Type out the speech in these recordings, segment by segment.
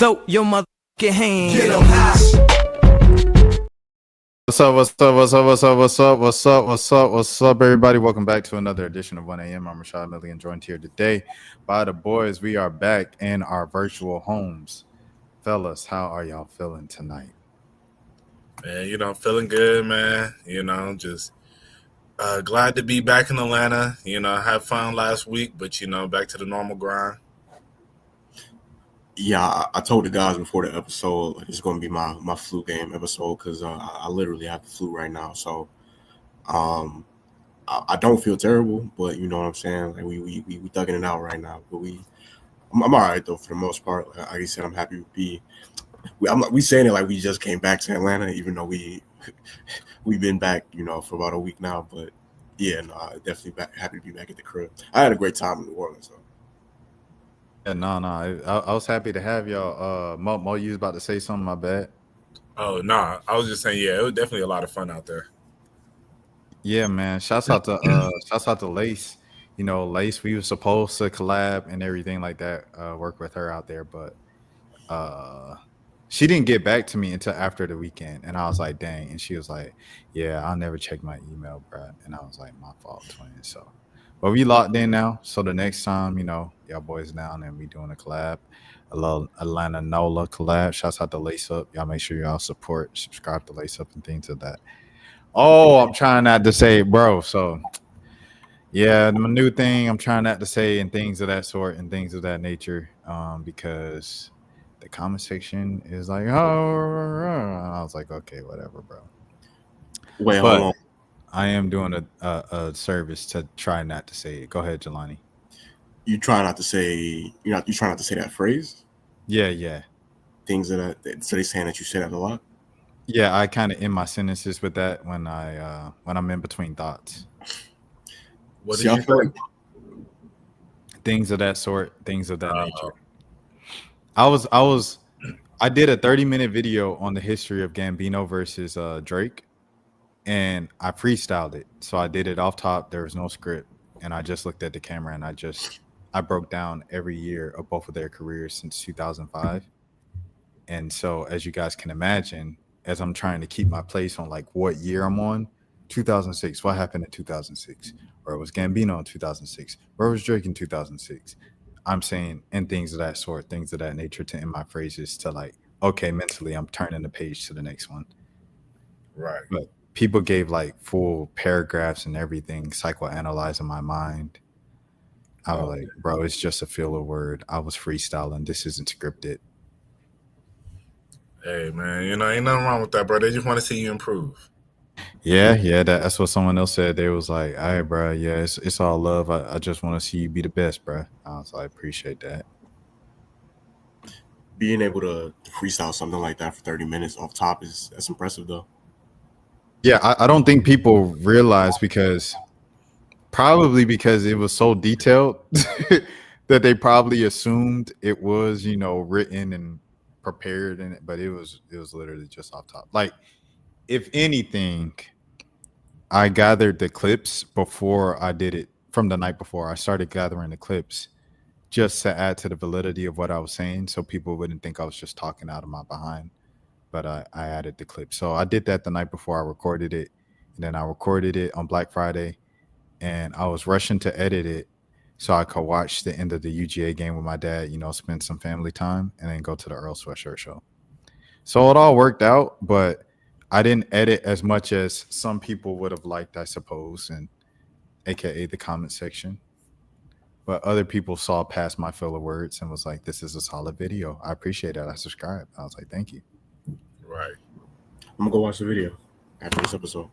Throw your motherfucking hands. Get 'em high. What's up, everybody? Welcome back to another edition of 1 a.m. I'm Rashad Milligan, joined here today by the boys. We are back in our virtual homes. Fellas, how are y'all feeling tonight? Man, feeling good, man. Just glad to be back in Atlanta. I had fun last week, but, back to the normal grind. Yeah, I told the guys before the episode it's going to be my flu game episode because I literally have the flu right now. So I don't feel terrible, but you know what I'm saying. Like we thugging it out right now, but I'm all right though for the most part. Like I said, I'm happy to be. We saying it like we just came back to Atlanta, even though we've been back, for about a week now. But yeah, no, definitely happy to be back at the crib. I had a great time in New Orleans though. Yeah, no. I was happy to have y'all. Mo, you was about to say something, my bad. Oh, no. I was just saying, yeah, it was definitely a lot of fun out there. Yeah, man. Shouts out to Lace. Lace, we were supposed to collab and everything like that, work with her out there, but she didn't get back to me until after the weekend. And I was like, dang. And she was like, yeah, I'll never check my email, bro. And I was like, my fault, twin. So, but we locked in now. So the next time, y'all boys down and we doing a collab, a little Atlanta NOLA collab. Shouts out to Lace Up. Y'all make sure y'all subscribe to Lace Up and things of that. Oh, I'm trying not to say, bro. So, yeah, my new thing, I'm trying not to say and things of that sort and things of that nature, because the comment section is like, oh, I was like, okay, whatever, bro. Wait, hold on. I am doing a service to try not to say it. Go ahead, Jelani. You try not to say you try not to say that phrase. Yeah. Things that so they saying that you say that a lot. Yeah, I kind of end my sentences with that when I'm in between thoughts. What do you think? Things of that sort, things of that nature. I did a 30-minute video on the history of Gambino versus Drake, and I freestyled it. So I did it off top. There was no script, and I just looked at the camera and I broke down every year of both of their careers since 2005. And so, as you guys can imagine, as I'm trying to keep my place on like what year I'm on, 2006, what happened in 2006? Where was Gambino in 2006? Where was Drake in 2006? I'm saying, and things of that sort, things of that nature to end my phrases to like, okay, mentally, I'm turning the page to the next one. Right. But people gave like full paragraphs and everything, psychoanalyzing my mind. I was like, bro, it's just a filler word. I was freestyling. This isn't scripted. Hey, man, ain't nothing wrong with that, bro. They just want to see you improve. Yeah, that's what someone else said. They was like, all right, bro, yeah, it's all love. I just want to see you be the best, bro. I was like, appreciate that. Being able to freestyle something like that for 30 minutes off top that's impressive, though. Yeah, I don't think people realize probably because it was so detailed that they probably assumed it was, written and prepared in it, but it was literally just off top. Like, if anything, I gathered the clips before I did it from the night before. I started gathering the clips just to add to the validity of what I was saying so people wouldn't think I was just talking out of my behind. But I added the clip. So I did that the night before I recorded it. And then I recorded it on Black Friday. And I was rushing to edit it so I could watch the end of the UGA game with my dad, spend some family time, and then go to the Earl Sweatshirt show. So it all worked out, but I didn't edit as much as some people would have liked, I suppose, and AKA the comment section. But other people saw past my filler words and was like, this is a solid video. I appreciate it. I subscribed. I was like, thank you. Right. I'm going to go watch the video after this episode.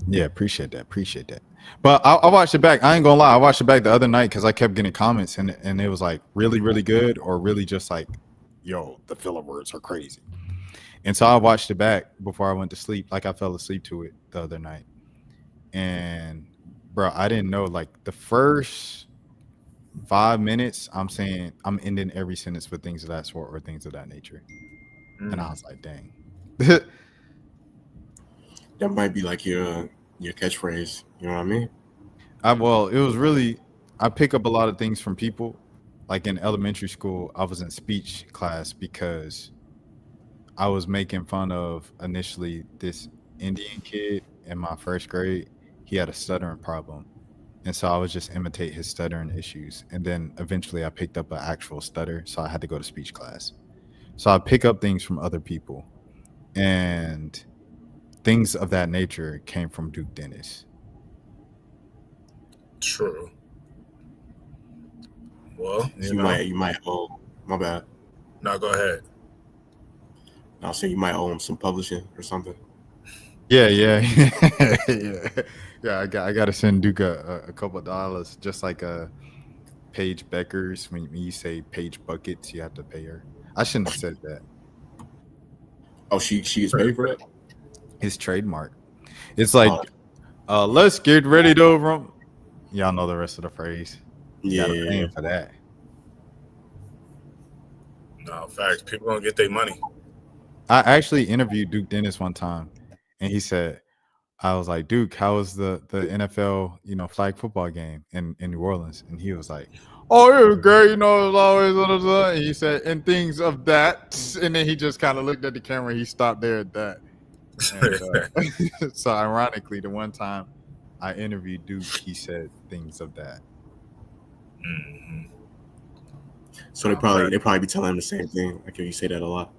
Yeah, appreciate that. But I watched it back. I ain't gonna lie. I watched it back the other night because I kept getting comments and it was like really, really good or really just like, yo, the filler words are crazy. And so I watched it back before I went to sleep. Like I fell asleep to it the other night. And bro, I didn't know like the first 5 minutes, I'm saying I'm ending every sentence with things of that sort or things of that nature. And I was like, dang. That might be like your catchphrase. You know what I mean? Well, it was really, I pick up a lot of things from people. like in elementary school, I was in speech class because I was making fun of initially this Indian kid in my first grade. He had a stuttering problem. And so I was just imitate his stuttering issues. And then eventually I picked up an actual stutter. So I had to go to speech class. So I pick up things from other people. And things of that nature came from Duke Dennis. True. Well, You might owe. My bad. No, go ahead. I'll say you might owe him some publishing or something. Yeah. yeah. I got to send Duke a couple of dollars, just like Paige Becker's. When you say Paige Buckets, you have to pay her. I shouldn't have said that. Oh, she gets paid for that? His trademark. It's like, let's get ready to run. Y'all know the rest of the phrase. You gotta pay him for that. No, facts. People don't get their money. I actually interviewed Duke Dennis one time, and he said, I was like, Duke, how was the NFL, flag football game in New Orleans? And he was like, oh, it was great. It was always, and he said, and things of that. And then he just kind of looked at the camera. And he stopped there at that. And, so ironically, the one time I interviewed Duke, he said things of that. Mm-hmm. So they probably be telling him the same thing. Like you say that a lot.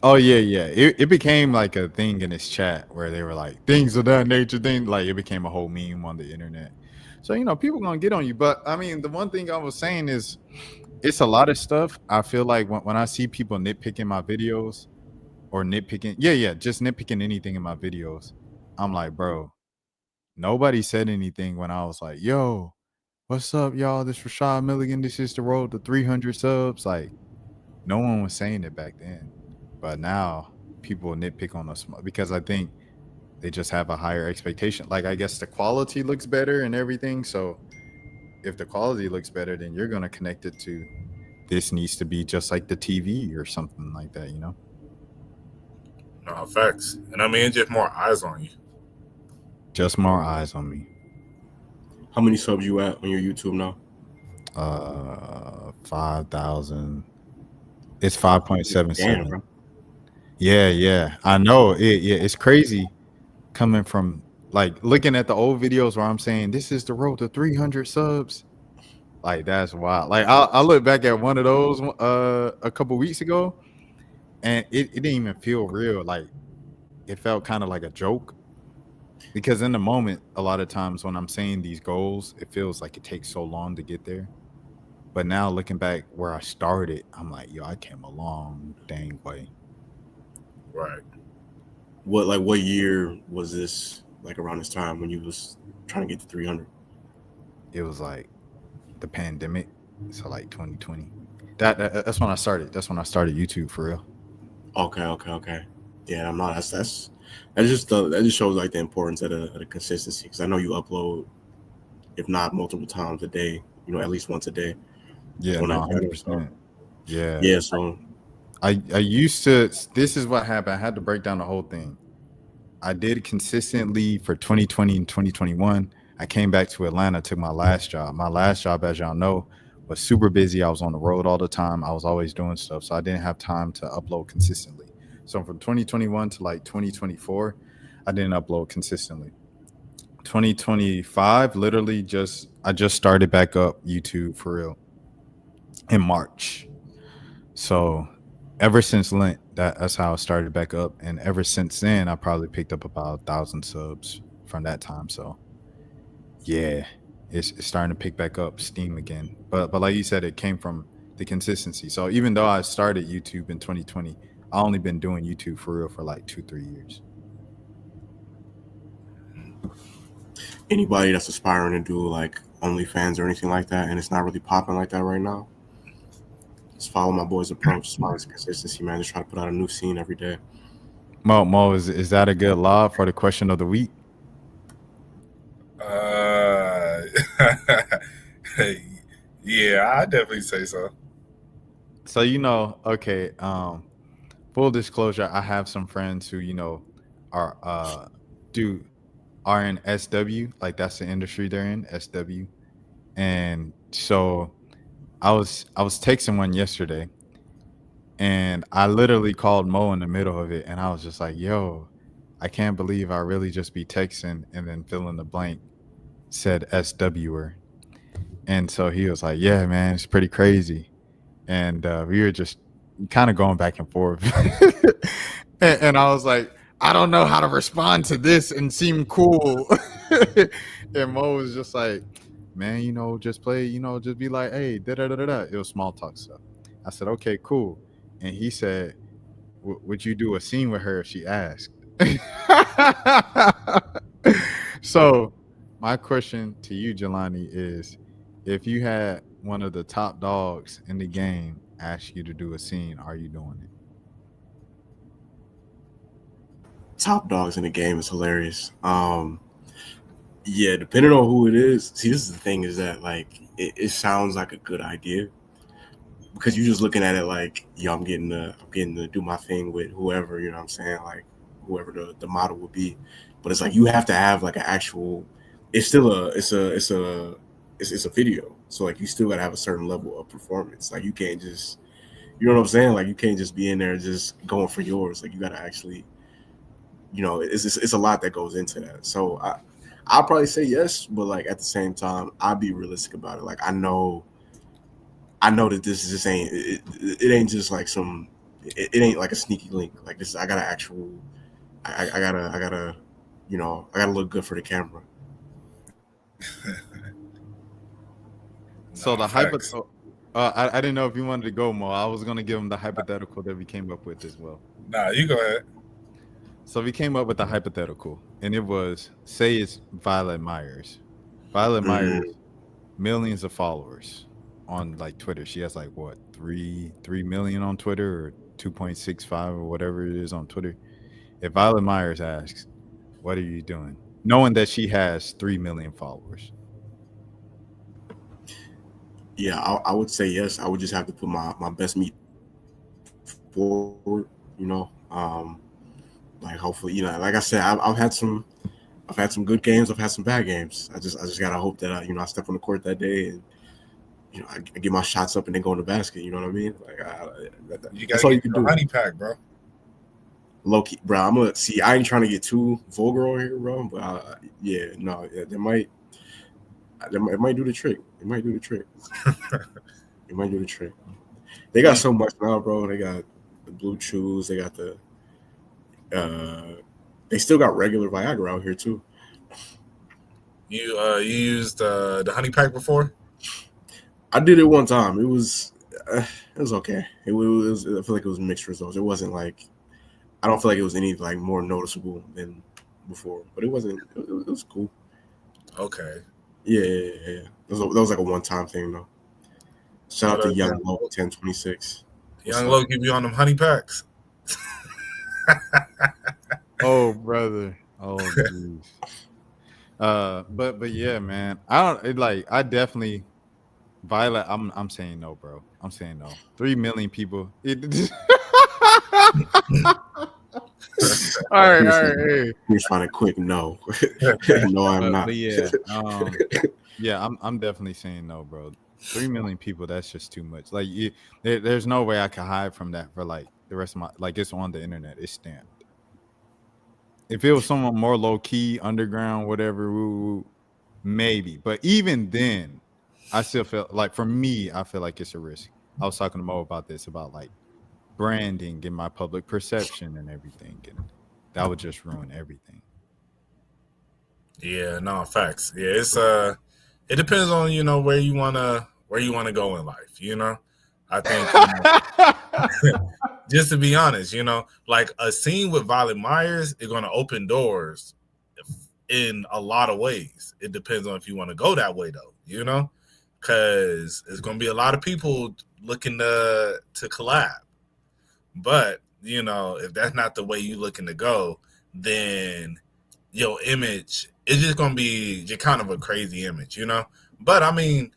Oh yeah. It became like a thing in his chat where they were like things of that nature. Like it became a whole meme on the internet. So people gonna get on you. But I mean, the one thing I was saying is, it's a lot of stuff. I feel like when I see people nitpicking my videos, or nitpicking, just nitpicking anything in my videos, I'm like, bro, nobody said anything when I was like, yo, what's up, y'all? This is Rashad Milligan. This is the road to 300 subs. Like, no one was saying it back then. But now people nitpick on us because I think they just have a higher expectation. Like, I guess the quality looks better and everything. So if the quality looks better, then you're going to connect it to this needs to be just like the TV or something like that, No, facts. And I mean, just more eyes on you. Just more eyes on me. How many subs you at on your YouTube now? 5,000. It's 5.77. Damn, bro. Yeah. I know. It's crazy coming from like looking at the old videos where I'm saying this is the road to 300 subs. Like, that's wild. Like, I look back at one of those a couple weeks ago, and it didn't even feel real. Like, it felt kind of like a joke. Because in the moment, a lot of times when I'm saying these goals, it feels like it takes so long to get there. But now looking back where I started, I'm like, yo, I came a long dang way. Right. What year was this? Like around this time when you was trying to get to 300? It was like the pandemic, so like 2020. That's when I started. That's when I started YouTube for real. Okay. Yeah, I'm not. That just shows like the importance of the consistency. Because I know you upload, if not multiple times a day, at least once a day. Yeah, 100%. Yeah. So I used to. This is what happened. I had to break down the whole thing. I did consistently for 2020 and 2021. I came back to Atlanta, took my last job. My last job, as y'all know, was super busy. I was on the road all the time. I was always doing stuff, so I didn't have time to upload consistently. So from 2021 to like 2024, I didn't upload consistently. 2025, literally I just started back up YouTube for real in March. So ever since Lent, that's how I started back up. And ever since then, I probably picked up about 1,000 subs from that time. So yeah, it's starting to pick back up steam again. But like you said, it came from the consistency. So even though I started YouTube in 2020, I only been doing YouTube for real for like 2-3 years. Anybody that's aspiring to do like OnlyFans or anything like that, and it's not really popping like that right now, just follow my boy's approach. Smart consistency, man. Just try to put out a new scene every day. Mo, is that a good lob for the question of the week? Yeah, I definitely say so. So okay. Full disclosure, I have some friends who are in SW, like that's the industry they're in, SW, and so I was texting one yesterday, and I literally called Mo in the middle of it, and I was just like, "Yo, I can't believe I really just be texting and then fill in the blank said SWer." And so he was like, "Yeah, man, it's pretty crazy." And we were just kind of going back and forth, and I was like, "I don't know how to respond to this and seem cool." And Mo was just like, "Man, just play, just be like, hey, da da da da da." It was small talk stuff. I said, "Okay, cool." And he said, "Would you do a scene with her if she asked?" So my question to you, Jelani, is if you had one of the top dogs in the game ask you to do a scene, are you doing it? Top dogs in the game is hilarious. Yeah, depending on who it is. See, this is the thing, is that like it sounds like a good idea because you're just looking at it like, yo, I'm getting to do my thing with whoever, you know what I'm saying, like whoever the model would be. But it's like you have to have like an actual. It's still it's a video, so like you still gotta have a certain level of performance. Like you can't just, you know what I'm saying, like you can't just be in there just going for yours. Like you gotta actually, it's a lot that goes into that. So I'll probably say yes, but like at the same time, I'll be realistic about it. Like I know that this just ain't it ain't just like some it ain't like a sneaky link. Like this, I gotta actual I gotta I gotta look good for the camera. So the hypothetical, I didn't know if you wanted to go, Mo. I was gonna give him the hypothetical that we came up with as well. Nah, you go ahead. So we came up with the hypothetical, and it was, say it's Violet Myers. Violet Myers, millions of followers on like Twitter. She has like what, 3 million on Twitter, or 2.65 or whatever it is on Twitter. If Violet Myers asks, "What are you doing?" knowing that she has 3 million followers. Yeah, I would say yes. I would just have to put my best meat forward, like hopefully, like I said, I've had some good games, I've had some bad games. I just gotta hope that I step on the court that day and I get my shots up and then go in the basket. You know what I mean? Like that's all you can do. Honey pack, bro. Low key, bro. I'm gonna see. I ain't trying to get too vulgar on here, bro. But it might do the trick. It might do the trick. It might do the trick. They got so much now, bro. They got the Blue Chews. They got the. They still got regular Viagra out here too. You used the honey pack before? I did it one time. It was okay. It was. I feel like it was mixed results. It wasn't like. I don't feel like it was any like more noticeable than before, but it wasn't. It was cool. Okay. Yeah. That was like a one-time thing though. Shout out to Young Low 1026. Young Low give you on them honey packs. Oh, brother. Oh, jeez. But yeah, man. I definitely Violet. I'm saying no, bro. I'm saying no. 3 million people. All right. Hey. He's trying to quick no. No, I'm not. But yeah, I'm definitely saying no, bro. 3 million people, that's just too much. Like, there's no way I can hide from that for like the rest of my, like, it's on the internet, it's stamped. If it was someone more low key, underground, whatever, maybe. But even then, I still feel like, for me, I feel like it's a risk. I was talking to Mo about this, about like branding and my public perception and everything, and that would just ruin everything. Yeah, no, facts. Yeah, it's it depends on where you wanna go in life. I think just to be honest, like a scene with Violet Myers is gonna open doors in a lot of ways. It depends on if you want to go that way though, because there's gonna be a lot of people looking to collab. But if that's not the way you looking to go, then your image is just gonna be just kind of a crazy image, But I mean,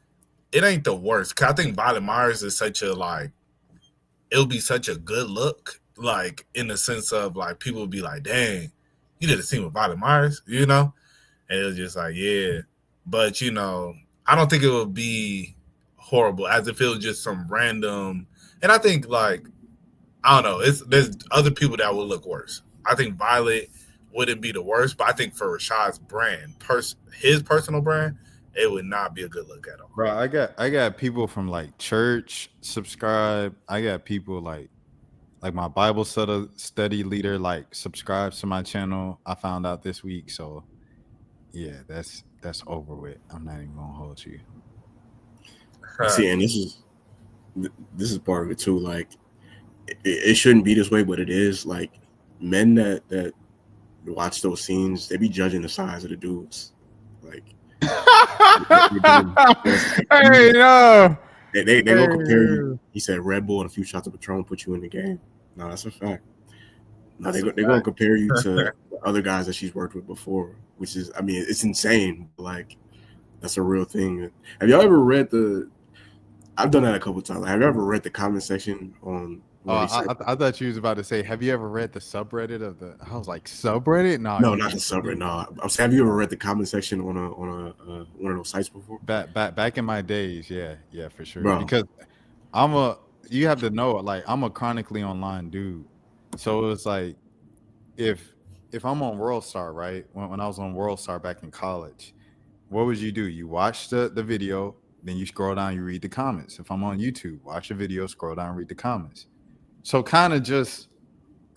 it ain't the worst. 'Cause I think Violet Myers is such a it'll be such a good look, like in the sense of like people will be like, "Dang, you did a scene with Violet Myers," And it was just like, yeah. But I don't think it would be horrible, as if it was just some random. And I think like I don't know. There's other people that would look worse. I think Violet wouldn't be the worst, but I think for Rashad's brand, his personal brand, it would not be a good look at all. Bro, I got people from like church subscribe. I got people like my Bible study leader like subscribes to my channel. I found out this week, so yeah, that's over with. I'm not even gonna hold you. See, and this is part of it too. Like, it shouldn't be this way, but it is. Like, men that watch those scenes, they be judging the size of the dudes. Like, hey, no. They go compare you. He said Red Bull and a few shots of Patron put you in the game. No, that's a fact. No, they're going to compare you to other guys that she's worked with before, which is, I mean, it's insane. Like, that's a real thing. Have y'all ever read I've done that a couple of times. Have you ever read the comment section on? I thought you was about to say, have you ever read the subreddit of the? I was like, subreddit? No, not the subreddit. No, I'm saying, have you ever read the comment section on one of those sites before? Back in my days, yeah, for sure. Bro. Because you have to know, like, I'm a chronically online dude, so it's like, if I'm on WorldStar, right? When I was on WorldStar back in college, what would you do? You watch the video, then you scroll down, you read the comments. If I'm on YouTube, watch a video, scroll down, read the comments. So kind of just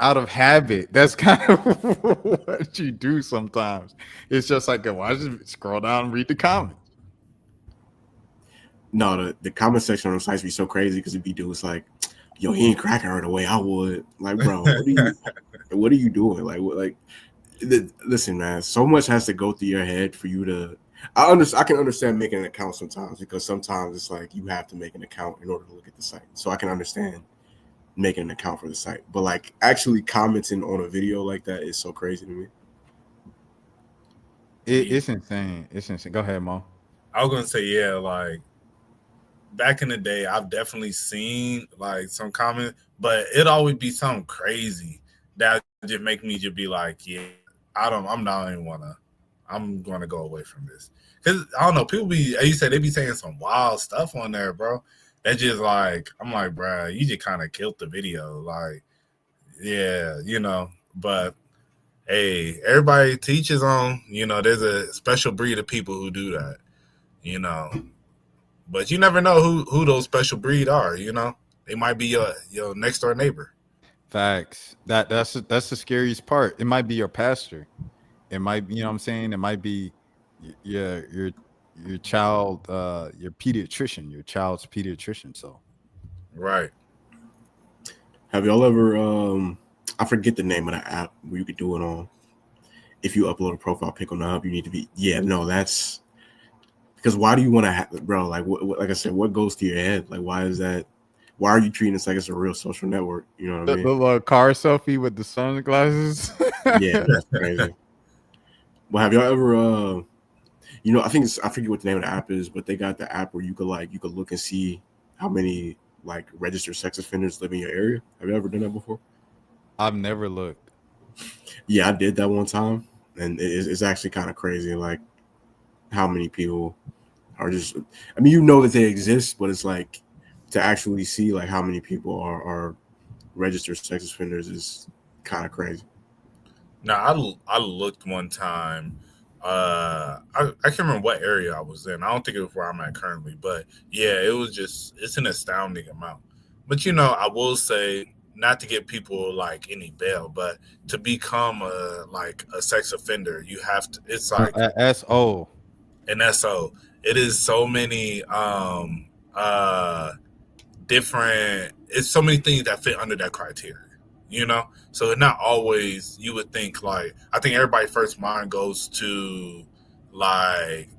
out of habit, that's kind of what you do sometimes. It's just like, I just scroll down and read the comments. No, the comment section on the sites be so crazy because it'd be dudes like, yo, he ain't cracking her the way I would. Like, bro, what are you doing? Listen, man, so much has to go through your head for you to. I can understand making an account sometimes, because sometimes it's like you have to make an account in order to look at the site. So I can understand making an account for the site, but like actually commenting on a video like that is so crazy to me. It's insane. It's insane. Go ahead, Mo. I was gonna say, yeah, like back in the day, I've definitely seen like some comments, but it'd always be something crazy that just make me just be like, yeah, I'm gonna go away from this. Cause I don't know, people be, as you said, they be saying some wild stuff on there, bro. That just like, I'm like, bro, you just kind of killed the video. Like, yeah, but hey, everybody teaches on, there's a special breed of people who do that, but you never know who those special breed are, they might be your next door neighbor. Facts. That's the scariest part. It might be your pastor. It might be, what I'm saying? It might be your child, your pediatrician, your child's pediatrician. So, right. Have y'all ever? I forget the name of the app where you could do it on. If you upload a profile pic on the hub, you need to be. Yeah, no, that's because why do you want to, bro? Like, like I said, what goes to your head? Like, why is that? Why are you treating this like it's a real social network? You know what I mean? The little car selfie with the sunglasses. Yeah, that's crazy. Well, have y'all ever? I forget what the name of the app is, but they got the app where you could look and see how many like registered sex offenders live in your area. Have you ever done that before? I've never looked. Yeah, I did that one time, and it's actually kind of crazy. Like how many people are just. I mean, that they exist, but it's like to actually see like how many people are registered sex offenders is kind of crazy. Now, I looked one time. I can't remember what area I was in. I don't think it was where I'm at currently, but yeah, it's an astounding amount. But I will say, not to get people like any bail, but to become a sex offender, you have to. It's like SO. An SO. It is so many different. It's so many things that fit under that criteria. So not always you would think like, I think everybody's first mind goes to like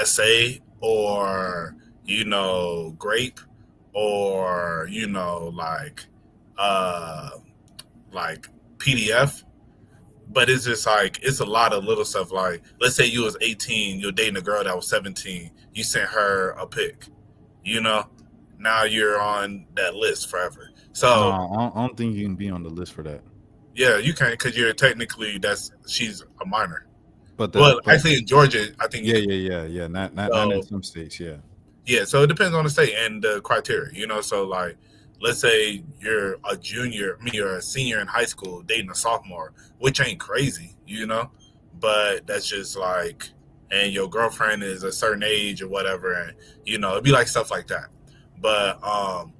SA or, grape or, like PDF, but it's just like, it's a lot of little stuff. Like, let's say you was 18, you're dating a girl that was 17, you sent her a pic, now you're on that list forever. So I don't think you can be on the list for that. Yeah, you can, because you're technically she's a minor. But actually in Georgia, I think. Yeah. Not in some states. Yeah. Yeah, so it depends on the state and the criteria, you know. So like, let's say you're a junior, I mean, you're a senior in high school dating a sophomore, which ain't crazy, you know, but that's just like, and your girlfriend is a certain age or whatever, and you know, it'd be like stuff like that. But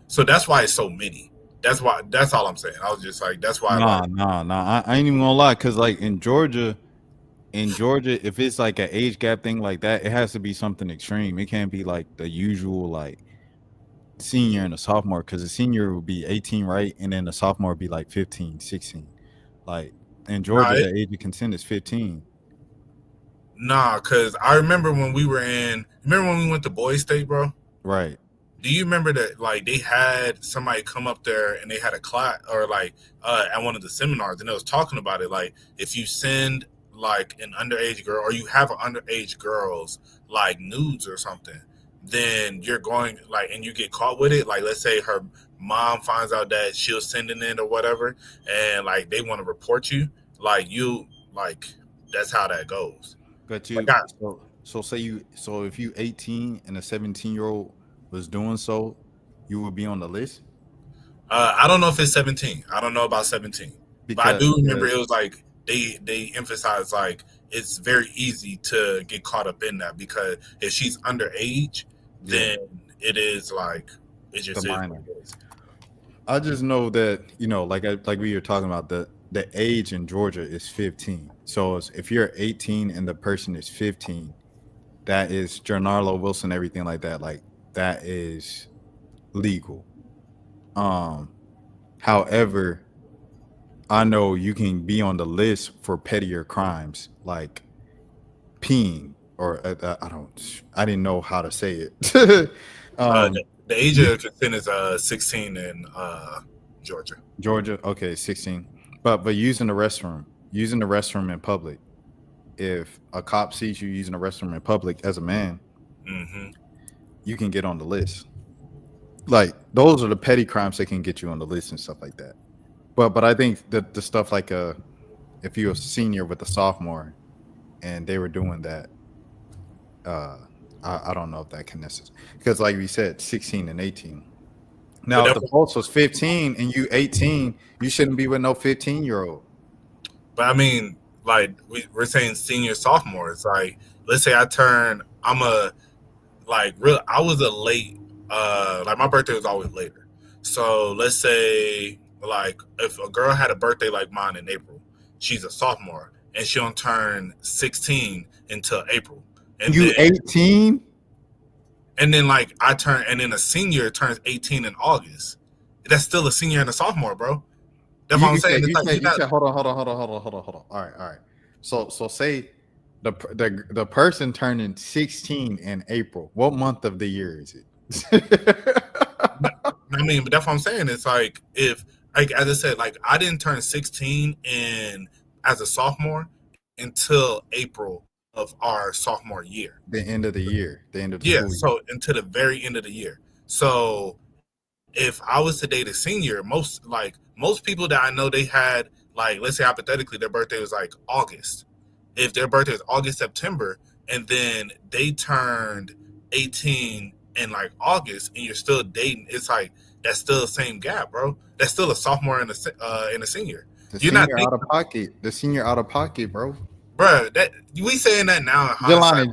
so that's why it's so many. That's why. That's all I'm saying. I was just like, that's why. Nah. I ain't even gonna lie, cause like in Georgia, if it's like an age gap thing like that, it has to be something extreme. It can't be like the usual like senior and a sophomore, because the senior would be 18, right? And then the sophomore would be like 15, 16. Like in Georgia, the age of consent is 15. Nah, because I remember when we went to Boys State, bro? Right. Do you remember that like they had somebody come up there and they had a class or like at one of the seminars, and they was talking about it, like if you send like an underage girl or you have an underage girl's like nudes or something, then you're going like, and you get caught with it, like let's say her mom finds out that she was sending it or whatever, and like they want to report you, like you, like that's how that goes. But you, so if you 18 and a 17-year-old was doing so, you would be on the list? I don't know if it's 17. I don't know about 17. But I do remember it was like they emphasized like it's very easy to get caught up in that, because if she's underage, then it is like it's just minor. I just know that, you know, like we were talking about, the age in Georgia is 15. So if you're 18 and the person is 15, that is Giancarlo Wilson, everything like that. Like that is legal. However, I know you can be on the list for pettier crimes like peeing, or I didn't know how to say it. The age of consent is 16 in Georgia. Georgia, okay, 16. But using the restroom in public, if a cop sees you using the restroom in public as a man, you can get on the list. Like those are the petty crimes that can get you on the list and stuff like that. But I think that the stuff like if you're a senior with a sophomore and they were doing that, I don't know if that can necessarily, because like we said, 16 and 18. Now, if the pulse was 15 and you 18, you shouldn't be with no 15-year-old. But I mean, like we're saying senior, sophomore. It's like, let's say I was a late, like my birthday was always later. So let's say like if a girl had a birthday like mine in April, she's a sophomore and she don't turn 16 until April. And you 18? And then like and then a senior turns 18 in August. That's still a senior and a sophomore, bro. That's what I'm saying. Hold on. All right. So say the person turning 16 in April. What month of the year is it? I mean, but that's what I'm saying. It's like, if, like as I said, like I didn't turn 16 as a sophomore until April of our sophomore year. The end of the year. So until the very end of the year. So if I was to date a senior, most people that I know, they had, like, let's say hypothetically their birthday was like August. If their birthday is August, September, and then they turned 18 in like August, and you're still dating, it's like that's still the same gap, bro. That's still a sophomore and a senior. You're not out of pocket. The senior out of pocket, bro. Bro, that we saying that now. Jelani.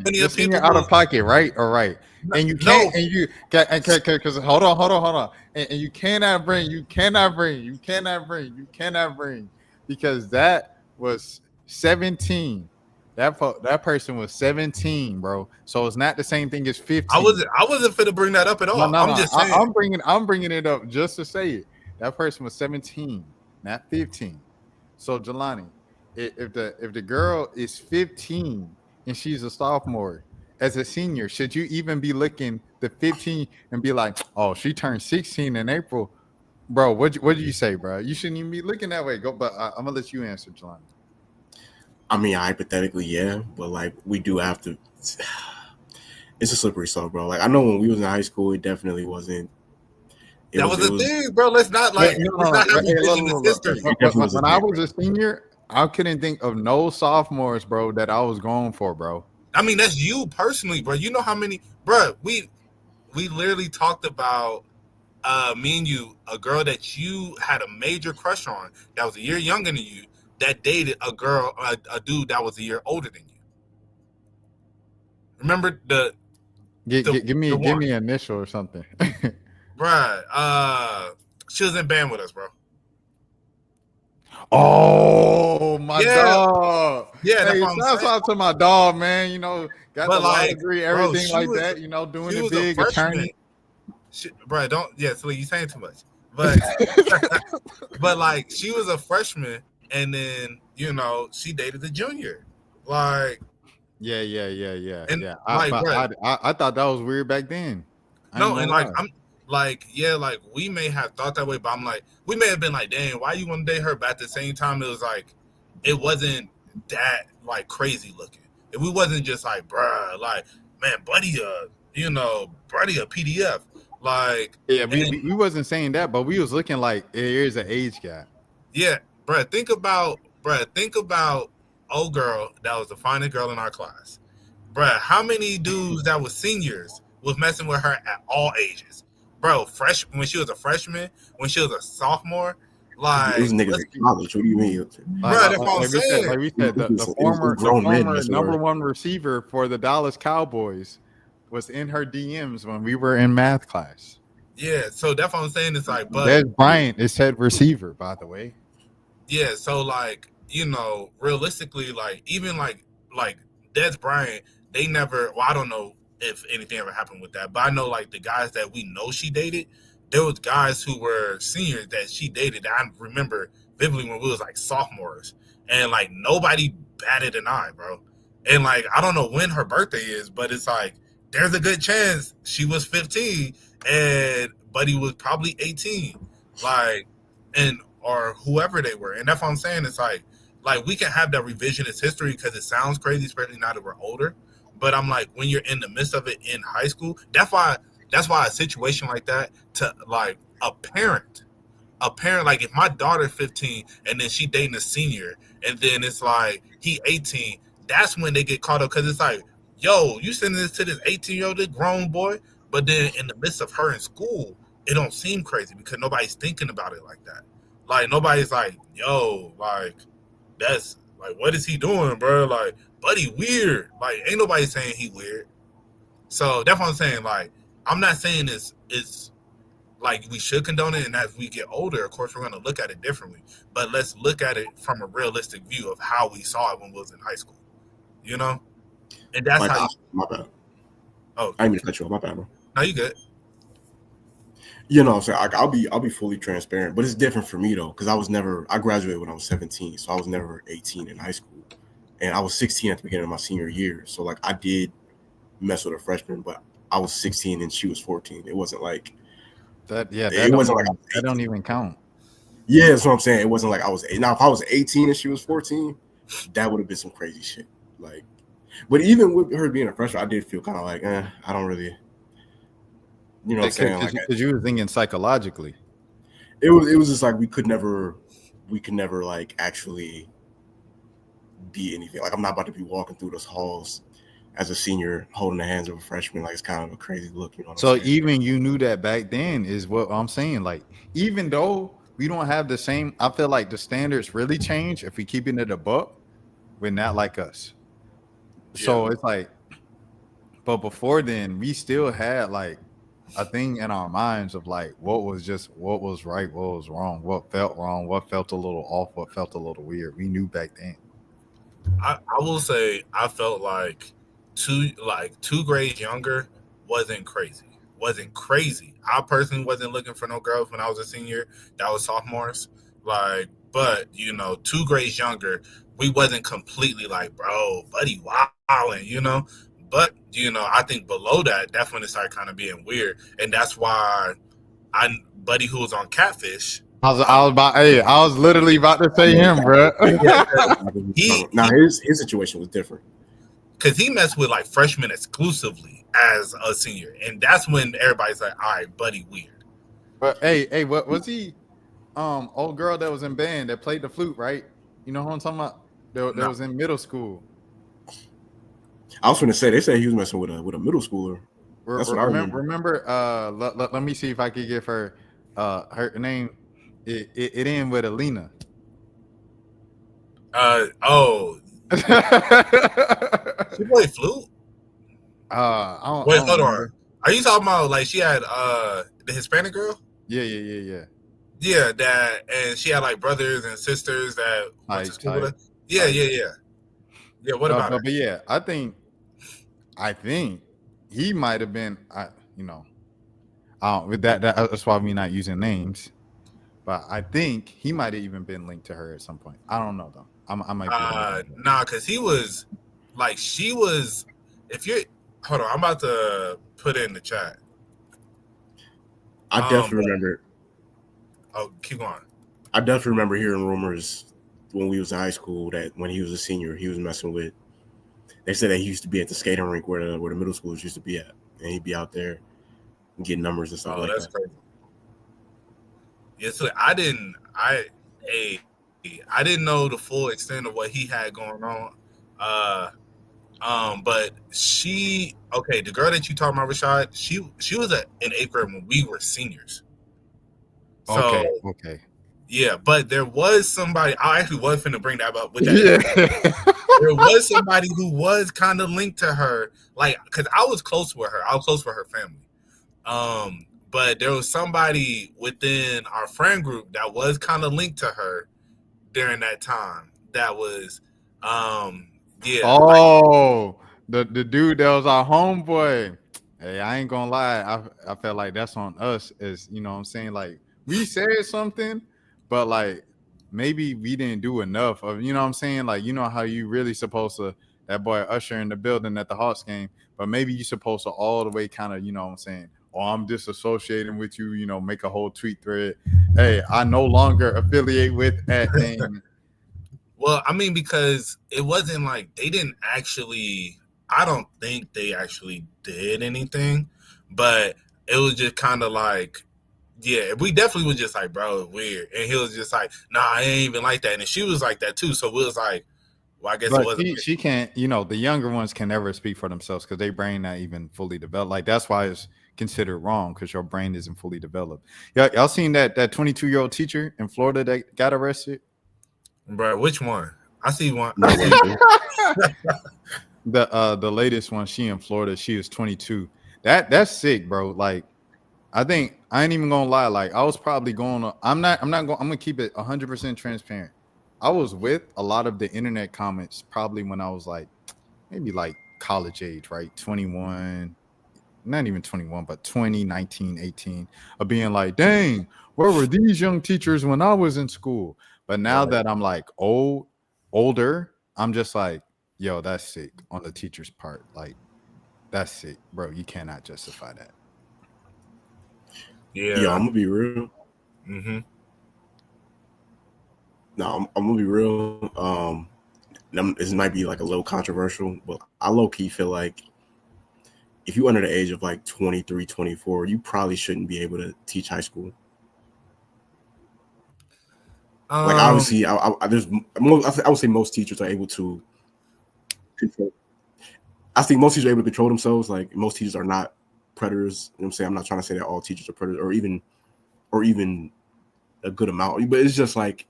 The senior out of pocket, right? All right. And you can't, and you because hold on. And you cannot bring, because that was 17. That person was 17, bro. So it's not the same thing as 15. I wasn't fit to bring that up at all. No, I'm just saying. I'm bringing it up just to say it. That person was 17, not 15. So Jelani, if the girl is 15 and she's a sophomore, as a senior, should you even be looking the 15 and be like, oh, she turned 16 in April? Bro, what do you say, bro? You shouldn't even be looking that way. But I'm going to let you answer, Jelani. I mean, hypothetically, yeah. But, like, we do have to – it's a slippery slope, bro. Like, I know when we was in high school, it definitely wasn't – That was the thing, bro. Let's not, like – When I was a senior – I couldn't think of no sophomores, bro, that I was going for, bro. I mean, that's you personally, bro. You know how many, bro? We literally talked about me and you, a girl that you had a major crush on that was a year younger than you, that dated a dude that was a year older than you. Remember Give me one. an initial or something. Bruh, she was in band with us, bro. Oh my Yeah. dog. Yeah, that's Hey, what I'm shouts saying. out to my dog, man. You know, got But the law like, degree, bro, everything she like was- that. You know, doing She it was big, a freshman. attorney. Bro, don't. Yeah, so you saying too much. But but like, she was a freshman, and then you know she dated the junior. Like, Yeah. And, Yeah. like, bruh. I thought that was weird back then. I ain't no, and gonna like lie. I'm like, yeah, like we may have thought that way, but I'm like, we may have been like, dang, why you want to date her? But at the same time, it was like, it wasn't that like crazy looking. And we wasn't just like, bruh, like, man, buddy, buddy, a PDF. Like, Yeah, we wasn't saying that, but we was looking like there's an age gap. yeah, bruh, think about old girl that was the finest girl in our class. Bruh, how many dudes that was seniors was messing with her at all ages? Bro, when she was a freshman, when she was a sophomore, like, Those niggas in college. What do you mean? Bruh, that's what I'm we said, saying. like we said, It was the former grown men messing with number her. one receiver for the Dallas Cowboys was in her DMs when we were in math class. Yeah, so that's what I'm saying. It's like, but Des Bryant is said receiver, by the way. yeah, so like, realistically, like even like Des Bryant, they never. Well, I don't know if anything ever happened with that, but I know like the guys that we know she dated, there was guys who were seniors that she dated that I remember vividly when we was like sophomores, and like nobody batted an eye, bro. And like I don't know when her birthday is, but it's like there's a good chance she was 15 and Buddy was probably 18, like, and or whoever they were. And that's what I'm saying. It's like we can have that revisionist history because it sounds crazy, especially now that we're older. But I'm like, when you're in the midst of it in high school, that's why a situation like that, to like a parent, like if my daughter's 15 and then she dating a senior, and then it's like he 18, that's when they get caught up, because it's like, yo, you sending this to this 18-year-old grown boy, but then in the midst of her in school, it don't seem crazy because nobody's thinking about it like that. Like nobody's like, yo, like that's like, what is he doing, bro? Like, Buddy weird. Like, ain't nobody saying he weird. So that's what I'm saying. Like, I'm not saying it's like we should condone it, and as we get older, of course, we're gonna look at it differently. But let's look at it from a realistic view of how we saw it when we was in high school. You know? And that's how My bad. Oh, I didn't mean to cut you off. My bad, bro. no, you good. You know what I'm saying? I'll be fully transparent, but it's different for me though, because I graduated when I was 17, so I was never 18 in high school. And I was 16 at the beginning of my senior year. So like I did mess with a freshman, but I was 16 and she was 14. It wasn't like that. Yeah, it wasn't like that don't even count. Yeah, that's what I'm saying. It wasn't like I was now. If I was 18 and she was 14, that would have been some crazy shit. Like, but even with her being a freshman, I did feel kind of like, I don't really, you know what I'm saying? Like, Because you were thinking psychologically. It was just like we could never like actually be anything. Like I'm not about to be walking through those halls as a senior holding the hands of a freshman. Like it's kind of a crazy look, you know. So even you knew that back then is what I'm saying. Like even though we don't have the same, I feel like the standards really change if we keeping it a buck. We're not like us. So it's like, but before then, we still had like a thing in our minds of like what was right, what was wrong, what felt a little off, what felt a little weird. We knew back then. I will say I felt like two grades younger wasn't crazy. I personally wasn't looking for no girls when I was a senior. That was sophomores. Like, but 2 grades younger, we wasn't completely like, bro, Buddy wilding, But I think below that, that's when it started kind of being weird, and that's why Buddy, who was on Catfish. I was literally about to say him, bro. Now his situation was different because he messed with like freshmen exclusively as a senior, and that's when everybody's like, all right, Buddy weird. But hey, what was he? Old girl that was in band that played the flute, right? You know who I'm talking about? That was in middle school. I was going to say they said he was messing with a middle schooler. That's what I remember. Remember, let me see if I could give her her name. It ended with Alina. Oh, she played flute. Wait, hold on. Are you talking about like she had the Hispanic girl? Yeah. Yeah, that, and she had like brothers and sisters that went to school with her. Yeah. Yeah, what about her? But yeah, I think he might have been, with that's why we're not using names. But I think he might have even been linked to her at some point. I don't know though. I might be nah, because he was like, she was. If you're, hold on, I'm about to put it in the chat. I definitely remember. Oh, keep going. I definitely remember hearing rumors when we was in high school that when he was a senior, he was messing with. They said that he used to be at the skating rink where the middle schoolers used to be at, and he'd be out there getting numbers and stuff like that's that. Crazy. Yeah, so I didn't know the full extent of what he had going on. But the girl that you talking about, Rashad, she was in 8th grade when we were seniors. So, okay. Yeah, but there was somebody. I actually was finna bring that up with that. There was somebody who was kind of linked to her, like, because I was close with her. I was close with her family. But there was somebody within our friend group that was kind of linked to her during that time. That was, yeah. Oh, the dude that was our homeboy. Hey, I ain't gonna lie. I felt like that's on us, as you know what I'm saying. Like, we said something, but like maybe we didn't do enough of, you know what I'm saying? Like, you know how you really supposed to, that boy Usher in the building at the Hawks game, but maybe you supposed to all the way kind of, you know what I'm saying? Oh, I'm disassociating with you, you know, make a whole tweet thread. Hey, I no longer affiliate with that thing. Well, I mean, because it wasn't like they didn't actually, I don't think they actually did anything, but it was just kind of like, yeah, we definitely was just like, bro, it's weird. And he was just like, nah, I ain't even like that. And she was like that too. So we was like, well, I guess but it wasn't. she can't, you know, the younger ones can never speak for themselves because their brain not even fully developed. Like, that's why it's considered wrong, because your brain isn't fully developed. Yeah, y'all seen that 22-year-old teacher in Florida that got arrested? Bro, which one? I see one. The latest one, she in Florida, she is 22. That's sick, bro. Like, I think I ain't even gonna lie. Like, I was probably going to, I'm gonna keep it 100% transparent. I was with a lot of the internet comments probably when I was like maybe like college age, right? 21, not even 21, but 20, 19, 18, of being like, dang, where were these young teachers when I was in school? But now that I'm like older, I'm just like, yo, that's sick on the teacher's part. Like, that's sick, bro. You cannot justify that. Yeah, I'm gonna be real. Mm-hmm. No, I'm gonna be real. This might be like a little controversial, but I low key feel like if you're under the age of like 23, 24, you probably shouldn't be able to teach high school. Like, obviously, I would say most teachers are able to control. I think most teachers are able to control themselves. Like, most teachers are not predators. You know what I'm saying? I'm not trying to say that all teachers are predators, or even a good amount. But it's just like,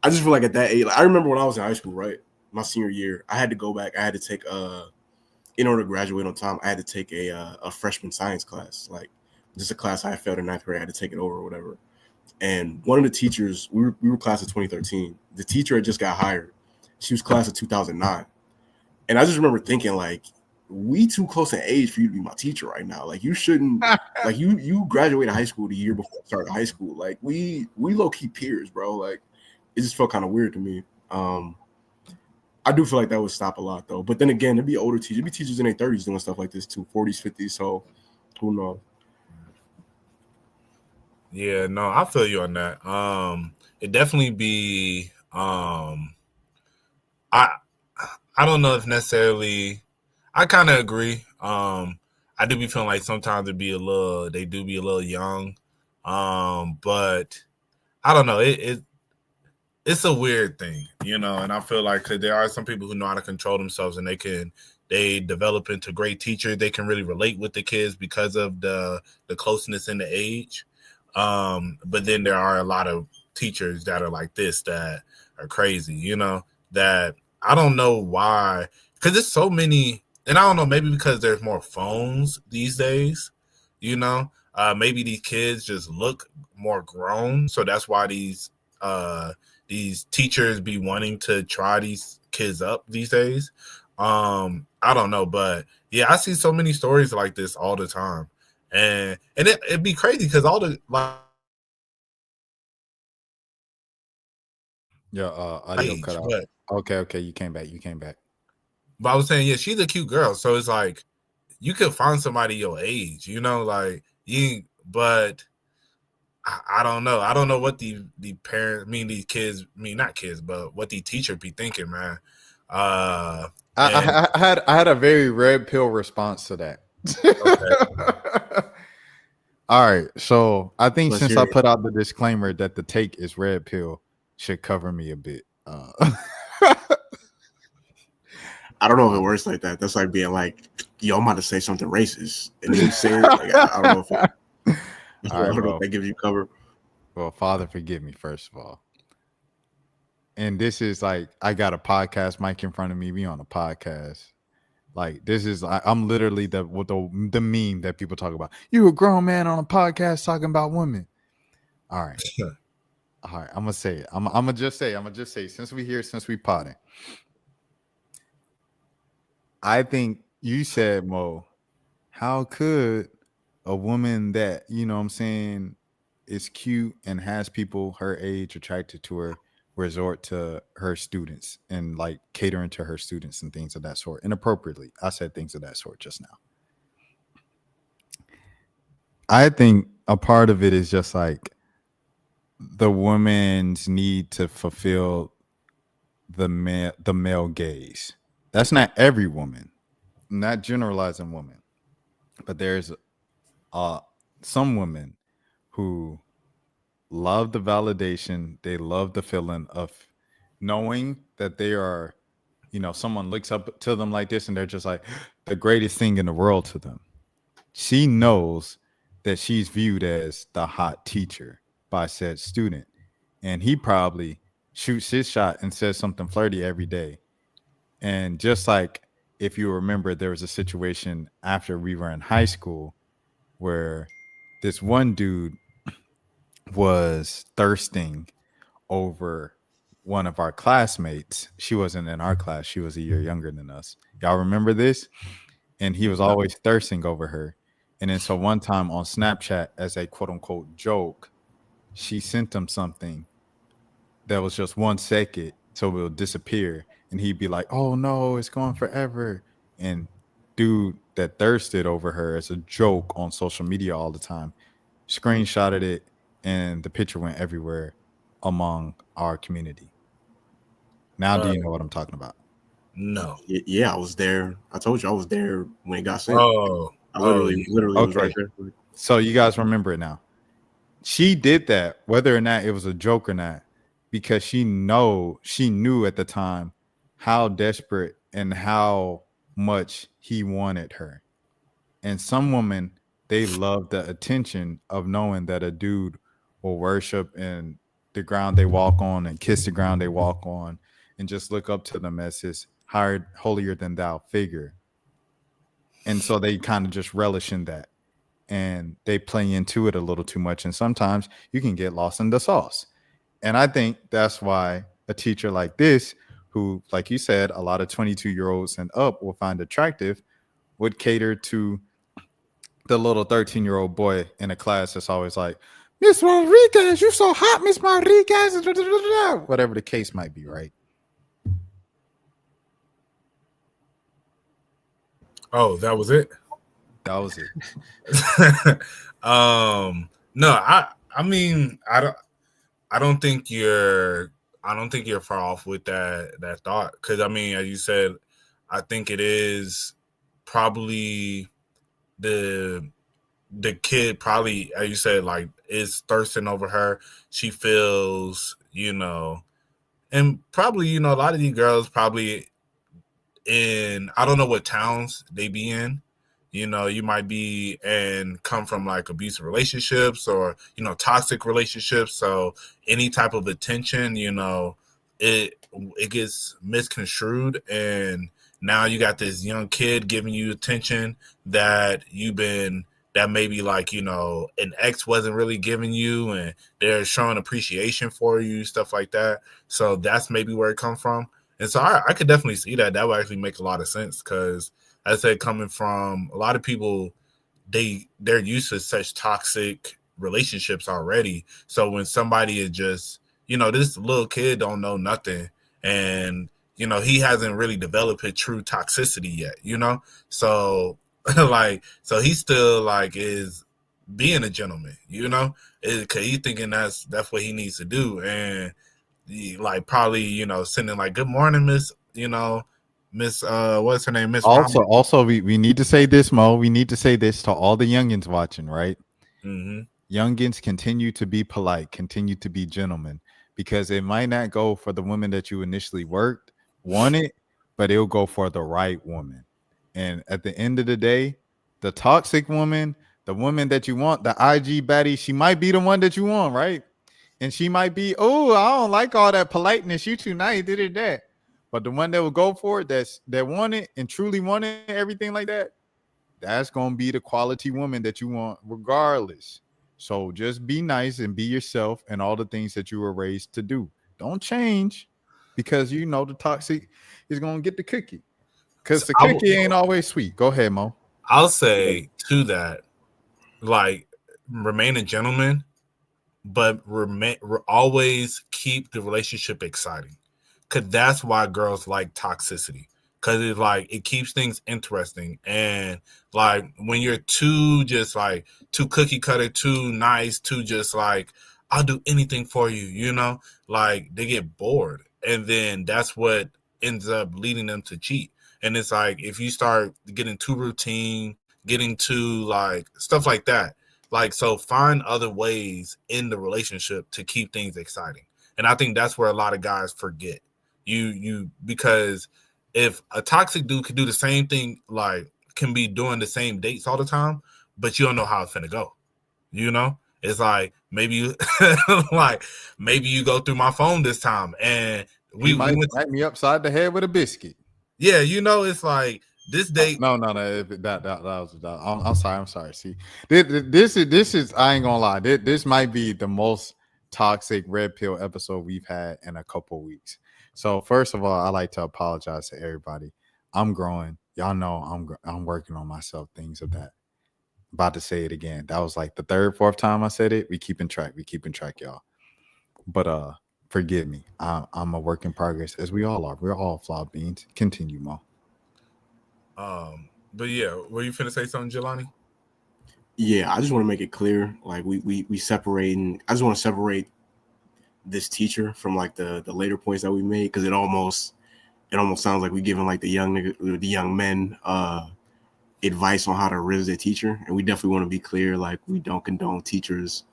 I just feel like at that age, like, I remember when I was in high school, right? My senior year, I had to go back. I had to take in order to graduate on time, I had to take a freshman science class. Like, just a class I failed in 9th grade. I had to take it over or whatever. And one of the teachers, we were class of 2013. The teacher had just got hired. She was class of 2009. And I just remember thinking, like, we too close in age for you to be my teacher right now. Like, you shouldn't, like, you graduated high school the year before I started high school. Like, we low-key peers, bro. Like, it just felt kind of weird to me. I do feel like that would stop a lot, though. But then again, it'd be older teachers. It'd be teachers in their 30s doing stuff like this too, 40s, 50s. So who knows? Yeah, no, I feel you on that. It definitely be I don't know if necessarily, I kind of agree. I do be feeling like sometimes they do be a little young. But I don't know. It's a weird thing, you know, and I feel like 'cause there are some people who know how to control themselves and they can they develop into great teachers. They can really relate with the kids because of the closeness in the age. But then there are a lot of teachers that are like this that are crazy, you know, that I don't know why, because there's so many, and I don't know, maybe because there's more phones these days, you know, maybe these kids just look more grown, so that's why these teachers be wanting to try these kids up these days. I don't know, but yeah, I see so many stories like this all the time, and it'd be crazy because all the like. Your audio cut out. Okay, you came back. But I was saying, yeah, she's a cute girl, so it's like you could find somebody your age, you know, like you. But I don't know. I don't know what the parents these kids not kids, but what the teacher be thinking, man. I had a very red pill response to that. Okay. All right, so I think since I put out the disclaimer that the take is red pill, should cover me a bit. I don't know if it works like that. That's like being like, yo, I'm about to say something racist, and then you say it. Like, I don't know if I don't know if that gives you cover. Well, Father, forgive me, first of all. And this is like, I got a podcast mic in front of me. We on a podcast. Like, this is, I'm literally the meme that people talk about. You a grown man on a podcast talking about women. All right. All right, I'm gonna say it. I'm gonna just say, since we potting. I think you said, Mo, how could a woman that, you know what I'm saying, is cute and has people her age attracted to her resort to her students and like catering to her students and things of that sort inappropriately? I said things of that sort just now. I think a part of it is just like the woman's need to fulfill the male gaze. That's not every woman, not generalizing women, but there's some women who love the validation. They love the feeling of knowing that they are, you know, someone looks up to them like this and they're just like the greatest thing in the world to them. She knows that she's viewed as the hot teacher by said student, and he probably shoots his shot and says something flirty every day. And just like, if you remember, there was a situation after we were in high school where this one dude was thirsting over one of our classmates. She wasn't in our class. She was a year younger than us. Y'all remember this? And he was always thirsting over her. And then so one time on Snapchat, as a quote unquote joke, she sent him something that was just 1 second, so it will disappear. And he'd be like, oh no, it's gone forever. And dude that thirsted over her as a joke on social media all the time screenshotted it, and the picture went everywhere among our community. Now, do you know what I'm talking about? No. Yeah, I was there. I told you I was there when it got sent. I literally okay. was right there. So you guys remember it now. She did that, whether or not it was a joke or not, because she knew at the time how desperate and how much he wanted her. And some women, they love the attention of knowing that a dude will worship in the ground they walk on and kiss the ground they walk on and just look up to them as his holier than thou figure. And so they kind of just relish in that, and they play into it a little too much. And sometimes you can get lost in the sauce. And I think that's why a teacher like this, who, like you said, a lot of 22-year-olds and up will find attractive, would cater to the little 13-year-old boy in a class that's always like, Miss Rodriguez, you're so hot, Miss Rodriguez, whatever the case might be, right? Oh, that was it? That was it. No, I mean, I don't think you're far off with that thought, because I mean, as you said, I think it is probably the kid probably, as you said, like, is thirsting over her. She feels, you know, and probably, you know, a lot of these girls probably in, I don't know what towns they be in. You know, you might be and come from like abusive relationships or, you know, toxic relationships. So any type of attention, you know, it gets misconstrued, and now you got this young kid giving you attention that that maybe like, you know, an ex wasn't really giving you, and they're showing appreciation for you, stuff like that. So that's maybe where it comes from. And so I could definitely see that. That would actually make a lot of sense because, as I said, coming from a lot of people, they're used to such toxic relationships already. So when somebody is just, you know, this little kid don't know nothing, and you know he hasn't really developed a true toxicity yet, you know. So like, so he still like is being a gentleman, you know, because he's thinking that's what he needs to do, and like probably, you know, sending like good morning, Miss, you know, Miss what's her name, Miss Also we need to say this, Mo. We need to say this to all the youngins watching, right? Mm-hmm. Youngins, continue to be polite, continue to be gentlemen, because it might not go for the woman that you initially wanted, but it'll go for the right woman. And at the end of the day, the toxic woman, the woman that you want, the IG baddie, she might be the one that you want, right? And she might be, oh, I don't like all that politeness. You too nice, did it that. But the one that will go for it, that wanted and truly wanted everything like that, that's gonna be the quality woman that you want, regardless. So just be nice and be yourself and all the things that you were raised to do. Don't change because you know the toxic is gonna get the cookie. Because the cookie ain't always sweet. Go ahead, Mo. I'll say to that, like, remain a gentleman, but always keep the relationship exciting, because that's why girls like toxicity, because it's like it keeps things interesting. And like when you're too cookie cutter, too nice, too just like I'll do anything for you, you know, like they get bored, and then that's what ends up leading them to cheat. And it's like if you start getting too routine, getting too like stuff like that. Like, so find other ways in the relationship to keep things exciting. And I think that's where a lot of guys forget. Because if a toxic dude could do the same thing, like can be doing the same dates all the time, but you don't know how it's finna go. You know? It's like maybe you maybe you go through my phone this time and we might smack me upside the head with a biscuit. Yeah, you know, it's like this date. No. I'm sorry. See, this is. I ain't gonna lie. This might be the most toxic red pill episode we've had in a couple weeks. So first of all, I like to apologize to everybody. I'm growing. Y'all know I'm working on myself. Things of that. About to say it again. That was like the third, fourth time I said it. We keeping track, y'all. But forgive me. I'm a work in progress, as we all are. We're all flawed beings. Continue, Mo. But yeah, were you finna say something, Jelani? Yeah, I just want to make it clear, like we separating. I just want to separate this teacher from like the later points that we made, because it almost sounds like we giving like the young men advice on how to raise their teacher, and we definitely want to be clear, like we don't condone teachers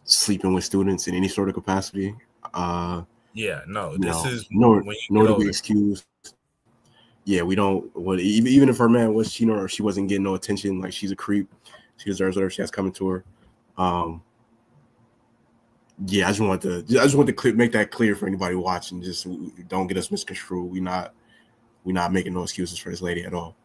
sleeping with students in any sort of capacity. Yeah, no, this is nor do we excuse. Yeah, we don't. Even if her man was cheating or she wasn't getting no attention, like she's a creep, she deserves whatever she has coming to her. Yeah, I just want to make that clear for anybody watching. Just don't get us misconstrued. We're not making no excuses for this lady at all.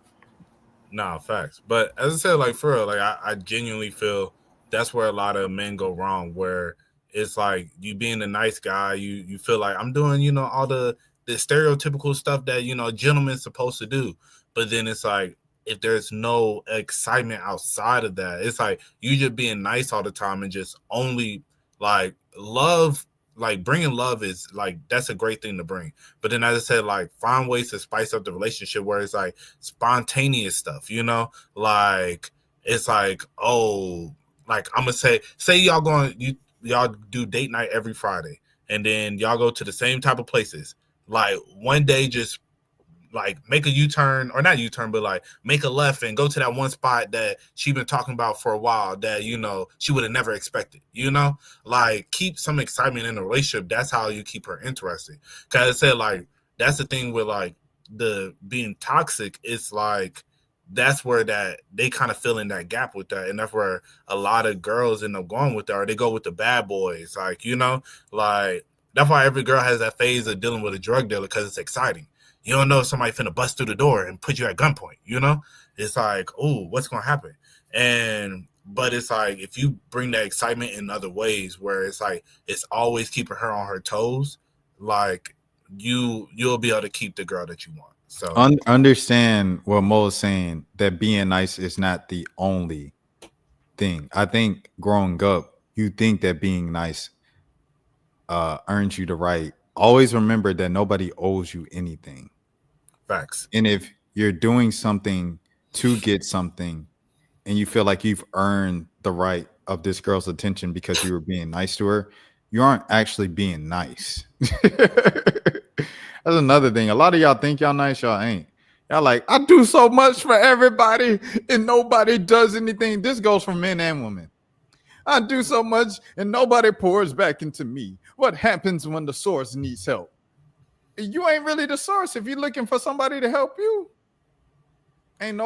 Nah, facts. But as I said, like for real, like I genuinely feel that's where a lot of men go wrong, where it's like you being a nice guy, you feel like I'm doing, you know, all the stereotypical stuff that, you know, a gentleman's supposed to do. But then it's like, if there's no excitement outside of that, it's like you just being nice all the time and just only like love, like bringing love is like, that's a great thing to bring. But then as I said, like find ways to spice up the relationship where it's like spontaneous stuff, you know, like it's like, oh, like I'm gonna say y'all do date night every Friday, and then y'all go to the same type of places. Like one day, just like make a U-turn, or not U-turn, but like make a left and go to that one spot that she been talking about for a while that, you know, she would have never expected, you know, like keep some excitement in the relationship. That's how you keep her interested. Cause I said, like, that's the thing with like the being toxic, it's like that's where that they kind of fill in that gap with that, and that's where a lot of girls end up going with that, or they go with the bad boys, like like that's why every girl has that phase of dealing with a drug dealer because it's exciting. You don't know if somebody finna bust through the door and put you at gunpoint. It's like, oh, what's gonna happen? But it's like if you bring that excitement in other ways, where it's like it's always keeping her on her toes, like you'll be able to keep the girl that you want. So Understand what Mo is saying, that being nice is not the only thing. I think growing up, you think that being nice earns you the right. Always remember that nobody owes you anything. Facts. And if you're doing something to get something and you feel like you've earned the right of this girl's attention because you were being nice to her, you aren't actually being nice. That's another thing. A lot of y'all think y'all nice, y'all ain't. Y'all like, I do so much for everybody and nobody does anything. This goes for men and women. I do so much and nobody pours back into me. What happens when the source needs help? You ain't really the source if you're looking for somebody to help you. Ain't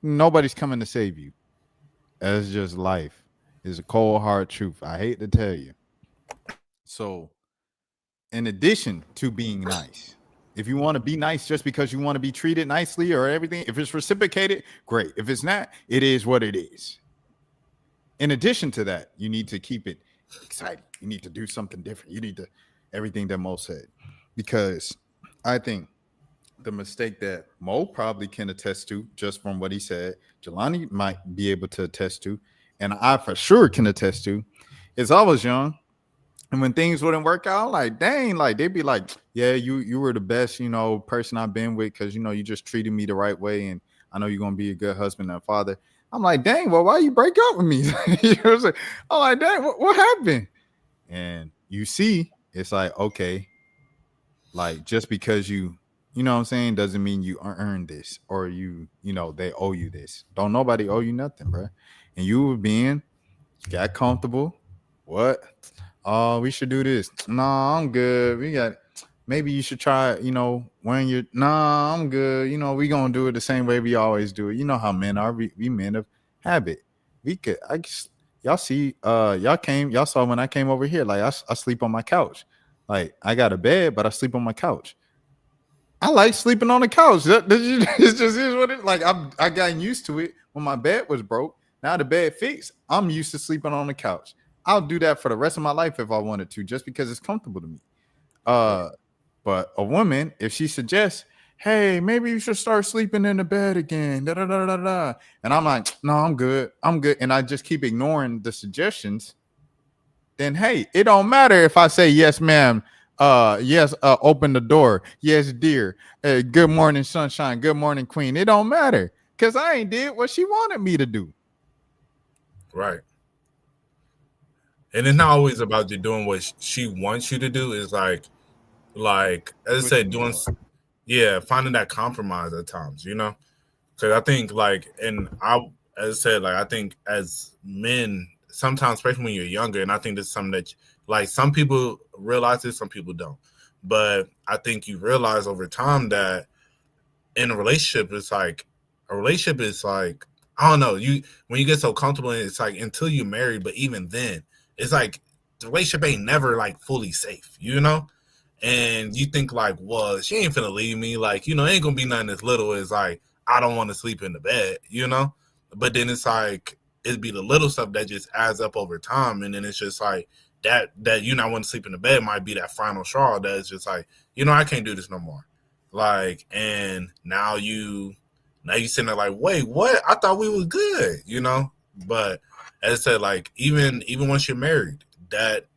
nobody's coming to save you. That's just life. It's a cold, hard truth. I hate to tell you. So, in addition to being nice, if you want to be nice just because you want to be treated nicely or everything, if it's reciprocated, great. If it's not, it is what it is. In addition to that, you need to keep it exciting. You need to do something different. You need to everything that Mo said, because I think the mistake that Mo probably can attest to, just from what he said, Jelani might be able to attest to, and I for sure can attest to, is I was young. And when things wouldn't work out, like, dang, like they'd be like, yeah, you were the best, person I've been with because, you just treated me the right way. And I know you're going to be a good husband and father. I'm like, dang, well, why you break up with me? I'm like, dang, what happened? And you see, it's like, okay, like just because you know what I'm saying, doesn't mean you earned this or they owe you this. Don't nobody owe you nothing, bro. And you got comfortable. What? Oh, we should do this. No, I'm good. Maybe you should try, when you're, nah, I'm good. We going to do it the same way we always do it. You know how men are. We men of habit. Y'all see, y'all saw when I came over here, like I sleep on my couch. Like I got a bed, but I sleep on my couch. I like sleeping on the couch. It's just is what it like. I got used to it when my bed was broke. Now the bed fixed. I'm used to sleeping on the couch. I'll do that for the rest of my life if I wanted to, just because it's comfortable to me. But a woman, if she suggests, hey, maybe you should start sleeping in the bed again, da, da, da, da, da. And I'm like, no, I'm good. And I just keep ignoring the suggestions. Then, hey, it don't matter if I say, yes, ma'am. Yes, open the door. Yes, dear. Good morning, sunshine. Good morning, queen. It don't matter because I ain't did what she wanted me to do. Right. And it's not always about you doing what she wants you to do. It's like as I said, finding that compromise at times, because I think as I said, I think as men, sometimes, especially when you're younger, and I think this is something that some people realize this, some people don't. But I think you realize over time that in a relationship, it's like I don't know, when you get so comfortable, it's like until you're married, but even then, it's like the relationship ain't never fully safe, and you think well, she ain't finna leave me, ain't gonna be nothing as little as I don't want to sleep in the bed, but then it's like it'd be the little stuff that just adds up over time, and then it's just like that you not want to sleep in the bed might be that final straw that is just like, I can't do this no more, and now you sitting there like, wait, what? I thought we was good, but as I said, even once you're married, that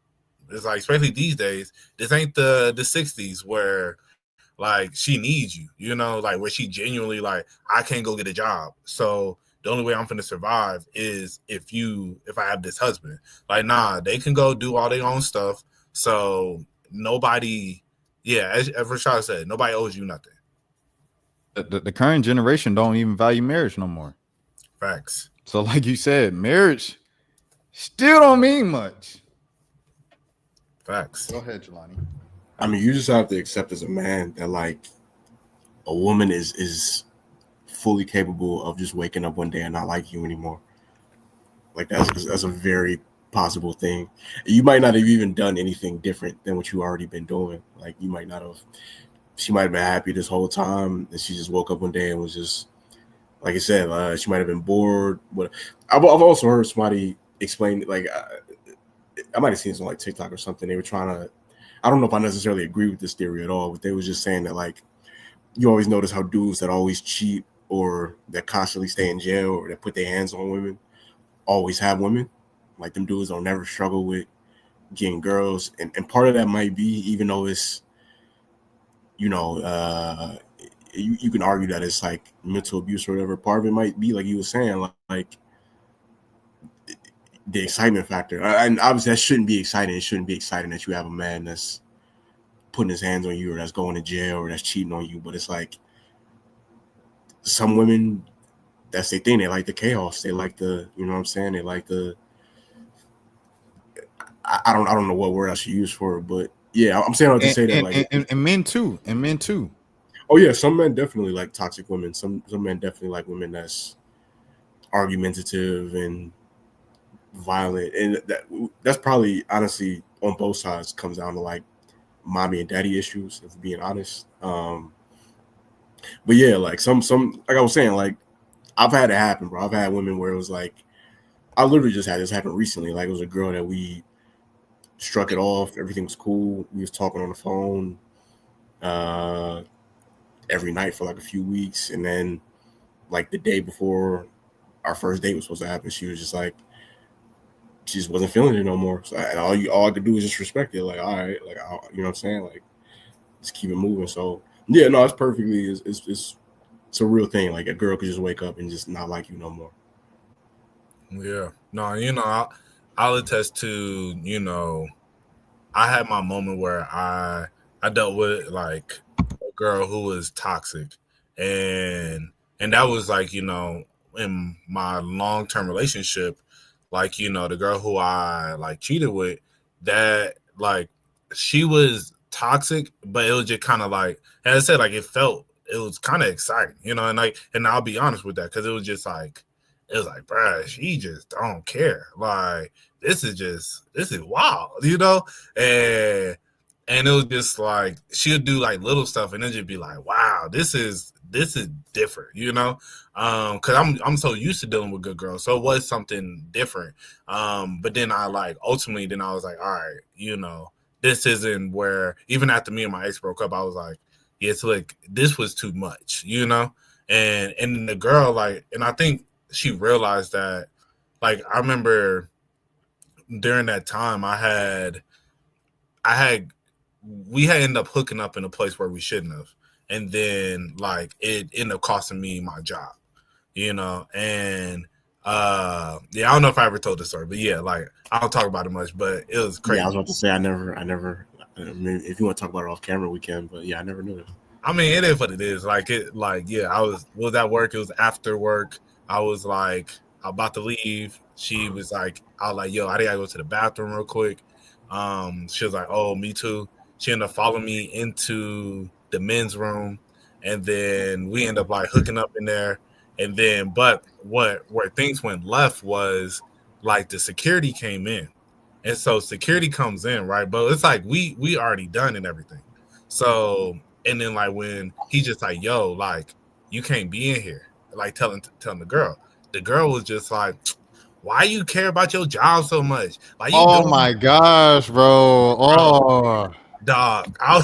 is especially these days, this ain't the 60s where she needs you, where she genuinely I can't go get a job. So the only way I'm going to survive is if I have this husband. Nah, they can go do all their own stuff. So nobody, as Rashad said, nobody owes you nothing. The current generation don't even value marriage no more. Facts. So like you said, marriage still don't mean much. Facts. Go ahead, Jelani. I mean, you just have to accept as a man that a woman is fully capable of just waking up one day and not like you anymore. Like that's a very possible thing. You might not have even done anything different than what you already been doing. Like you might not have. She might have been happy this whole time, and she just woke up one day and was just, like I said, she might have been bored. But I've also heard somebody explain, like I might have seen some like TikTok or something. They were trying to. I don't know if I necessarily agree with this theory at all, but they was just saying that like you always notice how dudes that always cheat or that constantly stay in jail or that put their hands on women always have women. Like them dudes don't never struggle with getting girls, and part of that might be, even though it's, you can argue that it's like mental abuse or whatever. Part of it might be, like you were saying, like the excitement factor. And obviously that shouldn't be exciting. It shouldn't be exciting that you have a man that's putting his hands on you or that's going to jail or that's cheating on you. But it's like some women, that's their thing. They like the chaos. They like the, you know what I'm saying? They like the, I don't know what word I should use for it, but yeah, I'm saying to say that, like, and men too, Oh yeah, some men definitely like toxic women. Some men definitely like women that's argumentative and violent, and that's probably honestly on both sides comes down to like mommy and daddy issues, if we're being honest. But yeah, like some like I was saying, like I've had it happen, bro. I've had women where it was like, I literally just had this happen recently. Like it was a girl that we struck it off, everything was cool. We was talking on the phone every night for like a few weeks, and then like the day before our first date was supposed to happen, she was just like, she just wasn't feeling it no more. So all I could do is just respect it. Like, all right, like you know what I'm saying, like just keep it moving. So yeah, no, it's perfectly it's a real thing. Like a girl could just wake up and just not like you no more. Yeah, no, I'll attest to, I had my moment where I dealt with like a girl who was toxic, and that was like, in my long-term relationship, like, the girl who I like cheated with, that like she was toxic, but it was just kind of like, as I said, like it was kind of exciting, and I'll be honest with that, because it was like, bruh, she just don't care. Like, this is wild, and it was just like, she'll do like little stuff and then just be like, wow, this is different, because I'm so used to dealing with good girls, so it was something different. But then I ultimately I was like, all right, this isn't where, even after me and my ex broke up, I was like, yeah, it's like, this was too much, and then the girl, and I think she realized that, like, I remember during that time we had ended up hooking up in a place where we shouldn't have. And then like it ended up costing me my job, and I don't know if I ever told this story, but yeah, like I don't talk about it much, but it was crazy. Yeah, I was about to say I never. I mean, if you want to talk about it off camera, we can. But yeah, I never knew this. I mean, it is what it is. Yeah, I was at work. It was after work. I was like about to leave. She was like, I was like, yo, I gotta go to the bathroom real quick. She was like, oh, me too. She ended up following me into the men's room, and then we ended up like hooking up in there. And then, but where things went left was like the security came in, and so security comes in, right? But it's like we already done and everything. So, and then like when he just like, yo, like you can't be in here, like telling the girl was just like, why you care about your job so much? Like, oh my gosh, bro. Oh, dog, I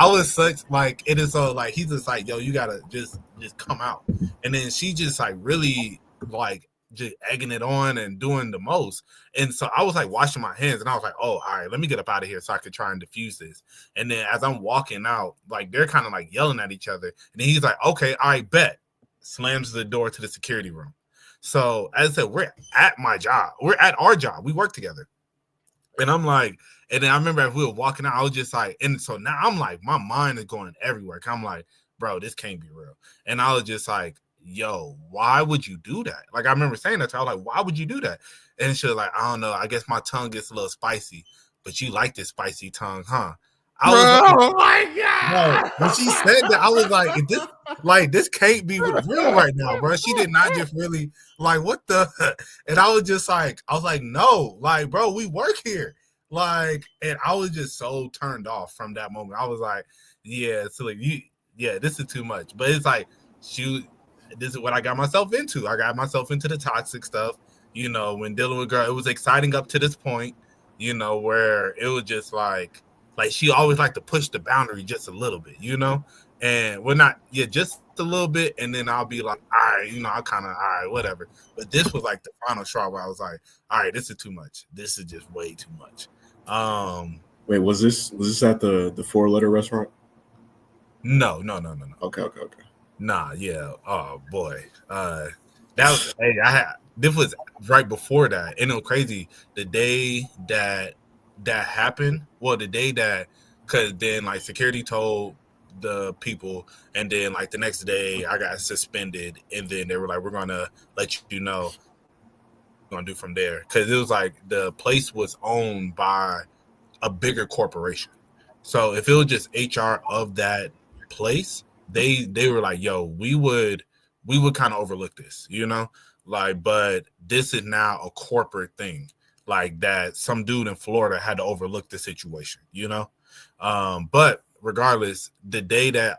was such like, it is so like, he's just like, yo, you gotta just come out. And then she just like really like just egging it on and doing the most. And so I was like washing my hands, and I was like, oh, all right, let me get up out of here so I could try and diffuse this. And then as I'm walking out, like they're kind of like yelling at each other. And then he's like, okay, I bet. Slams the door to the security room. So as I said, we're at my job. We're at our job. We work together. And I'm like, and then I remember as we were walking out, I was just like, and so now I'm like, my mind is going everywhere. I'm like, bro, this can't be real. And I was just like, yo, why would you do that? Like, I remember saying that to her. I was like, why would you do that? And she was like, I don't know. I guess my tongue gets a little spicy, but you like this spicy tongue, huh? I was like, oh my no, god! when she said that, I was like, this can't be real right now, bro. She did not just really like what the, and I was like, no, like, bro, we work here, like, and I was just so turned off from that moment. I was like, yeah, so like this is too much. But it's like, shoot, this is what I got myself into. I got myself into the toxic stuff, when dealing with girl. It was exciting up to this point, where it was just like she always liked to push the boundary just a little bit, and we're not, just a little bit, and then I'll be like, all right, I'll kind of, all right, whatever. But this was like the final straw where I was like, all right, this is too much. This is just way too much. Wait, was this at the 4-letter restaurant? No. Okay. Nah, yeah. Oh boy. That was this was right before that. And it was crazy. The day that happened, the day that, because then like security told the people, and then like the next day I got suspended, and then they were like, we're gonna let you know what we're gonna do from there. Because it was like the place was owned by a bigger corporation. So if it was just HR of that place, they were like, yo, we would kind of overlook this, but this is now a corporate thing, like that some dude in Florida had to overlook the situation, but regardless, the day that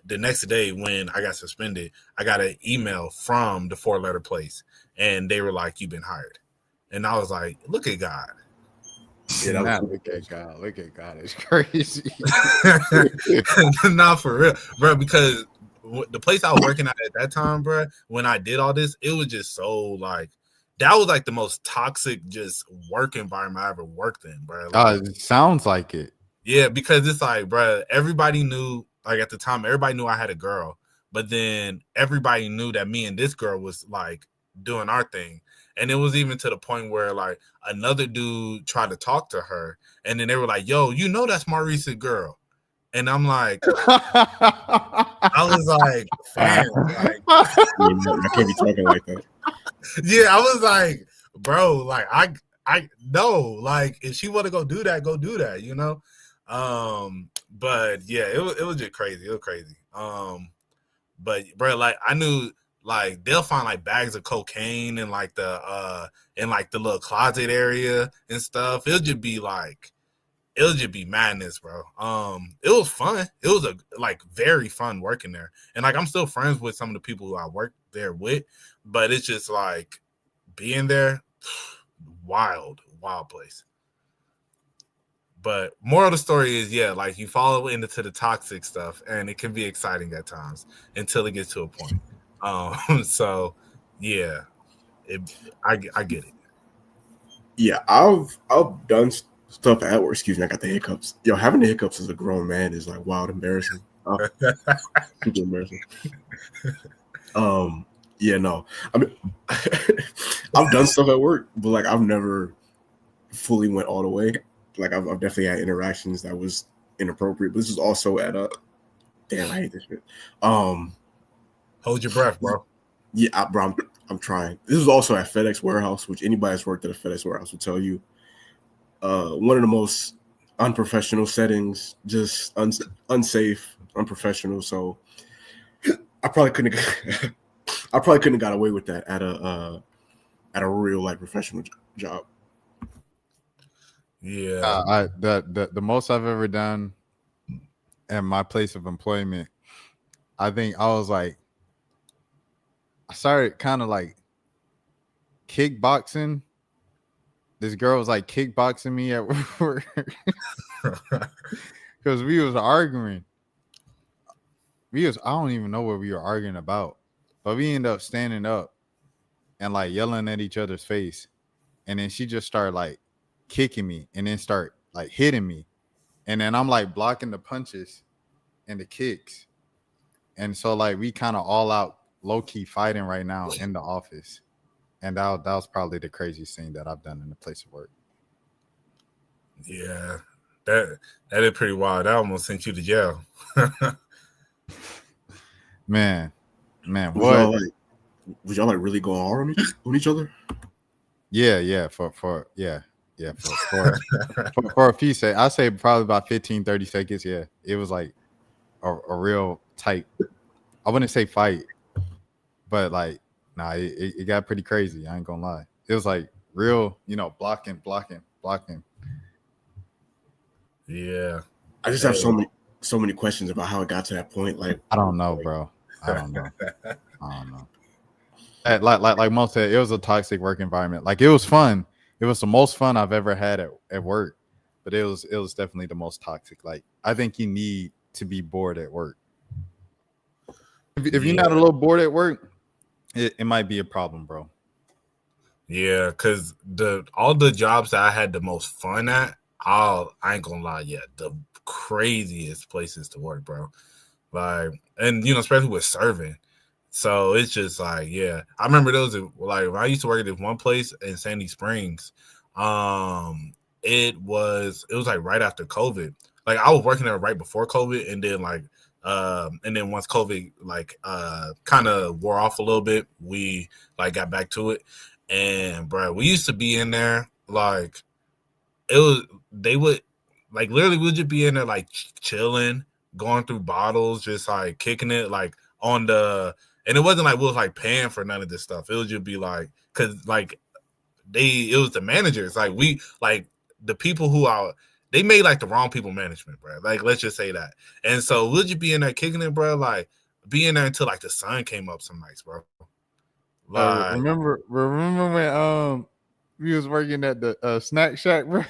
the next day when I got suspended, I got an email from the 4-letter place, and they were like, you've been hired. And I was like, look at God. Yeah, look at God. Look at God. It's crazy. Not for real, bro. Because the place I was working at that time, bro, when I did all this, it was just so like, that was like the most toxic just work environment I ever worked in, bro. Like, it sounds like it. Yeah, because it's like, bro, everybody knew, like at the time, everybody knew I had a girl, but then everybody knew that me and this girl was like doing our thing. And it was even to the point where like another dude tried to talk to her, and then they were like, yo, that's Maurice's girl. And I'm like, I was like, fam, like, I can't be talking like that. Yeah, I was like, bro, like I know, like if she want to go do that, But yeah, it was just crazy. It was crazy. But bro, like I knew, like they'll find like bags of cocaine in like the little closet area and stuff. It'll just be madness, bro. It was fun. It was very fun working there. And like I'm still friends with some of the people who I worked there with, but it's just like being there, wild place. But moral of the story is, like you follow into the toxic stuff, and it can be exciting at times until it gets to a point. So yeah, I get it. Yeah, I've done stuff at work. Excuse me, I got the hiccups. Yo, having the hiccups as a grown man is like wild embarrassing. Super embarrassing. Yeah, no. I mean, I've done stuff at work, but like I've never fully went all the way. Like I've definitely had interactions that was inappropriate. But this is also at a damn, I hate this shit. Hold your breath, bro. Yeah, bro, I'm trying. This is also at FedEx warehouse, which anybody that's worked at a FedEx warehouse will tell you. One of the most unprofessional settings, just unsafe, unprofessional. So I probably couldn't have got away with that at a real like professional job. Yeah. The most I've ever done at my place of employment, I think I was like, I started kind of like kickboxing. This girl was like kickboxing me at work because we was arguing. I don't even know what we were arguing about, but we ended up standing up and like yelling at each other's face. And then she just started like kicking me and then start like hitting me. And then I'm like blocking the punches and the kicks. And so like we kind of all out low key fighting right now in the office. And that was probably the craziest thing that I've done in the place of work. Yeah, that is pretty wild. That almost sent you to jail. Man, what? Was y'all like really going hard on each other? Yeah, for yeah. Yeah, for a few seconds, I say probably about 15, 30 seconds. Yeah, it was like a real tight. I wouldn't say fight, but like, nah, it got pretty crazy. I ain't gonna lie. It was like real, blocking. Yeah. I just have so many questions about how it got to that point. Like, I don't know, bro. I don't know. Like most said, it was a toxic work environment. Like it was fun. It was the most fun I've ever had at work, but it was definitely the most toxic. Like I think you need to be bored at work. If you're not a little bored at work, it might be a problem, bro. Yeah, because all the jobs that I had the most fun at, I ain't gonna lie yet, the craziest places to work, bro. Like, and especially with serving. So it's just like, yeah. I remember those like when I used to work at this one place in Sandy Springs. It was like right after COVID. Like I was working there right before COVID, and then once COVID kind of wore off a little bit, we like got back to it. And bro, we used to be in there like they would like literally we would just be in there like chilling, going through bottles, just like kicking it like on the. And it wasn't like we was like paying for none of this stuff. It would just be like, cause like it was the managers. Like we like the people they made like the wrong people management, bro. Like let's just say that. And so we'll just be in there kicking it, bro. Like be in there until like the sun came up some nights, bro. Like remember when we was working at the snack shack, bro.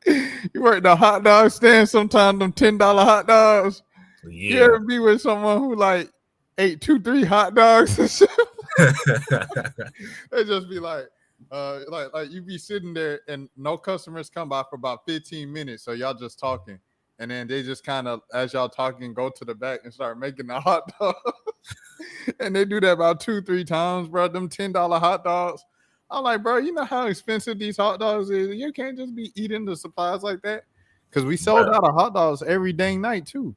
You worked the hot dog stand. Sometimes them $10 hot dogs. Yeah. You ever be with someone who like ate 2-3 hot dogs and shit? They just be like you be sitting there and no customers come by for about 15 minutes, so y'all just talking, and then they just kind of as y'all talking go to the back and start making the hot dog. And they do that about 2-3 times, bro. Them $10 hot dogs. I'm like, bro, you know how expensive these hot dogs is? You can't just be eating the supplies like that, because we sold out of hot dogs every dang night too.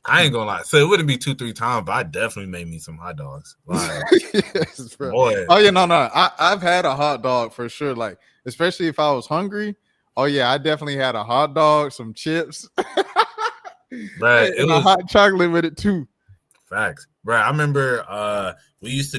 I ain't gonna lie. So it wouldn't be 2-3 times, but I definitely made me some hot dogs. Like, yes, bro. Boy. Oh yeah, no. I've had a hot dog for sure. Like, especially if I was hungry. Oh yeah, I definitely had a hot dog, some chips, right? And a hot chocolate with it too. Facts, bro. I remember it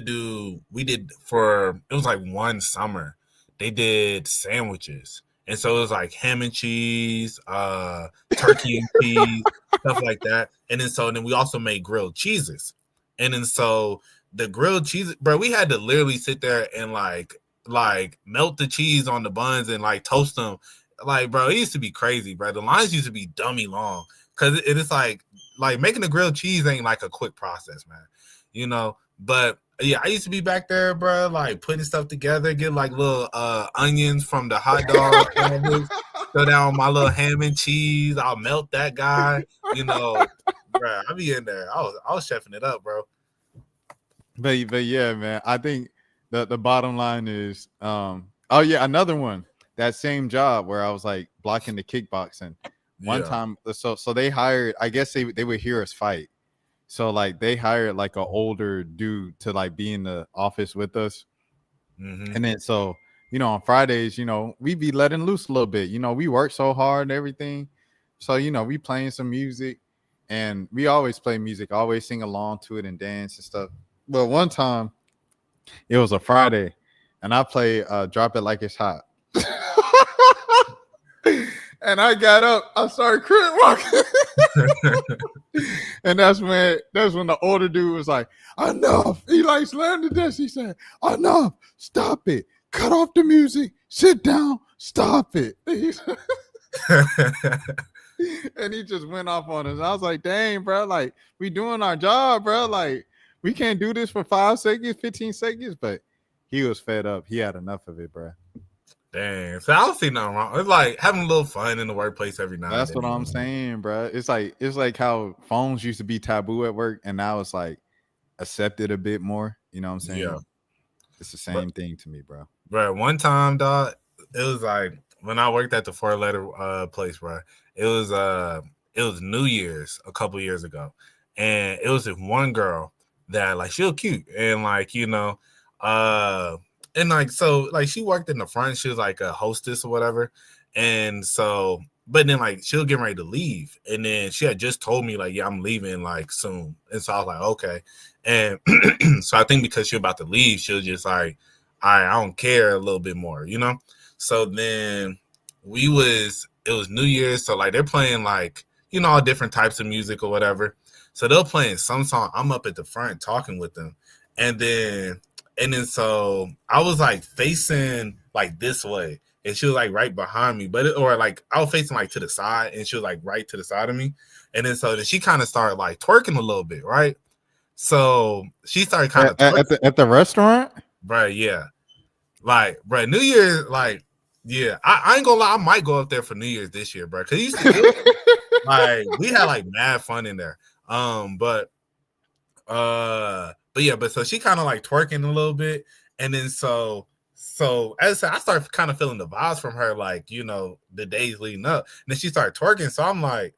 was like one summer they did sandwiches. And so it was like ham and cheese, turkey and cheese, stuff like that. And then we also made grilled cheeses. And then so the grilled cheese, bro, we had to literally sit there and like melt the cheese on the buns and like toast them. Like, bro, it used to be crazy, bro. The lines used to be dummy long, because it is like making a grilled cheese ain't like a quick process, man. But yeah, I used to be back there, bro, like putting stuff together, get like little onions from the hot dog sandwich, throw down my little ham and cheese. I'll melt that guy, bro. I'll be in there. I was chefing it up, bro. But yeah, man. I think the bottom line is, another one. That same job where I was like blocking the kickboxing. One time, so they hired. I guess they would hear us fight. So like they hired like an older dude to like be in the office with us. Mm-hmm. And then so, on Fridays, we be letting loose a little bit. We work so hard and everything. So, we playing some music, and we always play music, always sing along to it and dance and stuff. But one time it was a Friday and I played Drop It Like It's Hot. And I got up, I started crib walking. And that's when the older dude was like, enough. He like slammed the desk. He said, enough, stop it. Cut off the music, sit down, stop it. And he just went off on us. I was like, dang, bro, like we doing our job, bro. Like we can't do this for 5 seconds, 15 seconds. But he was fed up. He had enough of it, bro. Dang, so I don't see nothing wrong. It's like having a little fun in the workplace every now and then. That's what I'm saying, bro. It's like how phones used to be taboo at work, and now it's like accepted a bit more. You know what I'm saying? Yeah. It's the same thing to me, bro. Bro, one time, dog, it was like when I worked at the 4-letter place, bro. It was New Year's a couple years ago, and it was this one girl that like she was cute and like and like so like she worked in the front. She was like a hostess or whatever, and so but then like she'll get ready to leave, and then she had just told me like, yeah, I'm leaving like soon, and so I was like, okay, and so I think because she was about to leave, she was just like, I don't care a little bit more, you know. So then it was New Year's, so like they're playing like all different types of music or whatever. So they're playing some song. I'm up at the front talking with them, and then so I was like facing like this way, and she was like right behind me, or like I was facing like to the side, and she was like right to the side of me, and then so then she kind of started like twerking a little bit, right? So she started kind of at the restaurant, right? Yeah, like bro, New Year's, like yeah, I ain't gonna lie, I might go up there for New Year's this year, bro, because like we had like mad fun in there, but yeah, but so she kind of like twerking a little bit, and then so as I said, I started kind of feeling the vibes from her, like the days leading up, and then she started twerking, so I'm like,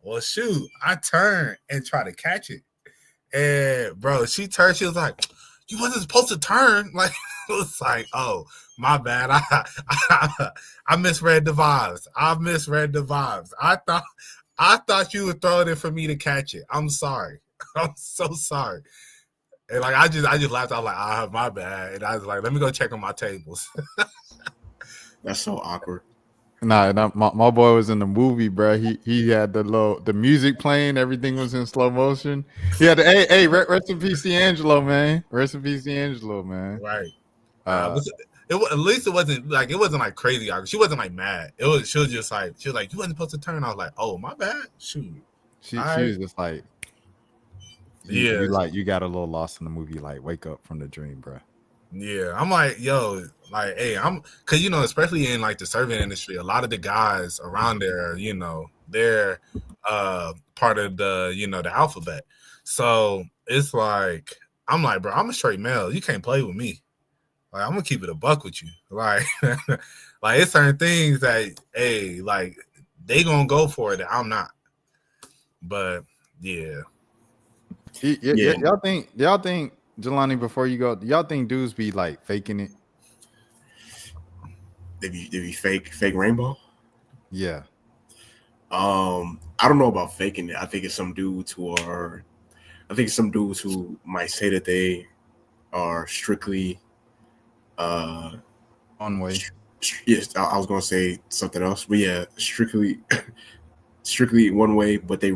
well, shoot, I turned and try to catch it, and bro, she turned, she was like, you wasn't supposed to turn, like it was like, oh, my bad, I misread the vibes, I thought you would throw it in for me to catch it. I'm sorry. I'm so sorry. And like I just laughed. I was like, my bad. And I was like, let me go check on my tables. That's so awkward. Nah, my boy was in the movie, bro. He had the music playing, everything was in slow motion. He had rest in peace, D'Angelo, man. Rest in peace, D'Angelo, man. Right. At least it wasn't like crazy awkward. She wasn't like mad. She was just like, you wasn't supposed to turn. I was like, oh, my bad. Shoot. She was just like, you got a little lost in the movie, like wake up from the dream, bro. Yeah, I'm like, yo, like, hey, because especially in like the serving industry, a lot of the guys around there, they're part of the the alphabet. So it's like, I'm like, bro, I'm a straight male. You can't play with me. Like, I'm gonna keep it a buck with you. Like, like it's certain things that, hey, like they gonna go for it that I'm not. But yeah. Y'all think, Jelani, before you go, y'all think dudes be like faking it? They be fake rainbow? Yeah. I don't know about faking it. I think it's some dudes who might say that they are strictly one way. Yes, I was gonna say something else, but yeah, strictly one way, but they're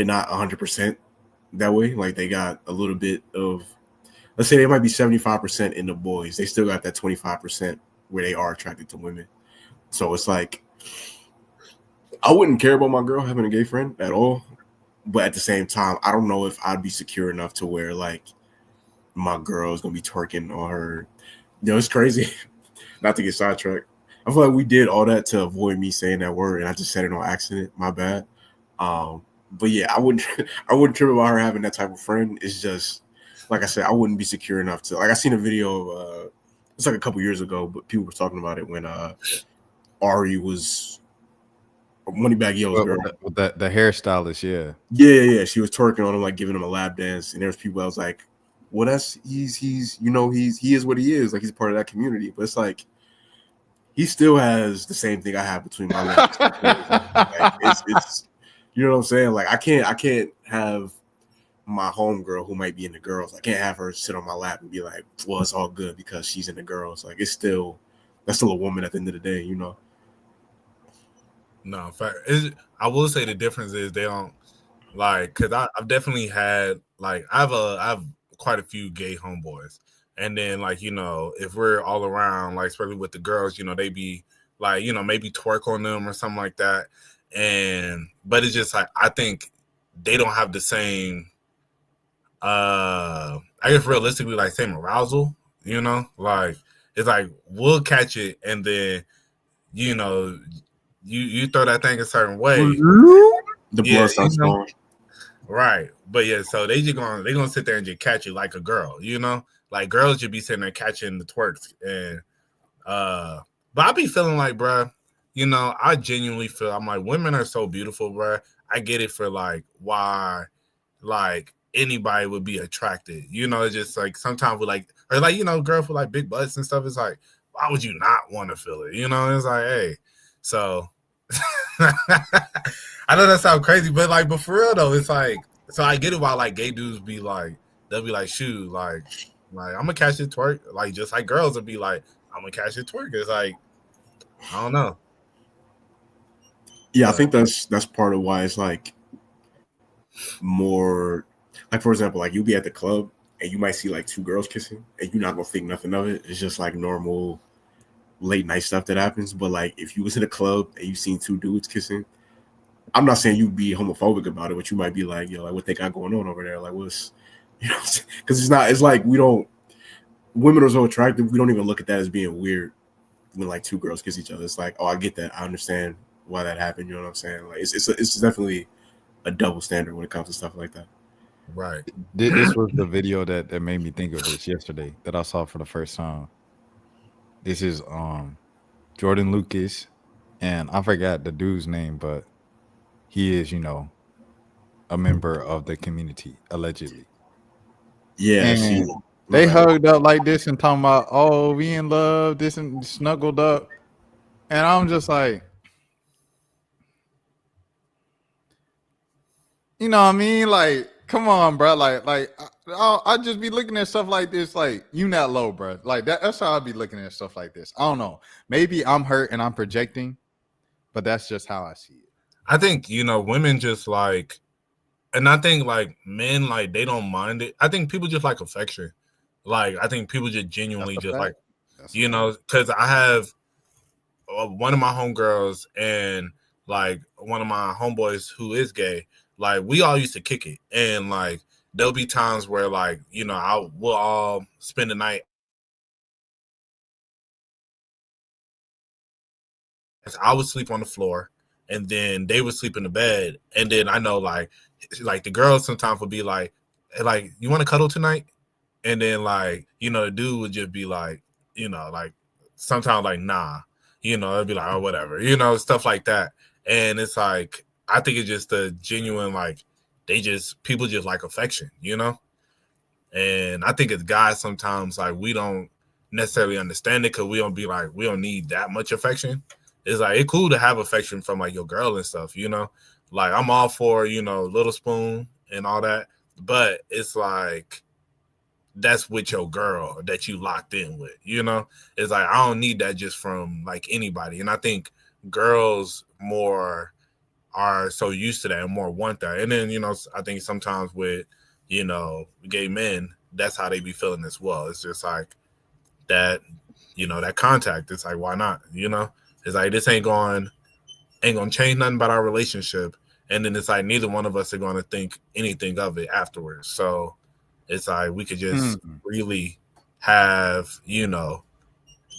not 100% that way. Like they got a little bit of, let's say they might be 75% in the boys. They still got that 25% where they are attracted to women. So it's like, I wouldn't care about my girl having a gay friend at all. But at the same time, I don't know if I'd be secure enough to where like my girl is going to be twerking on her. It's crazy. Not to get sidetracked. I feel like we did all that to avoid me saying that word, and I just said it on accident. My bad. But yeah, I wouldn't trip about her having that type of friend. It's just, like I said, I wouldn't be secure enough to, like, I seen a video of, it's like a couple years ago, but people were talking about it when Ari was Moneybagg Yo's girl. With the hairstylist, yeah. Yeah. She was twerking on him, like giving him a lap dance. And there's people that was like, well, he is what he is. Like, he's part of that community. But it's like, he still has the same thing I have between my legs. Like, it's you know what I'm saying? Like, I can't have my homegirl who might be in the girls. I can't have her sit on my lap and be like, well, it's all good because she's in the girls. Like, that's still a woman at the end of the day, No, in fact, I will say the difference is they don't like, because I've definitely had, like, I have quite a few gay homeboys. And then, like, if we're all around, like, especially with the girls, they be like, maybe twerk on them or something like that. But it's just like, I think they don't have the same, I guess realistically, like, same arousal, like, it's like, we'll catch it. And then, you throw that thing a certain way. The blood starts flowing. Right. But yeah, so they're gonna sit there and just catch it like a girl, Like, girls should be sitting there catching the twerks. And but I be feeling like, bruh, I genuinely feel, I'm like, women are so beautiful, bruh. I get it for like why like anybody would be attracted. It's just like sometimes with like or like, you know, girls with like big butts and stuff. It's like, why would you not want to feel it? You know, it's like, hey, so I know that sounds crazy, but for real though, it's like, so I get it why like gay dudes be like, they'll be like, shoot, like I'm gonna catch it twerk, like just like girls will be like, I'm gonna catch it twerk. It's like, I don't know. Yeah, I think that's part of why it's like more like, for example, like you'll be at the club and you might see like two girls kissing and you're not gonna think nothing of it. It's just like normal late night stuff that happens. But like if you was in a club and you seen two dudes kissing, I'm not saying you'd be homophobic about it, but you might be like, yo, like what they got going on over there? Like what's, you know, because it's like women are so attractive, we don't even look at that as being weird when like two girls kiss each other. It's like, oh, I get that. I understand why that happened. You know what I'm saying? Like it's definitely a double standard when it comes to stuff like that. Right. This was the video that made me think of this yesterday that I saw for the first time. This is Jordan Lucas, and I forgot the dude's name, but he is, you know, a member of the community, allegedly. Yeah, and they hugged up like this and talking about, oh, we in love, this and snuggled up. And I'm just like, you know what I mean? Like, come on, bro. I just be looking at stuff like this, like, you not low, bro. Like, that's how I be looking at stuff like this. I don't know. Maybe I'm hurt and I'm projecting, but that's just how I see it. I think, you know, women just like, and I think like men, like they don't mind it. I think people just like affection. Like, I think people just genuinely just like, you know, because I have one of my homegirls and like one of my homeboys who is gay. Like, we all used to kick it. And like, there'll be times where like, you know, we'll all spend the night. I would sleep on the floor and then they would sleep in the bed. And then I know like the girls sometimes would be like, hey, you want to cuddle tonight? And then like, you know, the dude would just be like, you know, like sometimes like, nah, you know, it'd be like, oh, whatever, you know, stuff like that. And it's like, I think it's just a genuine, like, people just like affection, you know? And I think as guys, sometimes like we don't necessarily understand it because we don't need that much affection. It's like, it's cool to have affection from like your girl and stuff, you know? Like, I'm all for, you know, Little Spoon and all that, but it's like, that's with your girl that you locked in with, you know? It's like, I don't need that just from like anybody. And I think girls more are so used to that and more want that. And then, you know, I think sometimes with, you know, gay men, that's how they be feeling as well. It's just like that, you know, that contact. It's like, why not? You know, it's like, this ain't gonna change nothing about our relationship. And then it's like, neither one of us are going to think anything of it afterwards. So it's like, we could just really have, you know,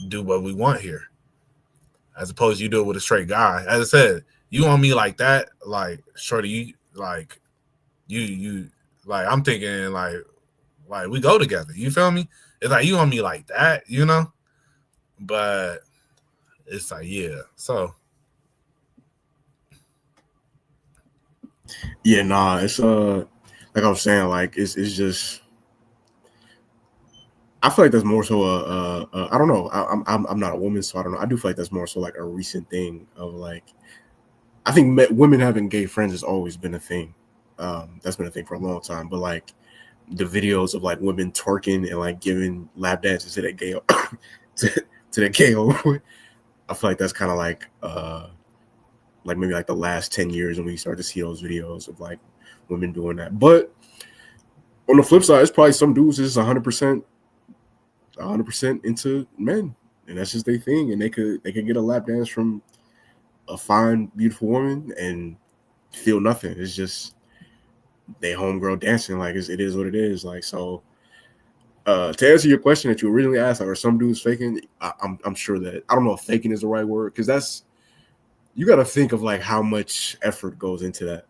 do what we want here. As opposed to you do it with a straight guy. As I said, you on me like that, like, shorty, you like I'm thinking like we go together. You feel me? It's like, you on me like that, you know? But it's like, yeah. So yeah, nah, it's like I was saying, like it's just, I feel like that's more so I don't know. I'm not a woman, so I don't know. I do feel like that's more so like a recent thing of like, I think women having gay friends has always been a thing. That's been a thing for a long time. But like the videos of like women twerking and like giving lap dances to that gay to that gay homeboy, I feel like that's kind of like maybe like the last 10 years when we start to see those videos of like women doing that. But on the flip side, it's probably some dudes is 100% into men, and that's just their thing, and they could get a lap dance from a fine, beautiful woman and feel nothing. It's just they homegirl dancing. Like, it is what it is. Like, so to answer your question that you originally asked, like, are some dudes faking? I'm sure that, I don't know if faking is the right word, because that's, you got to think of like how much effort goes into that,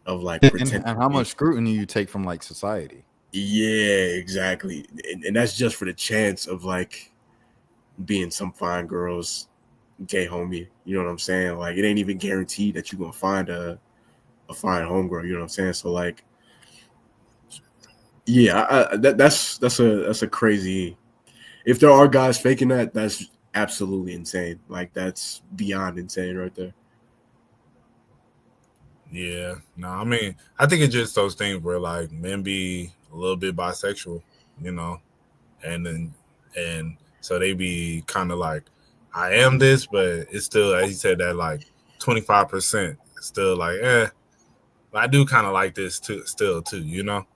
of like and how much scrutiny you take from like society. Yeah, exactly. And that's just for the chance of like being some fine girl's gay homie. You know what I'm saying? Like, it ain't even guaranteed that you're gonna find a fine homegirl. You know what I'm saying? So like, Yeah, that's a crazy. If there are guys faking that, that's absolutely insane. Like that's beyond insane right there. Yeah, no, I mean, I think it's just those things where like men be a little bit bisexual, you know, and so they be kind of like, I am this, but it's still, as you said, that like 25% still like, I do kind of like this too, still too, you know,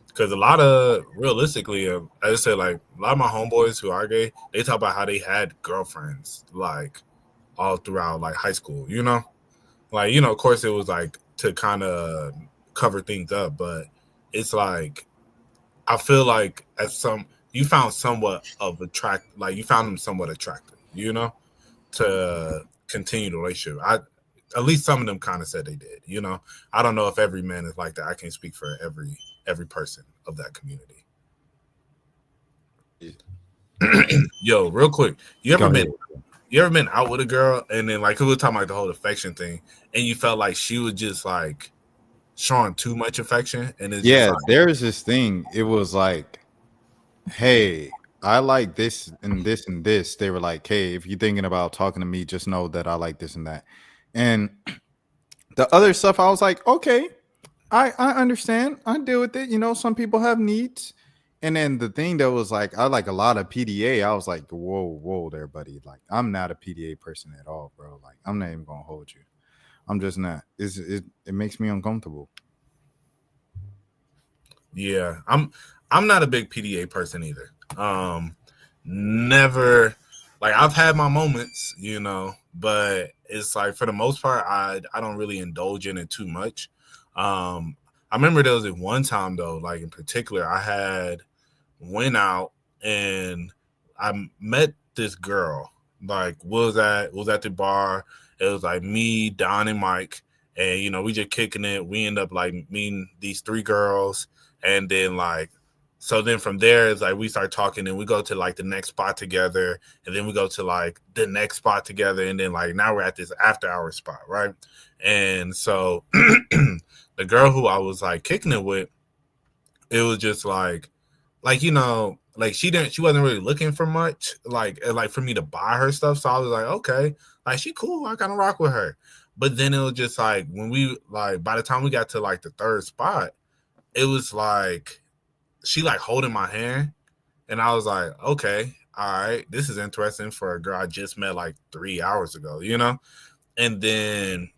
because a lot of realistically, as I said, like a lot of my homeboys who are gay, they talk about how they had girlfriends like all throughout like high school, you know. Like, you know, of course, it was like to kind of cover things up, but it's like I feel like you found somewhat of like you found them somewhat attractive, you know, to continue the relationship. At least some of them kind of said they did, you know. I don't know if every man is like that. I can't speak for every person of that community. Yo, real quick, you ever been out with a girl and then like we were talking about the whole affection thing and you felt like she was just like showing too much affection and it's Yeah, just like, there's this thing. It was like, hey, I like this and this and this. They were like, hey, if you're thinking about talking to me, just know that I like this and that. And the other stuff, I was like, okay, I understand. I deal with it. You know, some people have needs. And then the thing that was like, I like a lot of PDA. I was like, whoa there, buddy. Like, I'm not a PDA person at all, bro. Like, I'm not even gonna hold you. I'm just not. It makes me uncomfortable. yeah, I'm not a big PDA person either. Never, like I've had my moments, you know, but it's like for the most part, I don't really indulge in it too much. I remember there was at one time though, like in particular, I went out and I met this girl. Like was at the bar. It was like me, Don, and Mike, and you know we just kicking it. We end up like meeting these three girls, and then like so then from there it's like we start talking and we go to like the next spot together, and then we go to like the next spot together, and then like now we're at this after hour spot, right? And so the girl who I was like kicking it with, it was just like you know, like she wasn't really looking for much, like for me to buy her stuff. So I was like, okay, like she cool, I kind of rock with her. But then it was just like when we like by the time we got to like the third spot, it was like she like holding my hand, and I was like, okay, all right, this is interesting for a girl I just met like 3 hours ago, you know. And then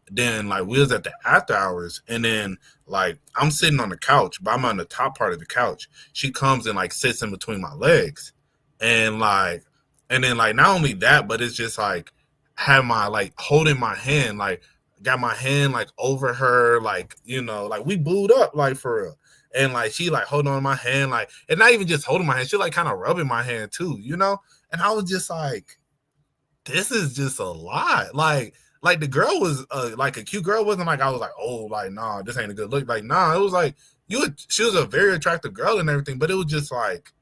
like we was at the after hours, and then like I'm sitting on the couch, but I'm on the top part of the couch. She comes and like sits in between my legs, and then like not only that, but it's just like have my like holding my hand, like got my hand like over her, like you know, like we booed up like for real. And like she like holding on to my hand, like and not even just holding my hand, she like kind of rubbing my hand too, you know. And I was just like, this is just a lot, like the girl was like a cute girl. Wasn't like I was like, oh, like nah, this ain't a good look. Like nah, it was like she was a very attractive girl and everything, but it was just like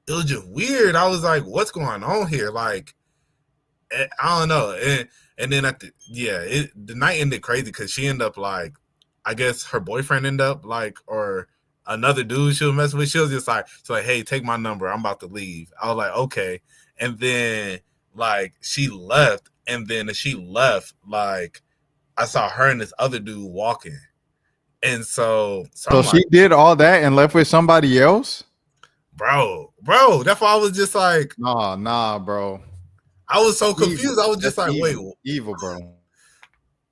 it was just weird. I was like, what's going on here? Like I don't know. And then the night ended crazy because she ended up like I guess her boyfriend ended up like or another dude she was messing with. She was just like hey, take my number. I'm about to leave. I was like okay, and then like she left. And then as she left, like I saw her and this other dude walking. And so she like, did all that and left with somebody else? Bro, that's why I was just like, nah, bro. I was so confused. Evil. I was just like, wait, evil, bro.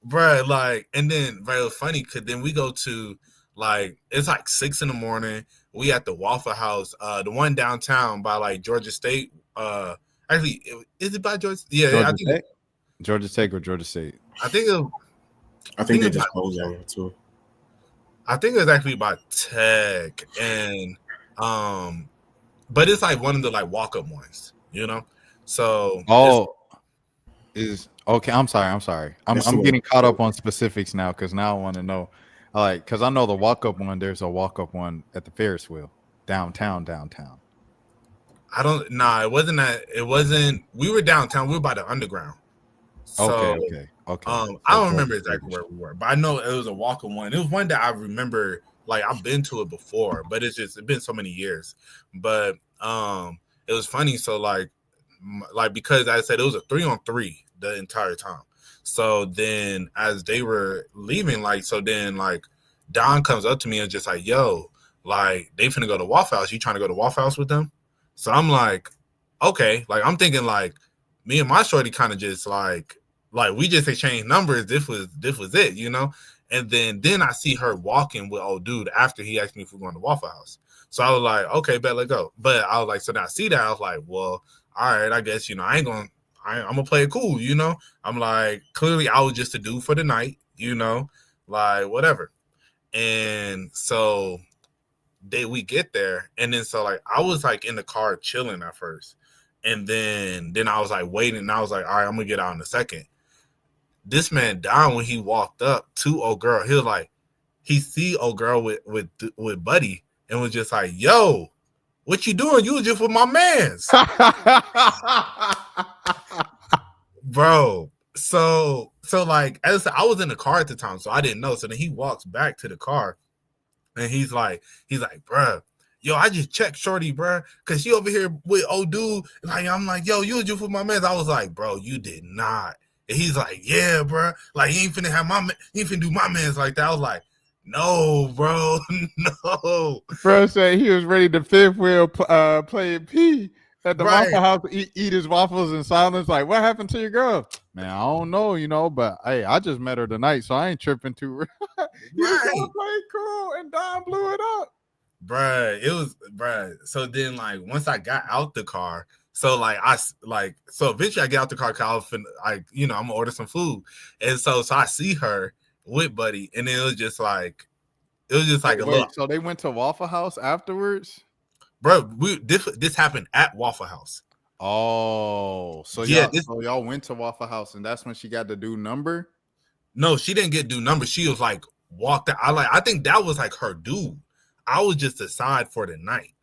Bro, like, and then it was funny because then we go to like it's like 6 a.m. We at the Waffle House, the one downtown by like Georgia State. Actually, is it by Georgia? Yeah, I think Georgia Tech or Georgia State? I think they just closed that one too. I think it was actually by Tech, and but it's like one of the like walk-up ones, you know. So is okay. I'm sorry. I'm getting caught up on specifics now because now I want to know, like, because I know the walk-up one. There's a walk-up one at the Ferris wheel downtown. I don't. Nah, it wasn't that. It wasn't. We were downtown. We were by the underground. So, okay. I don't remember exactly where we were, but I know it was a walk-up one. It was one that I remember like I've been to it before, but it's been so many years. But it was funny. So like because I said it was a 3-on-3 the entire time. So then as they were leaving, like so then like Don comes up to me and just like, yo, like they finna go to Waffle House. You trying to go to Waffle House with them? So I'm like, okay. Like I'm thinking like me and my shorty kind of just like we just exchanged numbers. This was it, you know? And then I see her walking with old dude after he asked me if we're going to Waffle House. So I was like, okay, bet, let's go. But I was like, so now I see that, I was like, well, all right, I guess, you know, I'm gonna play it cool, you know? I'm like, clearly I was just a dude for the night, you know, like whatever. And so we get there, and then so like I was like in the car chilling at first. And then I was like waiting, and I was like, all right, I'm gonna get out in a second. This man Don, when he walked up to old girl, he was like, he see old girl with Buddy and was just like, yo, what you doing? You was just with my mans. Bro. So like as I was in the car at the time, so I didn't know. So then he walks back to the car and he's like, bruh, yo, I just checked Shorty, bruh, because she over here with old dude. Like, I'm like, yo, you was just with my mans. I was like, bro, you did not. And he's like, yeah, bro. Like, he ain't finna do my mans like that. I was like, no, bro, no. Bro said he was ready to fifth wheel playing P at the Right. Waffle House, eat his waffles in silence. Like, what happened to your girl? Man, I don't know, you know, but hey, I just met her tonight, so I ain't tripping too. He was Right. gonna play cool, and Don blew it up. Bruh. So then, like, once I got out the car, so eventually I get out the car because I'm gonna order some food, and so I see her with Buddy, and then it was just like a little. So they went to Waffle House afterwards, bro. This happened at Waffle House. Oh, so yeah, y'all went to Waffle House, and that's when she got the dude number. No, she didn't get dude number. She was like walked out. I think that was like her dude. I was just aside for the night,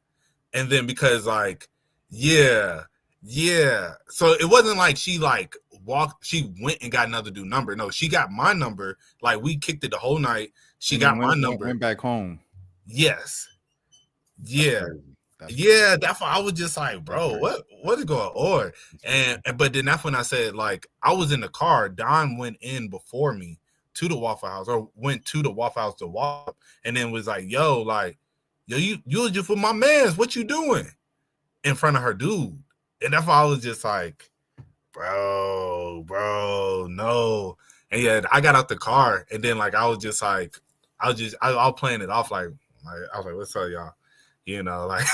and then because like yeah. So it wasn't like she like she went and got another dude number. No, she got my number. Like we kicked it the whole night. She got my number. Went back home. Yes. Yeah. That's That's why I was just like, bro, what is going on? But then that's when I said, like, I was in the car. Don went in before me to the Waffle House, or went to the Waffle House to walk, and then was like, yo, you was just with my mans. What you doing? In front of her dude. And that's why I was just like, bro, no. And yeah, I got out the car, and then like I was just like, I was playing it off like I was like, what's up, y'all? You know, like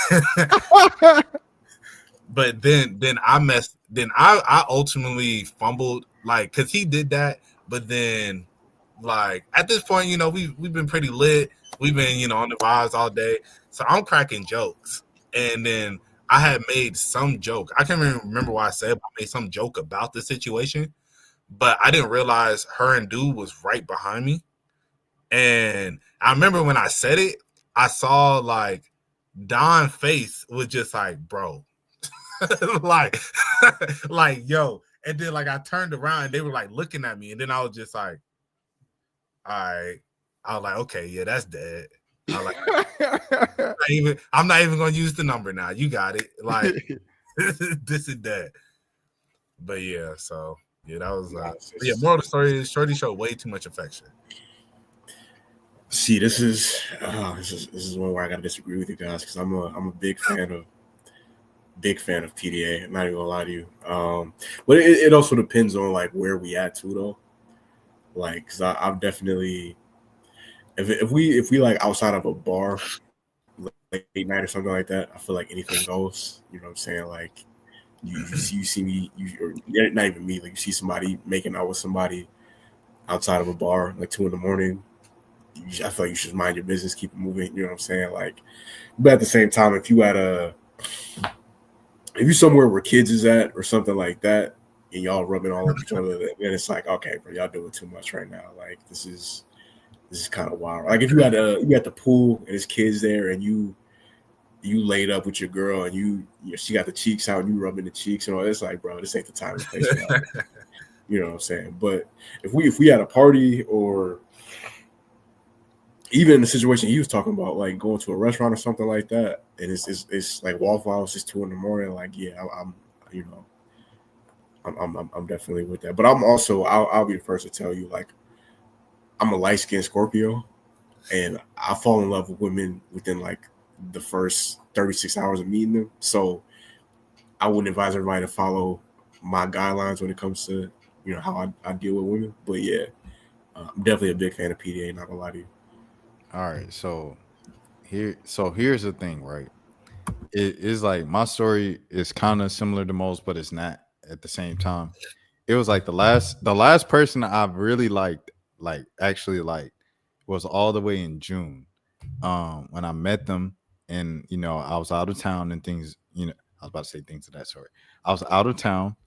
but then I ultimately fumbled, like, because he did that, but then like at this point, you know, we've been pretty lit. We've been, you know, on the vibes all day. So I'm cracking jokes. And then I had made some joke. I can't even remember what I said, but I made some joke about the situation. But I didn't realize her and dude was right behind me. And I remember when I said it, I saw like Don's face was just like, bro. like yo. And then like I turned around and they were like looking at me. And then I was just like, all right. I was like, okay, yeah, that's dead. I was like, I'm not even gonna use the number now. You got it. Like this is dead. But yeah, so yeah, that was moral of the story is Shorty showed way too much affection. See, this is one where I gotta disagree with you guys, because I'm a big fan of PDA. I'm not even gonna lie to you. But it also depends on like where we at too, though. Like, cause I've definitely, if we like outside of a bar, like late night or something like that, I feel like anything goes. You know what I'm saying? Like you see me, or not even me, like you see somebody making out with somebody outside of a bar, like 2 a.m. I feel like you should mind your business, keep it moving. You know what I'm saying? Like, but at the same time, if you somewhere where kids is at or something like that, and y'all rubbing all over each other, then it's like, okay, bro, y'all doing too much right now. Like, this is kind of wild. Like, if you at the pool and there's kids there, and you laid up with your girl, and she got the cheeks out, and you rubbing the cheeks and all, it's like, bro, this ain't the time and place for that. You know what I'm saying? But if we had a party, or even in the situation he was talking about, like going to a restaurant or something like that, and it's like Waffle House, it's 2 a.m. Like, yeah, I'm you know, I'm definitely with that. But I'm also, I'll be the first to tell you, like, I'm a light skinned Scorpio, and I fall in love with women within like the first 36 hours of meeting them. So I wouldn't advise everybody to follow my guidelines when it comes to how I deal with women. But yeah, I'm definitely a big fan of PDA. Not gonna lie to you. All right, so here's the thing, right? It is like my story is kind of similar to most, but it's not at the same time. It was like the last person I've really like actually liked was all the way in June. When I met them, and I was out of town and things, I was about to say things of that sort. I was out of town,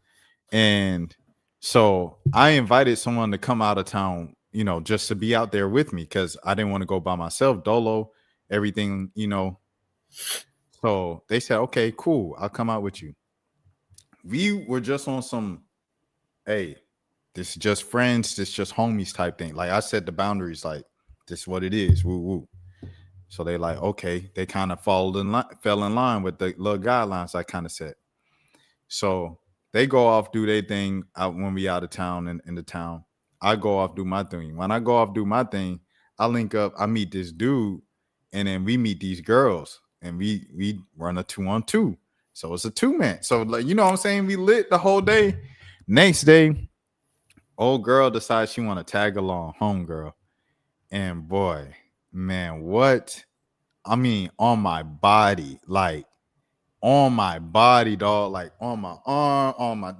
and so I invited someone to come out of town, just to be out there with me because I didn't want to go by myself, dolo, everything, So they said, okay, cool, I'll come out with you. We were just on some, hey, this is just friends, this is just homies type thing. Like I set the boundaries, like this is what it is. Woo woo. So they like, okay, they kind of fell in line with the little guidelines I kind of set. So they go off, do their thing out when we out of town and in the town. I go off, do my thing. When I go off, do my thing, I link up, I meet this dude, and then we meet these girls, and we run a 2-on-2. So it's a 2-man. So like, you know what I'm saying? We lit the whole day. Next day, old girl decides she want to tag along, home girl. And boy, man, what? I mean, on my body, like on my body, dog, like on my arm, on my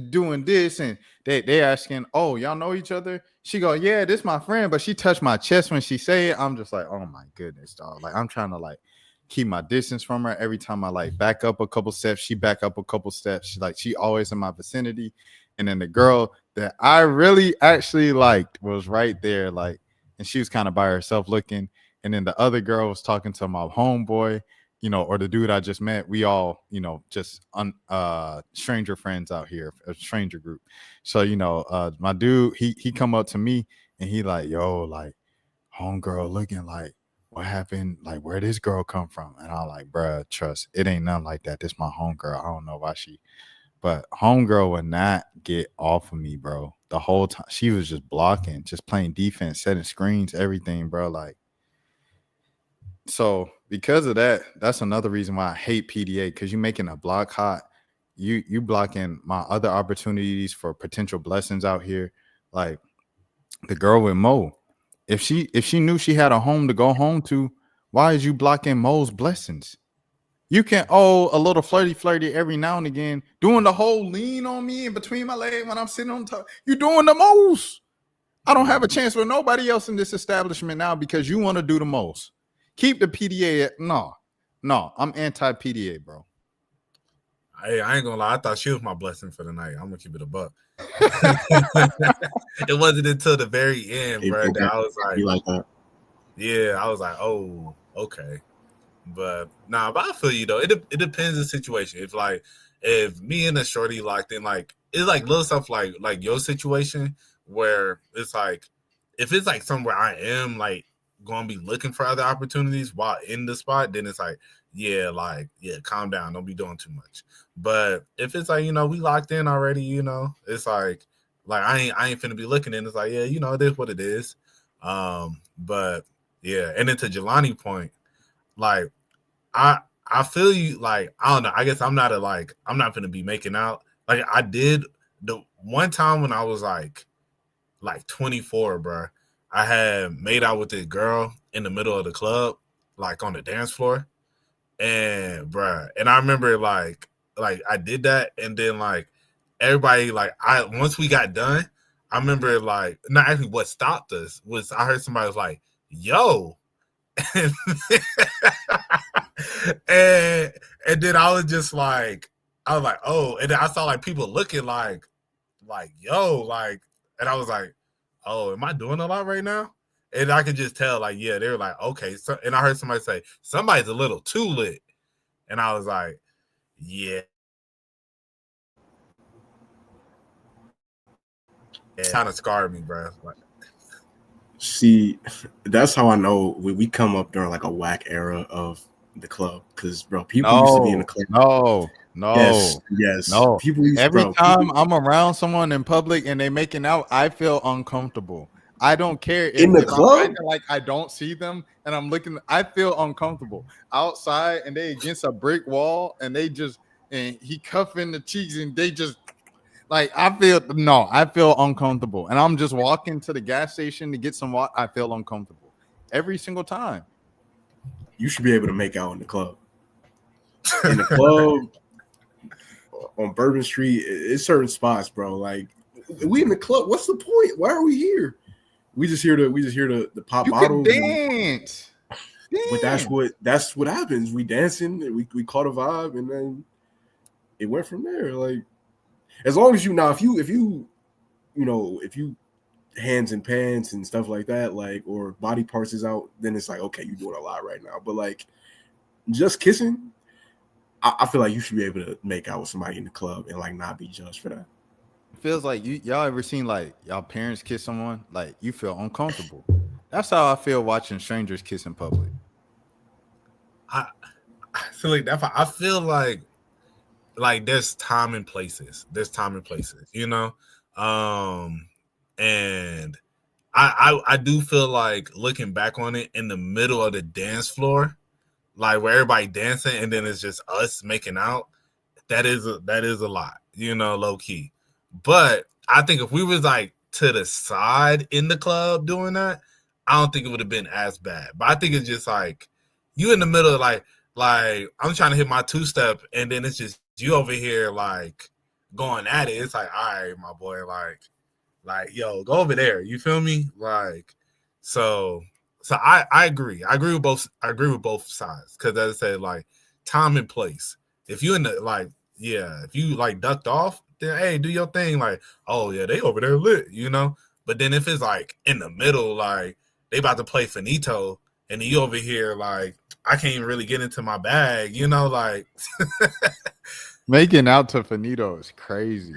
doing this, and they asking, oh, y'all know each other? She go, yeah, this my friend, but she touched my chest when she say it. I'm just like, oh my goodness, dog. Like I'm trying to like keep my distance from her. Every time I like back up a couple steps, she back up a couple steps. She always in my vicinity. And then the girl that I really actually liked was right there, like, and she was kind of by herself looking. And then the other girl was talking to my homeboy, or the dude I just met. We all, just stranger friends out here, a stranger group. So, my dude, he come up to me and he like, yo, like, homegirl looking like, what happened? Like, where this girl come from? And I'm like, bruh, trust, it ain't nothing like that. This my homegirl. I don't know why but homegirl would not get off of me, bro. The whole time she was just blocking, just playing defense, setting screens, everything, bro. Like, so because of that, that's another reason why I hate PDA, because you're making a block hot. You blocking my other opportunities for potential blessings out here. Like the girl with Mo, if she knew she had a home to go home to, why is you blocking Mo's blessings? You can a little flirty every now and again, doing the whole lean on me in between my legs when I'm sitting on top. You're doing the most. I don't have a chance with nobody else in this establishment now because you want to do the most. Keep the PDA. No, I'm anti PDA, bro. I ain't gonna lie. I thought she was my blessing for the night. I'm gonna keep it a buck. It wasn't until the very end, bro, that I was like that. Yeah, I was like, oh, okay. But but I feel you though. It depends on the situation. If me and a shorty locked in, like it's like little stuff like your situation where it's like if it's like somewhere I am like gonna be looking for other opportunities while in the spot, then it's like calm down, don't be doing too much. But if it's like, we locked in already, it's like I ain't finna be looking in. It's like, it is what it is. But yeah, and then to Jelani point, like I feel you. Like I don't know. I guess I'm not gonna be making out. Like I did the one time when I was like 24, bro. I had made out with this girl in the middle of the club, like on the dance floor, and I remember like I did that, and then like everybody once we got done, I remember like not actually what stopped us was I heard somebody was like, "Yo." and then I was just like, oh, and then I saw like people looking like yo, like, and I was like, oh, am I doing a lot right now? And I could just tell, like, yeah, they were like, okay. So, and I heard somebody say, somebody's a little too lit. And I was like, yeah. It kind of scarred me, bro. Like, See, that's how I know we come up during like a whack era of the club. Because bro, people used to be in the club. Yes, yes. no. People used, Every bro. time People, I'm around someone in public and they making out, I feel uncomfortable. I don't care In the if I'm club? acting like I don't see them and I'm looking. I feel uncomfortable outside and they against a brick wall and they just and he cuffing the cheeks and they just like I feel uncomfortable and I'm just walking to the gas station to get some water. I feel uncomfortable every single time. you should be able to make out in the club. In the club, on Bourbon Street, it's certain spots, bro. Like we in the club. What's the point? Why are we here? We just here to pop You can bottles. dance. But that's what happens. We dancing, and we caught a vibe, and then it went from there. Like as long as if you hands and pants and stuff like that, like or body parts is out, then it's like okay, you're doing a lot right now. But like just kissing, I feel like you should be able to make out with somebody in the club and like not be judged for that. Feels like y'all ever seen like y'all parents kiss someone like you feel uncomfortable. That's how I feel watching strangers kiss in public. I feel like that. I feel like there's time and places. You know, and I do feel like looking back on it in the middle of the dance floor, like where everybody dancing and then it's just us making out. That is a lot, you know, low key. But I think if we was like to the side in the club doing that, I don't think it would have been as bad. But I think it's just like you in the middle of like I'm trying to hit my 2-step and then it's just you over here like going at it. It's like, all right, my boy, like yo, go over there. You feel me? Like so I agree. I agree with both sides. Cause as I said, like time and place. If you in the like, yeah, if you like ducked off, then hey, do your thing. Like, oh yeah, they over there lit, you know. But then if it's like in the middle, like they about to play finito, and you over here like I can't even really get into my bag, you know, like Making out to finito is crazy.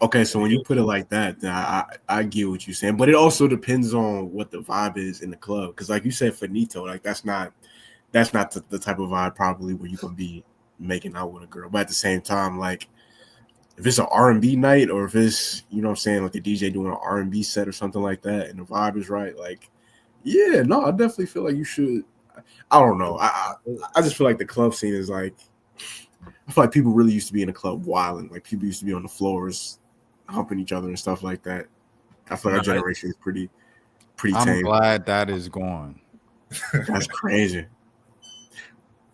Okay, so when you put it like that, then I get what you're saying, but it also depends on what the vibe is in the club. Because like you said, finito, like that's not the type of vibe probably where you can be making out with a girl. But at the same time, like if it's an R&B night or if it's, you know what I'm saying, like the DJ doing an R&B set or something like that and the vibe is right, like, yeah, no, I definitely feel like you should. I don't know. I just feel like the club scene is like, I feel like people really used to be in the club wilding. Like people used to be on the floors humping each other and stuff like that. I feel like our generation is pretty I'm tame. glad that is gone. That's crazy.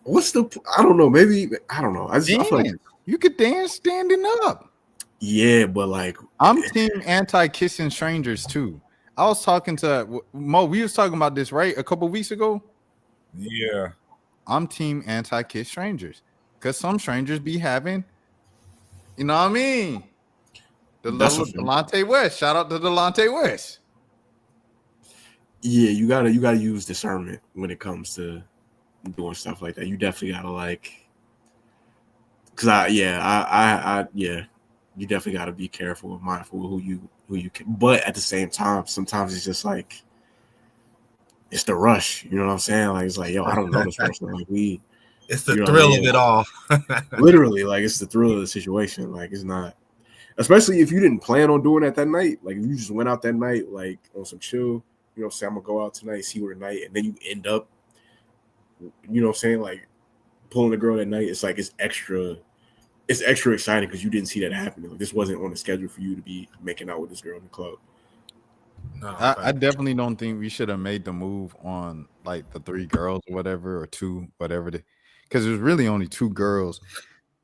I don't know. Maybe I don't know. I feel like You could dance standing up. yeah, but like I'm team anti-kissing strangers too. I was talking to Mo. We was talking about this right a couple weeks ago. yeah. I'm team anti-kiss strangers because some strangers be having, you know what I mean? The That's level a of Delonte West. Shout out to Delonte West. yeah, you gotta use discernment when it comes to doing stuff like that. You definitely gotta like, cause you definitely gotta be careful and mindful of who you can. But at the same time, sometimes it's just like it's the rush. You know what I'm saying? Like it's like, yo, I don't know this person. Like It's the you know thrill what I mean? of it all. Literally, like it's the thrill of the situation. Like it's not, especially if you didn't plan on doing that night. Like if you just went out that night, like on some chill. You know, say I'm gonna go out tonight, see her tonight, and then you end up, you know what I'm saying, like pulling a girl that night. It's like it's extra exciting because you didn't see that happening. Like this wasn't on the schedule for you to be making out with this girl in the club. No, I definitely don't think we should have made the move on like the 3 girls or whatever, or 2, whatever. Because there's really only 2 girls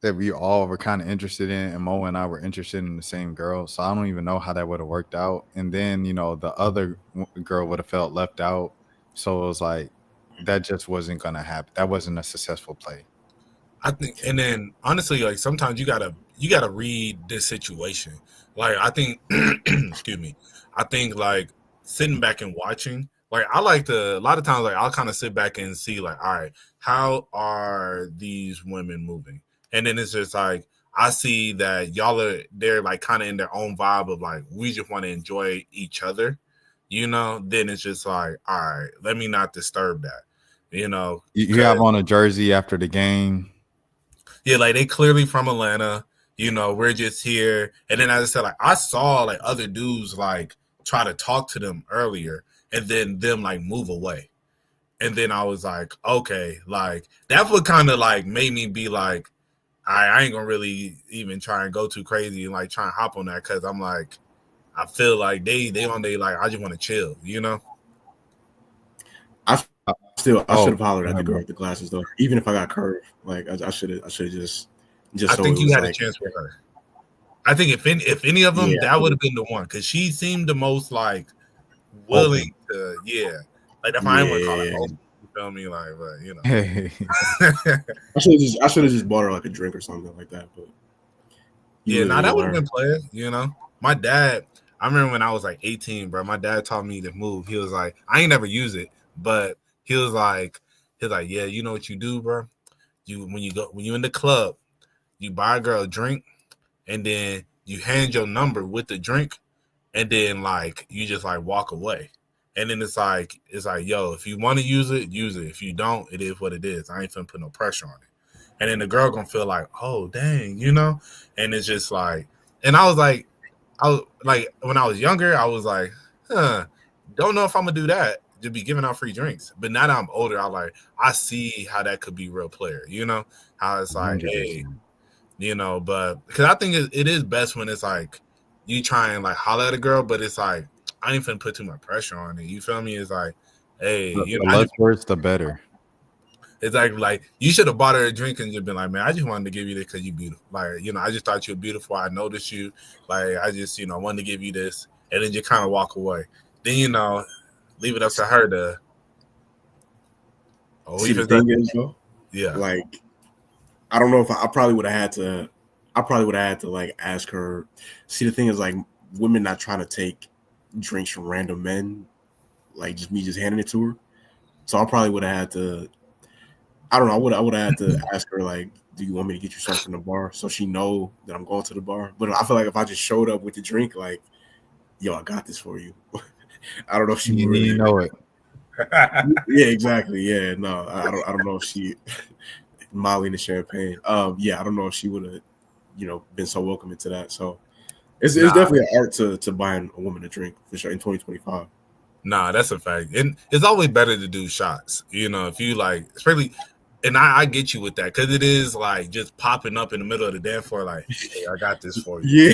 that we all were kind of interested in, and Mo and I were interested in the same girl. So I don't even know how that would have worked out. And then, you know, the other girl would have felt left out. So it was like, that just wasn't going to happen. That wasn't a successful play. I think, and then honestly, like sometimes you gotta read this situation. Like I think, excuse me, I think like sitting back and watching. Like I like to a lot of times, like I'll kind of sit back and see, like, all right, how are these women moving? And then it's just like, I see that they're like kind of in their own vibe of like we just want to enjoy each other, then it's just like, all right, let me not disturb that, You have on a jersey after the game. Yeah, like they clearly from Atlanta, we're just here. And then as I said, like I saw like other dudes like try to talk to them earlier and then them like move away. And then I was like, okay, like that's what kind of like made me be like, I ain't gonna really even try and go too crazy and like try and hop on that because I'm like, I feel like they on they like I just want to chill, I should have hollered at the girl with the glasses though. Even if I got curved, like I should have just. I think you had a chance with her. I think if any of them, that would have been the one because she seemed the most like willing to, like if I ain't want to call it open, you feel me, like, but I should have just bought her like a drink or something like that. But that would have been player. My dad, I remember when I was like 18, bro. My dad taught me to move. He was like, I ain't never use it, but he was like, yeah, you know what you do, bro? When you in the club, you buy a girl a drink, and then you hand your number with the drink, and then like you just like walk away. And then it's like, yo, if you want to use it, use it. If you don't, it is what it is. I ain't finna put no pressure on it. And then the girl gonna feel like, oh dang, And it's just like, and I was like when I was younger, I was like, don't know if I'm gonna do that. To be giving out free drinks. But now that I'm older, I see how that could be real player. How it's like, hey, but because I think it is best when it's like you try and like holler at a girl, but it's like I ain't finna put too much pressure on it. You feel me? It's like, hey, the less words, the better. It's like you should have bought her a drink and just been like, man, I just wanted to give you this because you beautiful. Like, I just thought you were beautiful. I noticed you. Like, I just, wanted to give you this, and then just kind of walk away. Then leave it up to her to. See, the thing is, though, yeah, like I don't know if I probably would have had to. I probably would have had to like ask her. See, the thing is, like women not trying to take drinks from random men, like just me just handing it to her. So I probably would have had to. I don't know. I would have had to ask her like, "Do you want me to get you something from the bar?" So she know that I'm going to the bar. But I feel like if I just showed up with the drink, like, "Yo, I got this for you." I don't know if she would really know it. Yeah, exactly. Yeah, no, I don't know if she Molly and the champagne. Yeah, I don't know if she would have, been so welcoming to that. So it's definitely an art to buying a woman a drink for sure in 2025. Nah, that's a fact. And it's always better to do shots. If you like, especially, and I get you with that because it is like just popping up in the middle of the dance floor, like, hey, I got this for you. Yeah.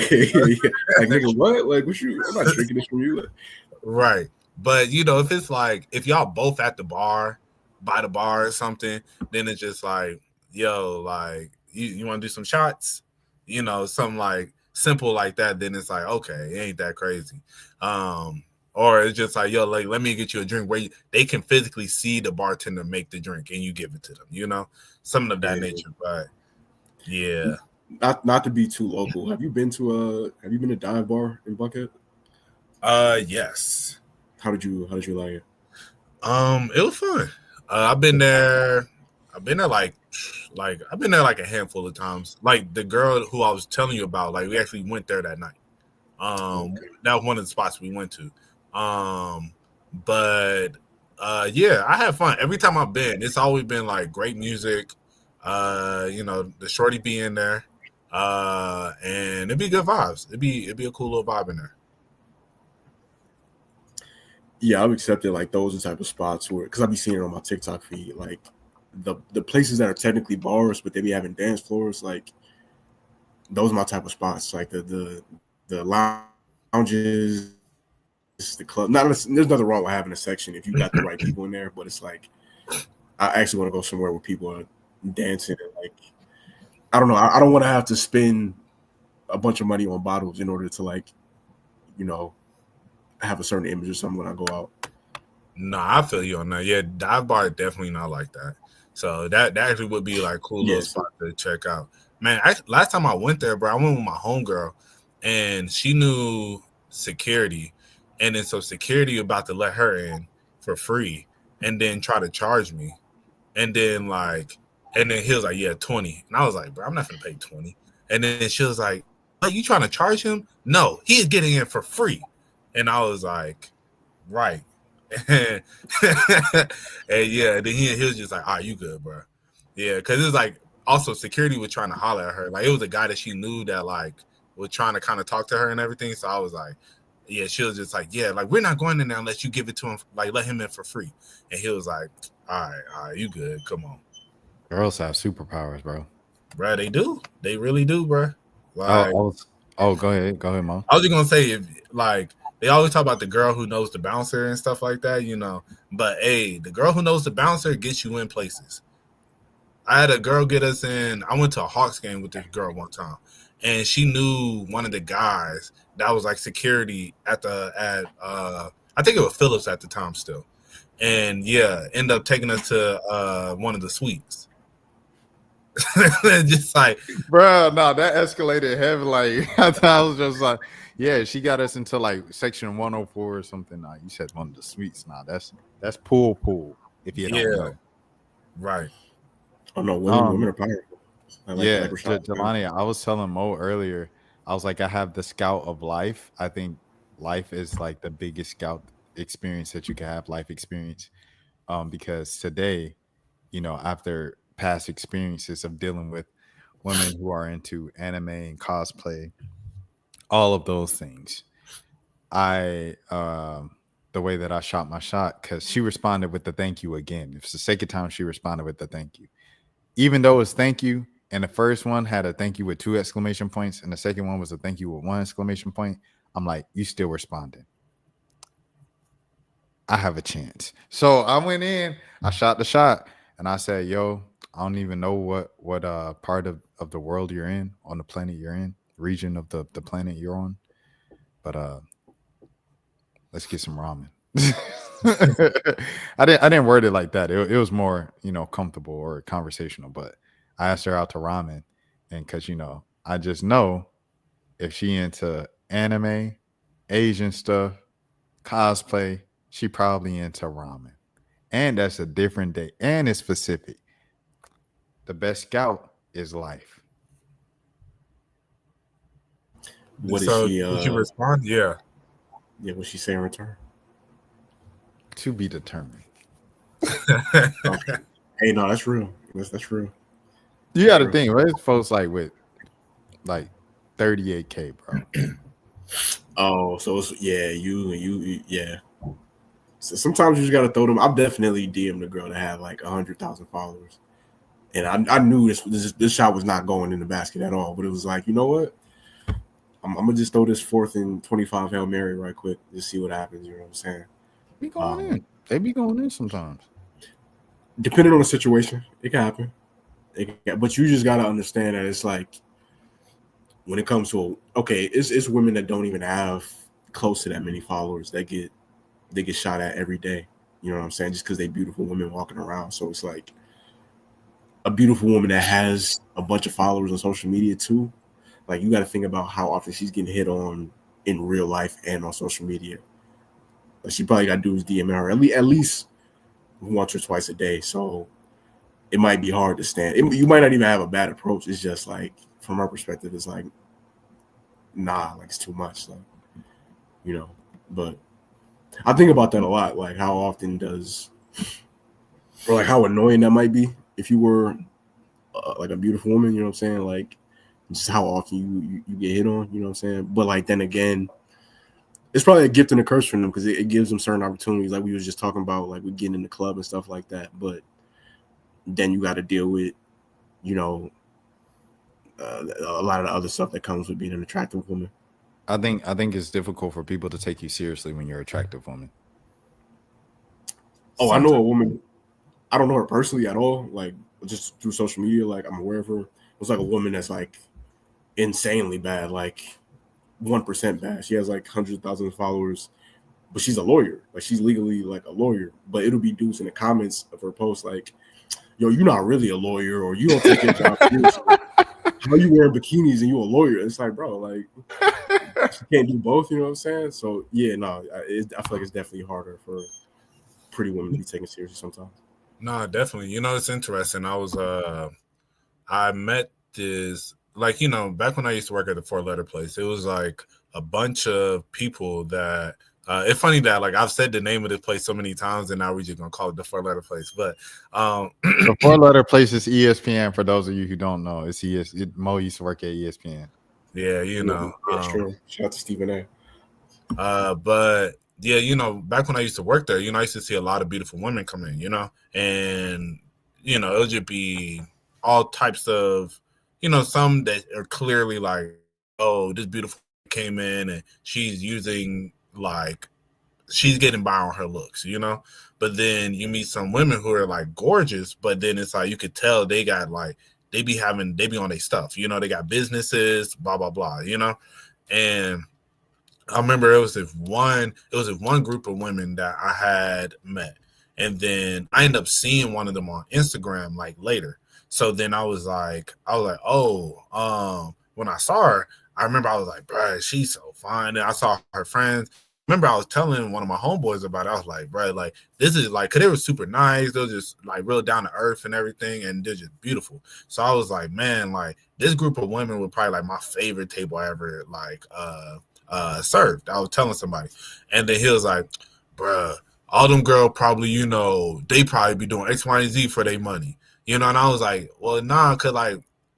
Like, nigga, what? Like, what you? I'm not drinking this from you. Right. But if it's like if y'all both at the bar, by the bar or something, then it's just like, yo, like you want to do some shots, something like simple like that. Then it's like, okay, it ain't that crazy. Or it's just like, yo, like let me get you a drink where they can physically see the bartender make the drink and you give it to them, something of that nature. But yeah, not to be too local. Have you been to a dive bar in Buckhead? Yes. How did you like it? It was fun. I've been there like a handful of times. Like the girl who I was telling you about, like we actually went there that night. That was one of the spots we went to. But yeah, I had fun. Every time I've been, it's always been like great music. The shorty be in there. And it'd be good vibes. It'd be a cool little vibe in there. Yeah, I've accepted like those are type of spots where because I'll be seeing it on my TikTok feed, like the places that are technically bars, but they be having dance floors, like those are my type of spots. Like the lounges, the club. There's nothing wrong with having a section if you got the right people in there, but it's like I actually want to go somewhere where people are dancing and like I don't know. I don't want to have to spend a bunch of money on bottles in order to like, have a certain image or something when I go out. Nah, I feel you on that. Yeah, dive bar definitely not like that. So that actually would be like cool little spot to check out. Man, last time I went there, bro, I went with my homegirl, and she knew security, and then so security about to let her in for free, and then try to charge me, and then he was like, yeah, 20, and I was like, bro, I'm not gonna pay 20, And then she was like, "Are you trying to charge him?" No, he's getting in for free. And I was like, right. And yeah, then he was just like, "Ah, you good, bro?" Yeah, because it was like also security was trying to holler at her. Like it was a guy that she knew that like was trying to kind of talk to her and everything. So I was like, yeah, she was just like, yeah, like we're not going in there unless you give it to him, like let him in for free. And he was like, all right, you good? Come on. Girls have superpowers, bro. Bro, they do. They really do, bro. Like, Go ahead, Mom. I was just gonna say, if like they always talk about the girl who knows the bouncer and stuff like that, you know. But hey, the girl who knows the bouncer gets you in places. I had a girl get us in. I went to a Hawks game with this girl one time, and she knew one of the guys that was like security at I think it was Phillips at the time still. And yeah, ended up taking us to one of the suites. Just like, bro, no, that escalated heavy. Like I was just like, yeah, she got us into like section 104 or something. Nah, you said one of the suites. Nah, that's pool. If you don't know, right. Oh no, women are powerful. Jelani, I was telling Mo earlier. I was like, I have the scout of life. I think life is like the biggest scout experience that you can have, life experience. Because today, you know, after past experiences of dealing with women who are into anime and cosplay, all of those things, the way that I shot my shot, because she responded with the thank you again. It's the second time she responded with the thank you. Even though it's thank you, and the first one had a thank you with 2 exclamation points, and the second one was a thank you with 1 exclamation point, I'm like, you still responding. I have a chance. So I went in, I shot the shot, and I said, yo, I don't even know what part of the world you're in, on the planet you're in, region of the planet you're on. But let's get some ramen. I didn't word it like that. It was more, you know, comfortable or conversational, but I asked her out to ramen, and because, you know, I just know if she into anime, Asian stuff, cosplay, she probably into ramen. And that's a different day, and it's specific. The best scout is life. What So did she did you respond? Yeah. Yeah, what she say in return? To be determined. Okay. Hey, no, that's real. That's real. You got to think, right? Folks like with like 38K, bro. Oh, so it's, yeah, you yeah. So sometimes you just gotta throw them. I've definitely DM'd a girl that had like 100,000 followers, and I knew this shot was not going in the basket at all. But it was like, you know what? I'm gonna just throw this 4th and 25 Hail Mary right quick, just see what happens. You know what I'm saying? Be going in. They be going in sometimes. Depending on the situation, it can happen. But you just gotta understand that it's like when it comes to it's women that don't even have close to that many followers that get shot at every day. You know what I'm saying? Just because they beautiful women walking around. So it's like a beautiful woman that has a bunch of followers on social media too. Like you got to think about how often she's getting hit on in real life and on social media. Like she probably got to do is DM her at least once or twice a day. So it might be hard to stand. You might not even have a bad approach. It's just like from her perspective, it's like, nah, like it's too much. Like, you know, but I think about that a lot. Like how often or like how annoying that might be if you were like a beautiful woman, you know what I'm saying? Like just how often you get hit on, you know what I'm saying? But like then again, it's probably a gift and a curse for them because it gives them certain opportunities, like we was just talking about, like we getting in the club and stuff like that. But then you got to deal with, you know, a lot of the other stuff that comes with being an attractive woman. I think it's difficult for people to take you seriously when you're an attractive woman. Oh, I know a woman. I don't know her personally at all. Like just through social media, like I'm aware of her. It's like a woman that's like insanely bad, like 1% bad. She has like hundreds of thousands of followers, but she's a lawyer. Like she's legally like a lawyer. But it'll be dudes in the comments of her post like, "Yo, you're not really a lawyer, or you don't take your job seriously. How you wearing bikinis and you a lawyer?" It's like, bro, like she can't do both. You know what I'm saying? So yeah, no, I feel like it's definitely harder for pretty women to be taken seriously sometimes. No, definitely. You know, it's interesting. I met this like, you know, back when I used to work at the 4 letter place, it was like a bunch of people that it's funny that like I've said the name of this place so many times and now we're just gonna call it the 4 letter place. But The 4 letter place is ESPN. For those of you who don't know, it's Mo used to work at ESPN. yeah, you know. Yeah, true. Shout out to Stephen A. But yeah, you know, back when I used to work there, you know, I used to see a lot of beautiful women come in, you know, and you know, it would just be all types of, you know, some that are clearly like, oh, this beautiful came in and she's using like she's getting by on her looks, you know. But then you meet some women who are like gorgeous, but then it's like you could tell they got like they be on their stuff, you know, they got businesses, blah blah blah, you know, and I remember it was this one group of women that I had met. And then I ended up seeing one of them on Instagram like later. So then I was like, oh, when I saw her, I remember I was like, bruh, she's so fine. And I saw her friends. Remember I was telling one of my homeboys about it. I was like, bruh, like this is like, cause they were super nice. They were just like real down to earth and everything. And they're just beautiful. So I was like, man, like this group of women were probably like my favorite table I ever like, served. I was telling somebody, and then he was like, bruh, all them girls probably, you know, they probably be doing X, Y, and Z for their money, you know. And I was like, well, nah, cause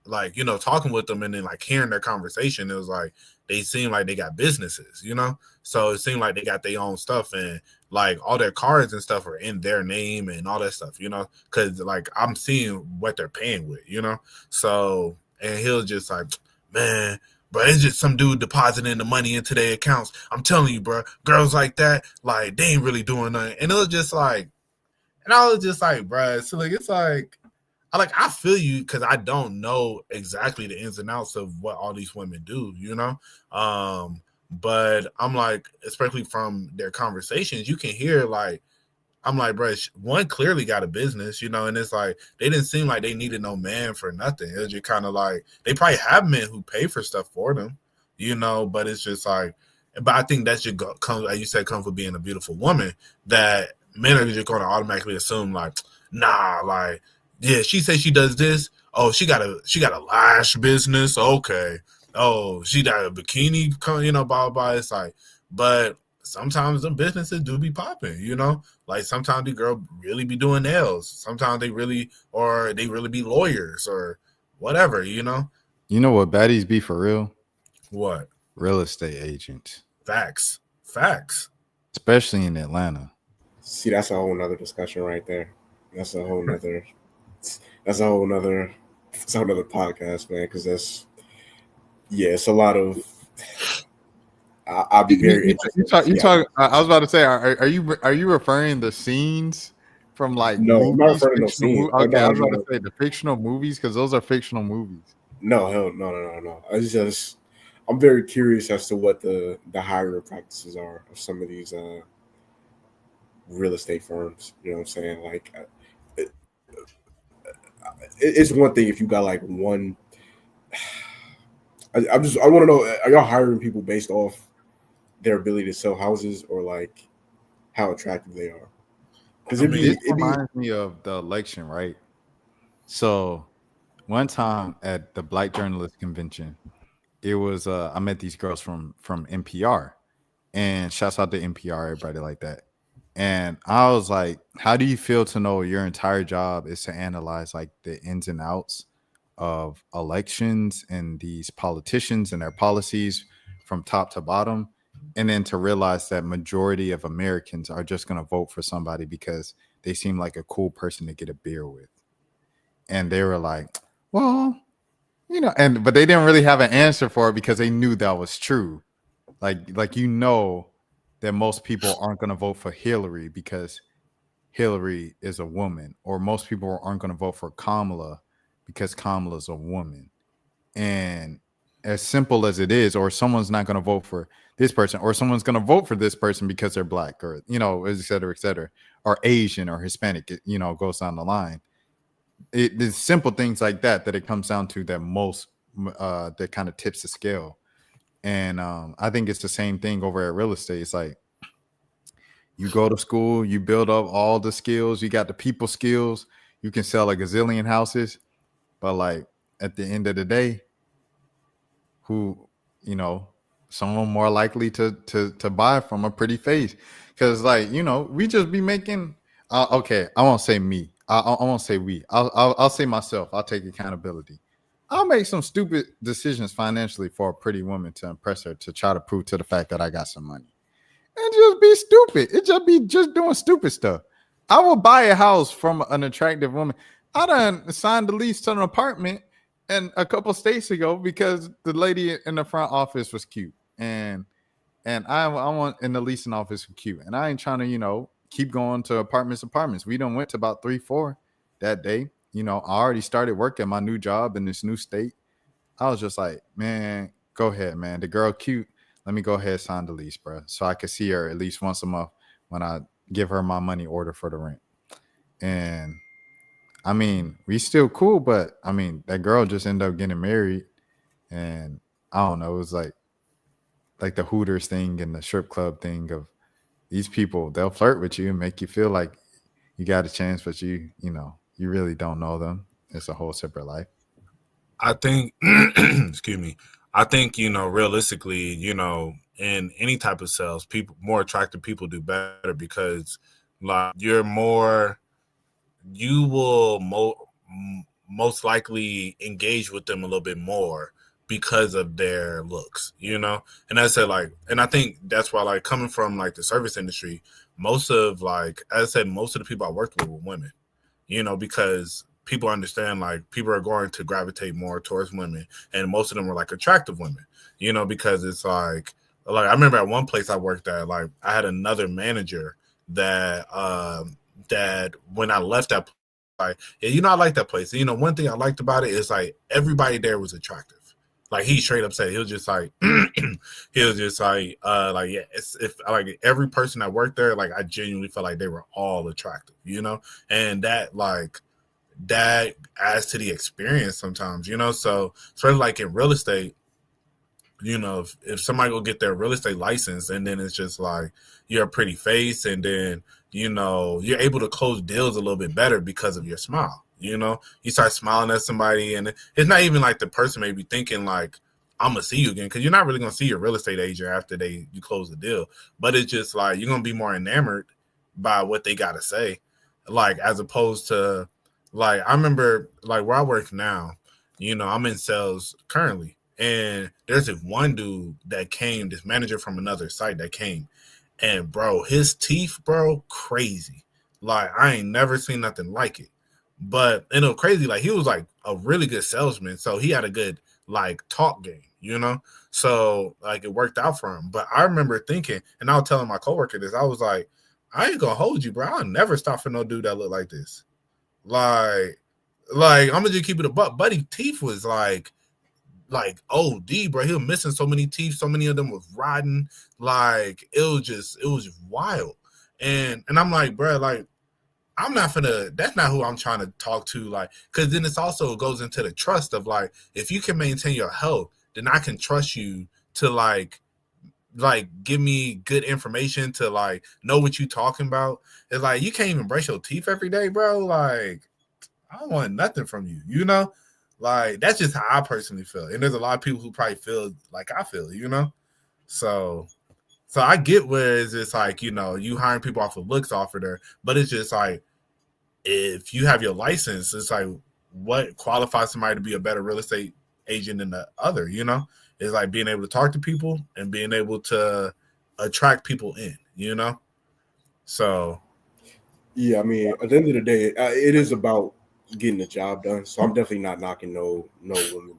like you know, talking with them and then like hearing their conversation, it was like they seem like they got businesses, you know. So it seemed like they got their own stuff and like all their cards and stuff are in their name and all that stuff, you know, because like I'm seeing what they're paying with, you know. So and he was just like, man. Bro, it's just some dude depositing the money into their accounts. I'm telling you, bro, girls like that, like they ain't really doing nothing. And it was just like, and I was just like, bro, so like it's like, I feel you because I don't know exactly the ins and outs of what all these women do, you know. But I'm like, especially from their conversations, you can hear like. I'm like, bro, one clearly got a business, you know, and it's like they didn't seem like they needed no man for nothing. It was just kind of like they probably have men who pay for stuff for them, you know, but it's just like, but I think that's just comes, like you said, comes with being a beautiful woman that men are just going to automatically assume like, nah, like, yeah, she says she does this. Oh, she got a lash business. Okay. Oh, she got a bikini, you know, blah, blah. It's like, but sometimes the businesses do be popping, you know. Like sometimes the girl really be doing nails. Sometimes they really be lawyers or whatever, you know. You know what baddies be for real? What? Real estate agents. Facts. Especially in Atlanta. See, that's a whole nother discussion right there. That's a whole nother podcast, man. Because it's a lot of. I'll be very interested. I was about to say, are you referring the scenes from like no, movies, I'm not referring to those scenes. Okay, I was about to say the fictional movies because those are fictional movies. No. I'm very curious as to what the hiring practices are of some of these real estate firms. You know what I'm saying? Like, it's one thing if you got like one. I want to know: are y'all hiring people based off their ability to sell houses or like how attractive they are? Because it reminds me of the election, right? So one time at the Black Journalist Convention, it was I met these girls from NPR, and shouts out to NPR, everybody like that. And I was like, how do you feel to know your entire job is to analyze like the ins and outs of elections and these politicians and their policies from top to bottom, and then to realize that majority of Americans are just going to vote for somebody because they seem like a cool person to get a beer with? And they were like, well, you know, but they didn't really have an answer for it because they knew that was true. Like you know that most people aren't going to vote for Hillary because Hillary is a woman, or most people aren't going to vote for Kamala because Kamala's a woman. And as simple as it is, or someone's not going to vote for this person, or someone's going to vote for this person because they're black, or, you know, et cetera, or Asian or Hispanic, you know, goes down the line. There's simple things like that it comes down to that most that kind of tips the scale. And I think it's the same thing over at real estate. It's like you go to school, you build up all the skills, you got the people skills, you can sell a gazillion houses, but like at the end of the day, who, you know, someone more likely to buy from a pretty face. Because, like, you know, we just be making. Okay, I won't say me. I won't say we. I'll say myself. I'll take accountability. I'll make some stupid decisions financially for a pretty woman to impress her, to try to prove to the fact that I got some money. And just be stupid. It just be just doing stupid stuff. I will buy a house from an attractive woman. I done signed the lease to an apartment and a couple states ago because the lady in the front office was cute. And I want in the leasing office was cute. And I ain't trying to, you know, keep going to apartments. We done went to about 3-4 that day. You know, I already started work at my new job in this new state. I was just like, man, go ahead, man. The girl cute. Let me go ahead and sign the lease, bro. So I could see her at least once a month when I give her my money order for the rent. And I mean, we still cool, but I mean, that girl just ended up getting married. And I don't know, it was like the Hooters thing and the strip club thing of these people, they'll flirt with you and make you feel like you got a chance, but you know, you really don't know them. It's a whole separate life. I think, excuse me. I think, you know, realistically, you know, in any type of sales, more attractive people do better because, like, you will most likely engage with them a little bit more because of their looks, you know? And I said, like, and I think that's why, like, coming from, like, the service industry, most of the people I worked with were women, you know, because people understand, like, people are going to gravitate more towards women, and most of them were, like, attractive women, you know, because it's like I remember at one place I worked at, like, I had another manager that when I left that place, like, yeah, you know, I like that place. You know, one thing I liked about it is, like, everybody there was attractive. Like, he straight up said, he was just like, yeah, if like every person that worked there, like, I genuinely felt like they were all attractive, you know, and that adds to the experience sometimes, you know. So sort of like in real estate, you know, if somebody go get their real estate license and then it's just like you're a pretty face and then, you know, you're able to close deals a little bit better because of your smile. You know, you start smiling at somebody and it's not even like the person may be thinking like, I'm going to see you again, because you're not really going to see your real estate agent after you close the deal. But it's just like you're going to be more enamored by what they got to say, like, as opposed to, like, I remember, like, where I work now, you know, I'm in sales currently. And there's this one dude that came, this manager from another site that came. And, bro, his teeth, bro, crazy. Like, I ain't never seen nothing like it. But, you know, crazy, like, he was, like, a really good salesman. So he had a good, like, talk game, you know? So, like, it worked out for him. But I remember thinking, and I was telling my coworker this, I was like, I ain't gonna hold you, bro. I'll never stop for no dude that look like this. Like, I'm gonna just keep it a buck. Buddy teeth was like OD, bro. He was missing so many teeth. So many of them was rotten. Like, it was just wild. And I'm like, bro, like, that's not who I'm trying to talk to. Like, cause then it's also goes into the trust of, like, if you can maintain your health, then I can trust you to like give me good information to, like, know what you talking about. It's like, you can't even brush your teeth every day, bro. Like, I don't want nothing from you, you know? Like, that's just how I personally feel. And there's a lot of people who probably feel like I feel, you know? So I get where it's just like, you know, you hiring people off of looks offered there, but it's just like, if you have your license, it's like, what qualifies somebody to be a better real estate agent than the other, you know? It's like being able to talk to people and being able to attract people in, you know? So. Yeah, I mean, at the end of the day, it is about getting the job done. So I'm definitely not knocking no woman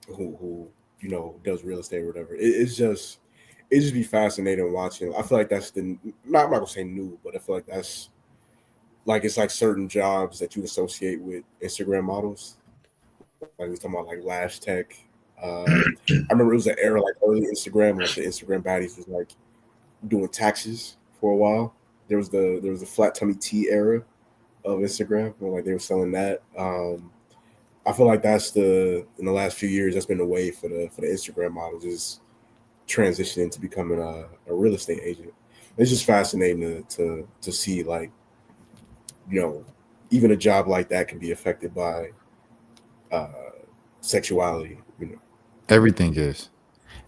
who you know does real estate or whatever. It just be fascinating watching. I feel like that's I'm not gonna say new, but I feel like that's like, it's like certain jobs that you associate with Instagram models. Like, we're talking about like Lash Tech. I remember it was an era like early Instagram, like the Instagram baddies was like doing taxes for a while. There was the flat tummy tea era of Instagram, where like they were selling that. I feel like that's in the last few years, that's been the way for the Instagram models, is transitioning to becoming a real estate agent. It's just fascinating to see, like, you know, even a job like that can be affected by sexuality. You know, Everything is.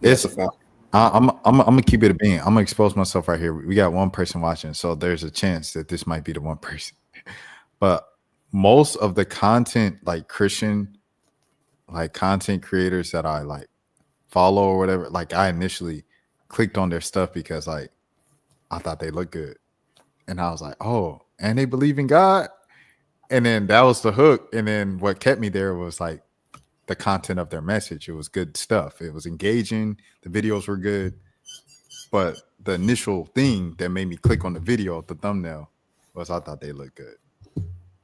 that's It's a fact. I'm gonna keep it a being. I'm gonna expose myself right here. We got one person watching, so there's a chance that this might be the one person. But most of the content, like Christian, like content creators that I like follow or whatever, like I initially clicked on their stuff because like I thought they looked good, and I was like, oh, and they believe in God, and then that was the hook. And then what kept me there was like the content of their message. It was good stuff. It was engaging. The videos were good. But the initial thing that made me click on the video, the thumbnail, was I thought they looked good.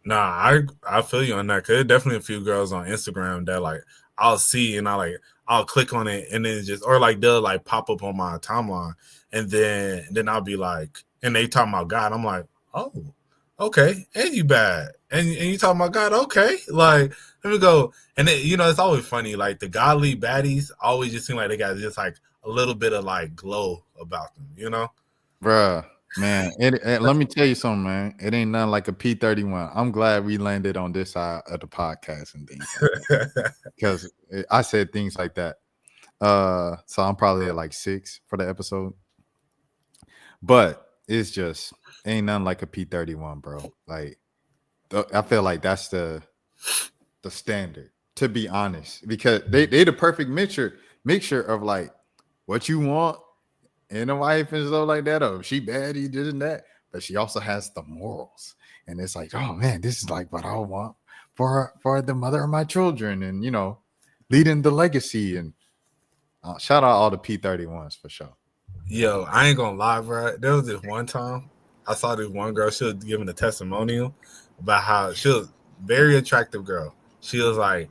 Nah, I feel you on that. Cause there's definitely a few girls on Instagram that like I'll see and I'll click on it and then just or like they'll like pop up on my timeline and then I'll be like, and they talking about God. I'm like, oh, okay, and you bad, and you talking about God, okay, like let me go. And then, you know, it's always funny, like the godly baddies always just seem like they got just like a little bit of like glow about them, you know. Bruh, man, let me tell you something, man. It ain't nothing like a P31. I'm glad we landed on this side of the podcast and things like that. Because I said things like that. So I'm probably at like 6 for the episode. But it's just ain't nothing like a P31, bro. Like I feel like that's the standard, to be honest, because they the perfect mixture of like what you want in a wife and stuff like that. Oh, she bad, he did that, but she also has the morals, and it's like, oh man, this is like what I want for the mother of my children, and you know, leading the legacy. And shout out all the P31s for sure. Yo, I ain't gonna lie, bro. There was this one time I saw this one girl. She was giving a testimonial about how she was a very attractive girl. She was like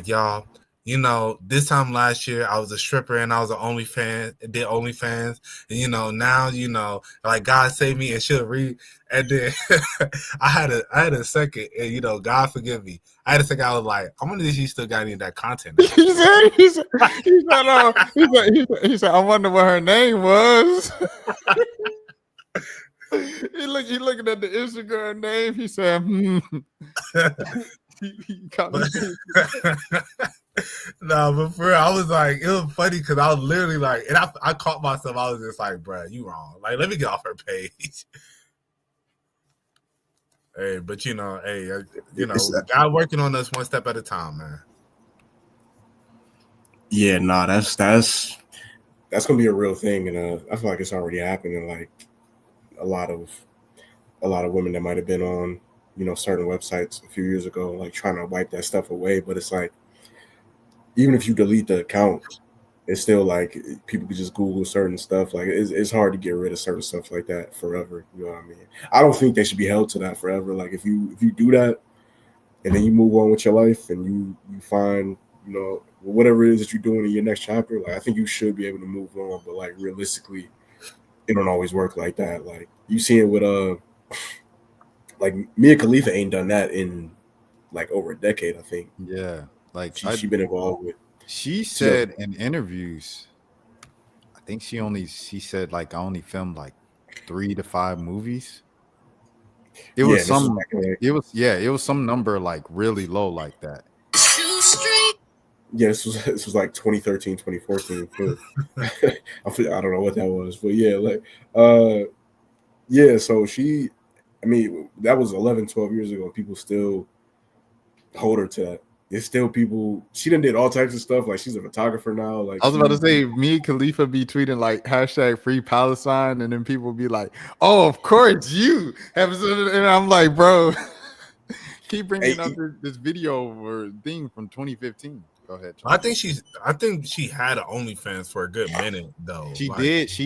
y'all, you know, this time last year I was a stripper and I was an OnlyFans, did OnlyFans, and you know now you know like God saved me, and she'll read, and then I had a second, and you know God forgive me. I had a second. I was like, I wonder if she still got any of that content. he said, I wonder what her name was. He looking at the Instagram name. He said, No, but for real, I was like, it was funny because I was literally like, and I caught myself. I was just like, bro, you wrong. Like, let me get off her page. Hey, but you know, God working on us one step at a time, man. Yeah, nah, that's gonna be a real thing, and I feel like it's already happening. Like a lot of women that might have been on, you know, certain websites a few years ago, like trying to wipe that stuff away. But it's like, even if you delete the account, it's still like people can just Google certain stuff. Like it's hard to get rid of certain stuff like that forever. You know what I mean? I don't think they should be held to that forever. Like if you do that and then you move on with your life and you find, you know, whatever it is that you're doing in your next chapter, like I think you should be able to move on. But like realistically, it don't always work like that. Like you see it with like Mia Khalifa ain't done that in like over a decade, I think. Yeah, like she been involved with. She said in interviews, I think she said like I only filmed like 3 to 5 movies. It was it was some number like really low like that. Yeah, this was like 2013, 2014. I don't know what that was, but yeah, like yeah, so I mean, that was 11, 12 years ago. People still hold her to that. There's still people. She done did all types of stuff. Like she's a photographer now. Like I was about to say, me and Khalifa be tweeting like #Free Palestine, and then people be like, "Oh, of course you have," and I'm like, "Bro, keep bringing up this video or thing from 2015." Go ahead, Charles. I think she had an OnlyFans for a good minute though. She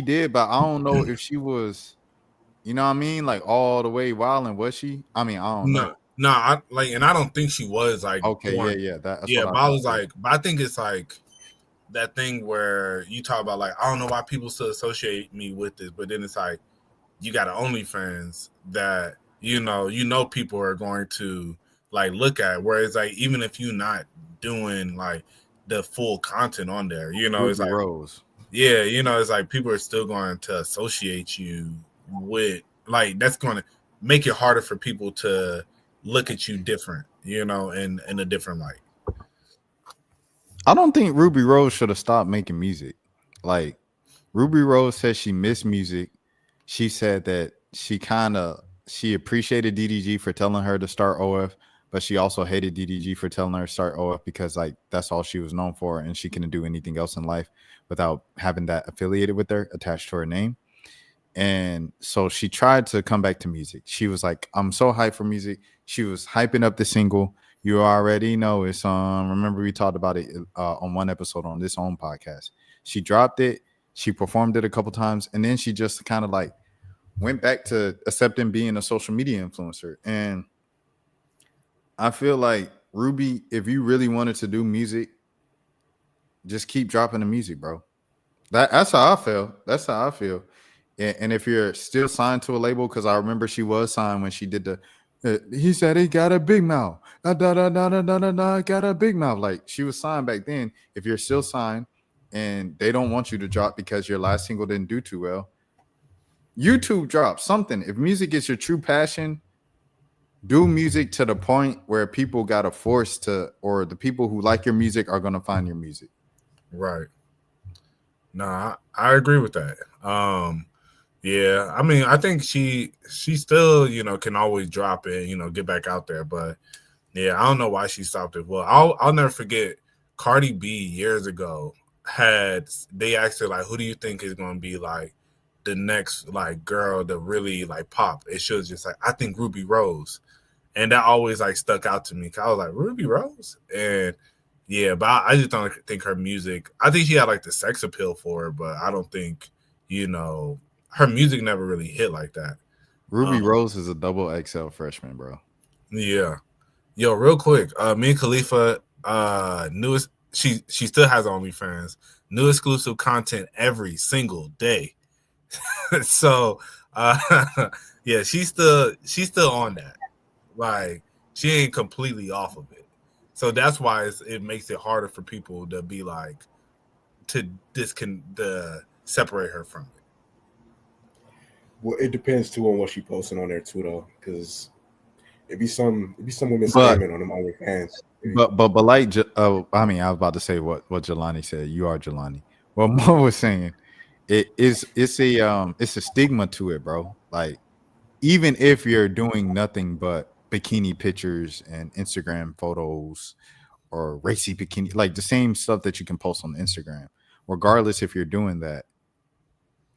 did, but I don't know if she was, you know what I mean, like all the way wilding. Was she? I mean, I don't know. No, and I don't think she was like okay, yeah. That's but I was like, but I think it's like that thing where you talk about like I don't know why people still associate me with this, but then it's like you got an OnlyFans that you know people are going to like look at, whereas like even if you're not doing like the full content on there, you know, it's like yeah, you know, it's like people are still going to associate you with like that's going to make it harder for people to look at you different, you know, in a different light. I don't think Ruby Rose should have stopped making music. Like Ruby Rose said she missed music. She said that she appreciated DDG for telling her to start OF, but she also hated DDG for telling her to start OF because like that's all she was known for and she couldn't do anything else in life without having that affiliated with her, attached to her name. And so she tried to come back to music. She was like, I'm so hyped for music. She was hyping up the single. You already know it's remember we talked about it on one episode on this own podcast. She dropped it, she performed it a couple times, and then she just kind of like went back to accepting being a social media influencer. And I feel like Ruby, if you really wanted to do music, just keep dropping the music, bro. That's how I feel. That's how I feel. And if you're still signed to a label, because I remember she was signed when she did the. He said he got a big mouth. Got a big mouth. Like she was signed back then. If you're still signed, and they don't want you to drop because your last single didn't do too well, YouTube drop something. If music is your true passion, do music to the point where people got to force to, or the people who like your music are gonna find your music. Right. Nah, I agree with that. Yeah, I mean, I think she still, can always drop it, get back out there. But yeah, I don't know why she stopped it. Well, I'll never forget Cardi B years ago they asked her like, who do you think is going to be like the next like girl to really like pop? And she was just like, I think Ruby Rose, and that always like stuck out to me. 'Cause I was like, Ruby Rose, and yeah, but I just don't think her music. I think she had like the sex appeal for her, but I don't think her music never really hit like that. Ruby Rose is a double XL freshman, bro. Yeah. Yo, real quick, me and Khalifa, newest she still has OnlyFans, new exclusive content every single day. So yeah, she's still on that. Like she ain't completely off of it. So that's why it makes it harder for people to be like to separate her from it. Well, it depends too on what she posting on there too, though, because it'd be some women scamming on them OnlyFans. But like, I mean, I was about to say what Jelani said. You are Jelani. What Mo was saying, it's a stigma to it, bro. Like, even if you're doing nothing but bikini pictures and Instagram photos or racy bikini, like the same stuff that you can post on Instagram, regardless if you're doing that,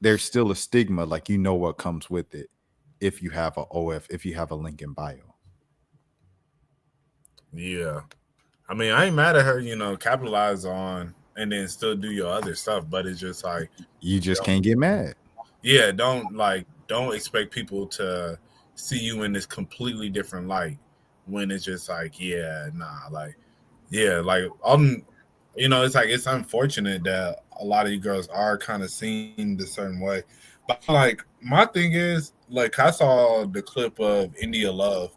there's still a stigma, like what comes with it if you have a OF, if you have a link in bio. Yeah. I mean, I ain't mad at her, capitalize on and then still do your other stuff, but it's just like you just can't get mad. Yeah, don't expect people to see you in this completely different light when it's just like, yeah, nah, like, yeah, like it's like it's unfortunate that a lot of you girls are kind of seen the certain way. But like my thing is, like, I saw the clip of India Love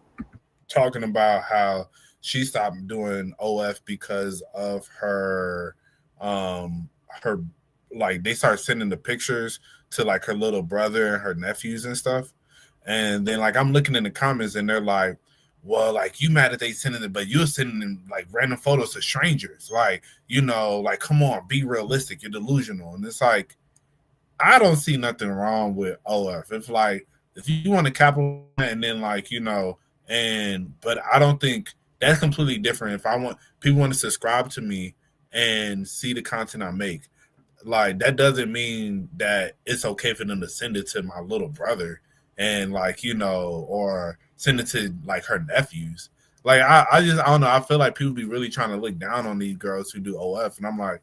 talking about how she stopped doing OF because of her like they started sending the pictures to like her little brother and her nephews and stuff. And then like I'm looking in the comments and they're like, well, like you mad that they sending it, but you're sending them like random photos to strangers. Like, like, come on, be realistic. You're delusional. And it's like, I don't see nothing wrong with OF. It's like, if you want to capitalize and then like, but I don't think that's completely different. If people want to subscribe to me and see the content I make, like that doesn't mean that it's okay for them to send it to my little brother and like, or send it to like her nephews. Like I don't know. I feel like people be really trying to look down on these girls who do OF, and I'm like,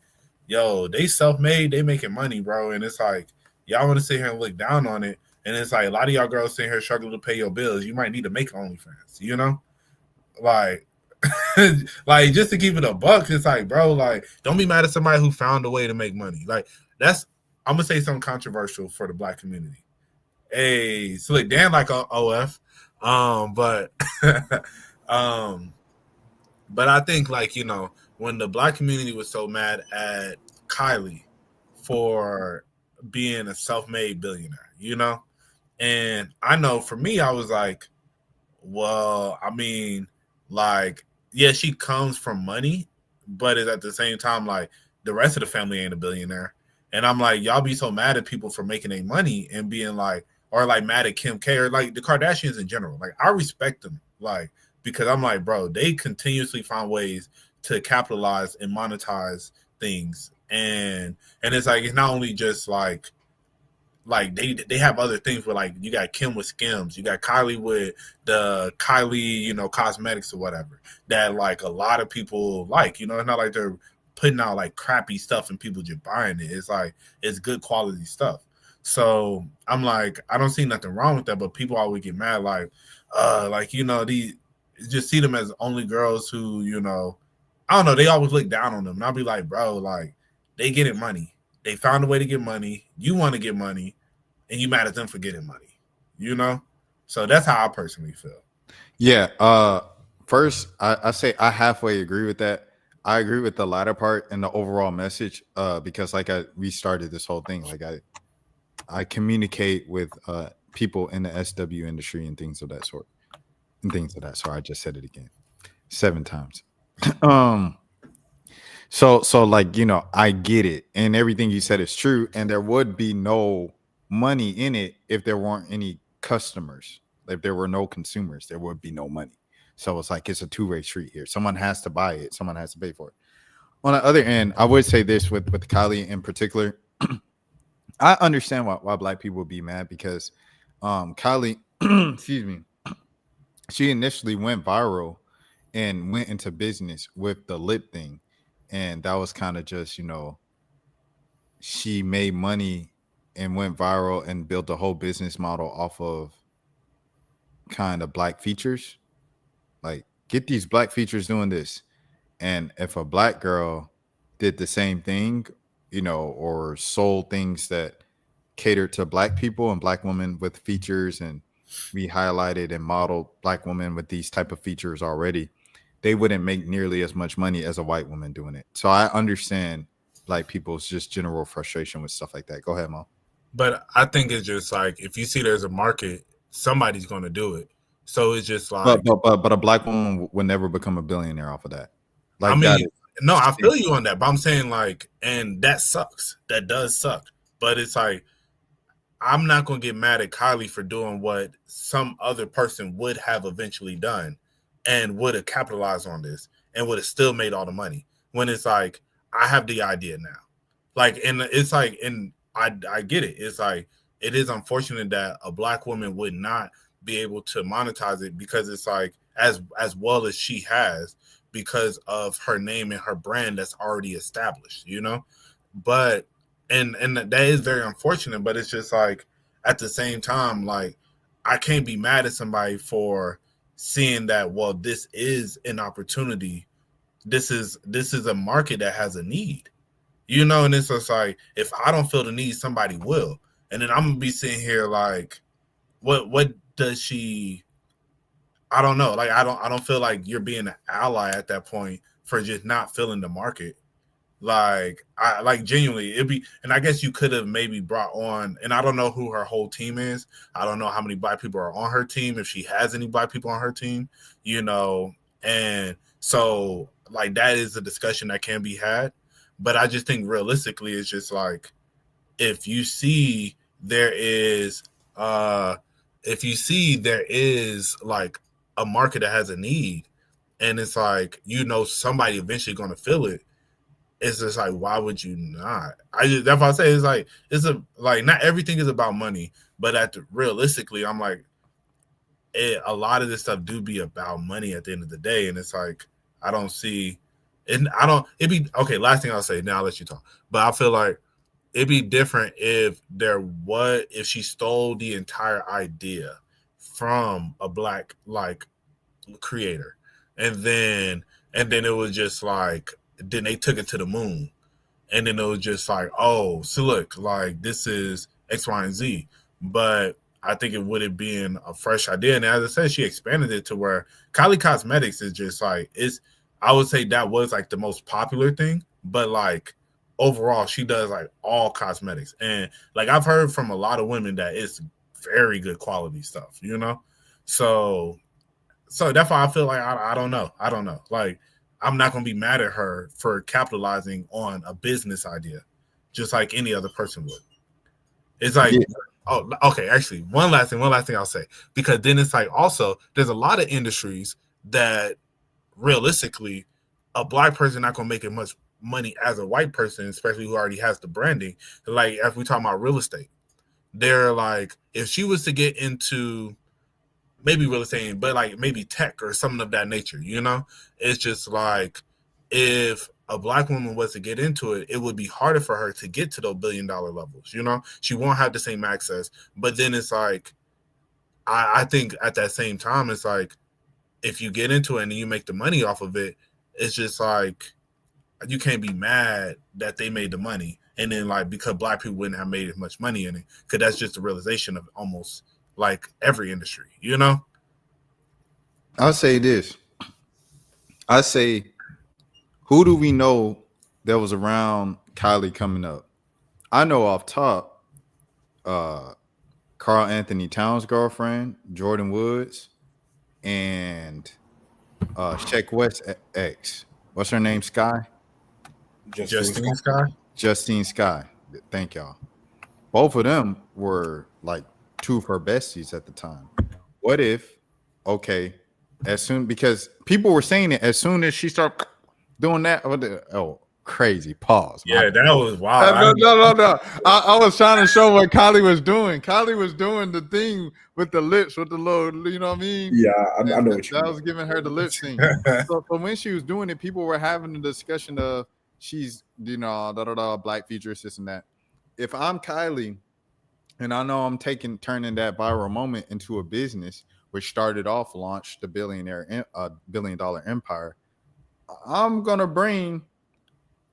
yo, they self-made, they making money, bro. And it's like y'all want to sit here and look down on it, and it's like a lot of y'all girls sitting here struggling to pay your bills. You might need to make OnlyFans, like. Like just to keep it a buck, it's like, bro, like don't be mad at somebody who found a way to make money. Like I'm gonna say something controversial for the Black community. Hey, Slick Dan like OF, but but I think like when the Black community was so mad at Kylie for being a self-made billionaire, and I know for me, I was like, well, I mean, like, yeah, she comes from money, but it's at the same time like the rest of the family ain't a billionaire. And I'm like, y'all be so mad at people for making their money and being like, or like mad at Kim K or like the Kardashians in general. Like I respect them, like, because I'm like, bro, they continuously find ways to capitalize and monetize things. And it's like, it's not only just like they have other things where like you got Kim with Skims, you got Kylie with the Kylie, you know, cosmetics or whatever that like a lot of people like, you know, it's not like they're putting out like crappy stuff and people just buying it. It's like, it's good quality stuff. So I'm like, I don't see nothing wrong with that, but people always get mad like, you know, these just see them as only girls who, you know, I don't know, they always look down on them. And I'll be like, bro, like they getting money. They found a way to get money. You want to get money, and you mad at them for getting money, you know? So that's how I personally feel. Yeah. First, I say I halfway agree with that. I agree with the latter part and the overall message because like we started this whole thing. Like I communicate with people in the SW industry and things of that sort. I just said it again 7 times. So like, you know, I get it. And everything you said is true. And there would be no money in it if there weren't any customers. If there were no consumers, there would be no money. So it's like, it's a two-way street here. Someone has to buy it. Someone has to pay for it. On the other end, I would say this with Kylie in particular. I understand why black people would be mad because Kylie, excuse me, she initially went viral and went into business with the lip thing. And that was kind of just, you know, she made money and went viral and built a whole business model off of kind of black features. Like, get these black features doing this. And if a black girl did the same thing, you know, or sold things that catered to black people and black women with features, and we highlighted and modeled black women with these type of features already, they wouldn't make nearly as much money as a white woman doing it. So I understand like people's just general frustration with stuff like that. Go ahead, Mo. But I think it's just like, if you see there's a market, somebody's going to do it. So it's just like, but a black woman would never become a billionaire off of that. Like, I mean, no, I feel you on that, but I'm saying like, and that sucks. That does suck. But it's like, I'm not going to get mad at Kylie for doing what some other person would have eventually done and would have capitalized on this and would have still made all the money. When it's like, I have the idea now. Like, and it's like, and I get it. It's like, it is unfortunate that a black woman would not be able to monetize it because it's like, as well as she has, because of her name and her brand that's already established, you know? But, and that is very unfortunate, but it's just like, at the same time, like, I can't be mad at somebody for seeing that, well, this is an opportunity. This is a market that has a need, you know? And it's just like, if I don't feel the need, somebody will. And then I'm gonna be sitting here like, what does she, I don't know. Like, I don't feel like you're being an ally at that point for just not feeling the market. Like, I like genuinely it'd be, and I guess you could have maybe brought on, and I don't know who her whole team is. I don't know how many black people are on her team, if she has any black people on her team, you know. And so like, that is a discussion that can be had. But I just think realistically, it's just like, if you see there is like a market that has a need, and it's like, you know, somebody eventually going to fill it. It's just like, why would you not? That's why I say it's like, like, not everything is about money, but realistically, I'm like, a lot of this stuff do be about money at the end of the day. And it's like, I don't see, and okay, last thing I'll say, now I'll let you talk. But I feel like it'd be different if she stole the entire idea from a black, like, creator. And then it was just like, then they took it to the moon, and then it was just like, oh, so look, like, this is X, Y, and Z. But I think it would have been a fresh idea. And as I said, she expanded it to where Kylie Cosmetics is just like, I would say that was like the most popular thing, but like, overall, she does like all cosmetics. And like, I've heard from a lot of women that it's very good quality stuff, you know? So that's why I feel like, I don't know. Like, I'm not gonna be mad at her for capitalizing on a business idea, just like any other person would. It's like, oh, okay. Actually, one last thing I'll say, because then it's like also there's a lot of industries that realistically a black person not gonna make as much money as a white person, especially who already has the branding. Like if we talk about real estate, they're like, if she was to get into maybe real estate, but like maybe tech or something of that nature, it's just like if a black woman was to get into it, it would be harder for her to get to those $1 billion levels. She won't have the same access. But then it's like, I think at that same time, it's like, if you get into it and you make the money off of it, it's just like, you can't be mad that they made the money. And then like, because black people wouldn't have made as much money in it, because that's just a realization of almost like every industry, I'll say this. I say, who do we know that was around Kylie coming up? I know off top, Carl Anthony Towns' girlfriend, Jordan Woods, and Sheck West ex. What's her name? Sky? Justine Sky? Justine Sky. Thank y'all. Both of them were like two of her besties at the time. What if, okay, because people were saying it as soon as she started doing that. Crazy. Pause. Yeah, that was wild. No. I was trying to show what Kylie was doing. Kylie was doing the thing with the lips, with the little, you know what I mean? Yeah, I know what you mean. That was giving her the lip thing. So when she was doing it, people were having a discussion of she's, black features, this and that. If I'm Kylie and I know I'm turning that viral moment into a business, which started off, launched the $1 billion empire, I'm gonna bring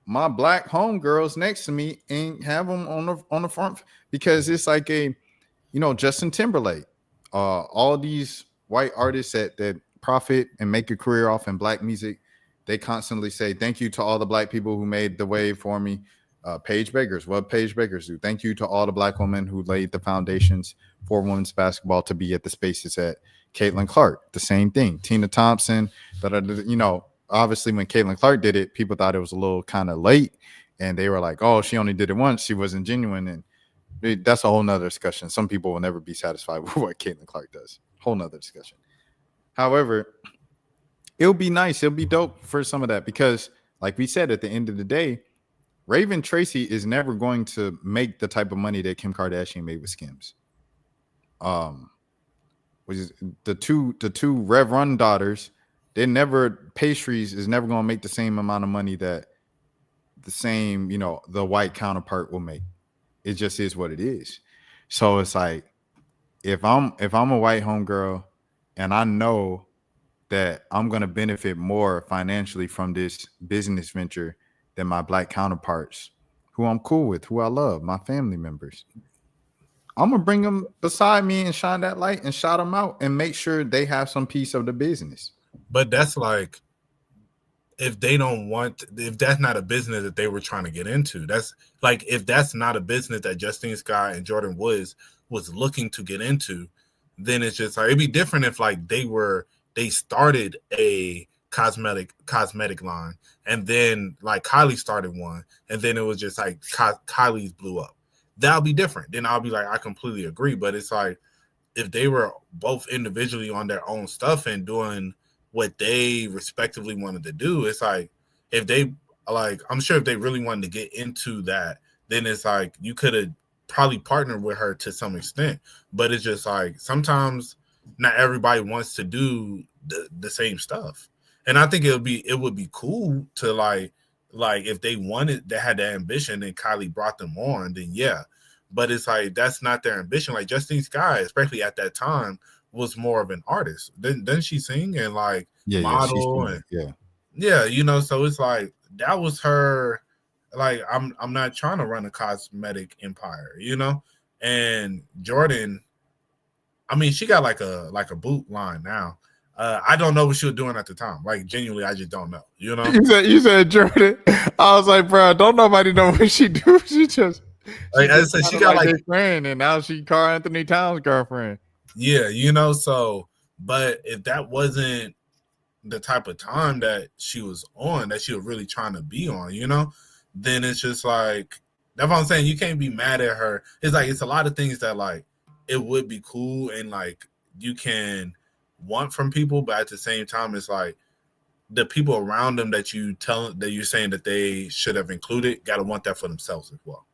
my black homegirls next to me and have them on the front, because it's like Justin Timberlake, all these white artists that profit and make a career off in black music, they constantly say thank you to all the black people who made the way for me. Paige Beggars, what Paige Beggars do? Thank you to all the black women who laid the foundations for women's basketball to be at the spaces at Caitlin Clark. The same thing. Tina Thompson, obviously when Caitlin Clark did it, people thought it was a little kind of late, and they were like, oh, she only did it once, she wasn't genuine. And that's a whole nother discussion. Some people will never be satisfied with what Caitlin Clark does. Whole nother discussion. However, it'll be nice, it'll be dope for some of that, because like we said, at the end of the day, Raven Tracy is never going to make the type of money that Kim Kardashian made with Skims. Which is the two Rev Run daughters, Pastries is never going to make the same amount of money that the same, the white counterpart will make. It just is what it is. So it's like, if I'm a white homegirl and I know that I'm going to benefit more financially from this business venture than my black counterparts, who I'm cool with, who I love, my family members, I'm going to bring them beside me and shine that light and shout them out and make sure they have some piece of the business. But that's like, if that's not a business that they were trying to get into, that's like, if that's not a business that Justine Sky and Jordan Woods was looking to get into, then it's just like, it'd be different if like they started a cosmetic line, and then like Kylie started one, and then it was just like Kylie's blew up. That'll be different. Then I'll be like, I completely agree. But it's like, if they were both individually on their own stuff and doing what they respectively wanted to do, it's like, if they like, I'm sure if they really wanted to get into that, then it's like, you could have probably partnered with her to some extent. But it's just like, sometimes not everybody wants to do the same stuff. And I think it would be cool to like if they had that ambition and Kylie brought them on, then yeah. But it's like, that's not their ambition. Like Justine Sky, especially at that time, was more of an artist. Didn't she sing and like model? Yeah. So it's like, that was her. Like, I'm not trying to run a cosmetic empire, And Jordan, I mean, she got like a boot line now. I don't know what she was doing at the time. Like, genuinely, I just don't know. You said Jordan. I was like, bro, don't nobody know what she do. She just, like I said, she got like a friend, and now she Carl Anthony Towns' girlfriend. Yeah, So, but if that wasn't the type of time that she was on, that she was really trying to be on, you know, then it's just like, that's what I'm saying. You can't be mad at her. It's like, it's a lot of things that like it would be cool and like you can want from people, but at the same time, it's like the people around them that you're saying that they should have included got to want that for themselves as well.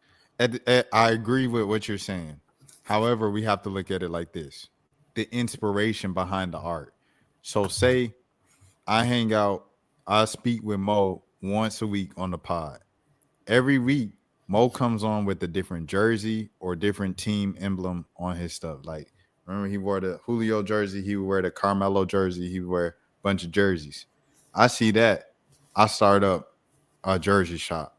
I agree with what you're saying. However, we have to look at it like this: the inspiration behind the art. So say I speak with Mo once a week on the pod. Every week, Mo comes on with a different jersey or different team emblem on his stuff. Like, remember he wore the Julio jersey, he would wear the Carmelo jersey, he would wear a bunch of jerseys. I see that. I start up a jersey shop.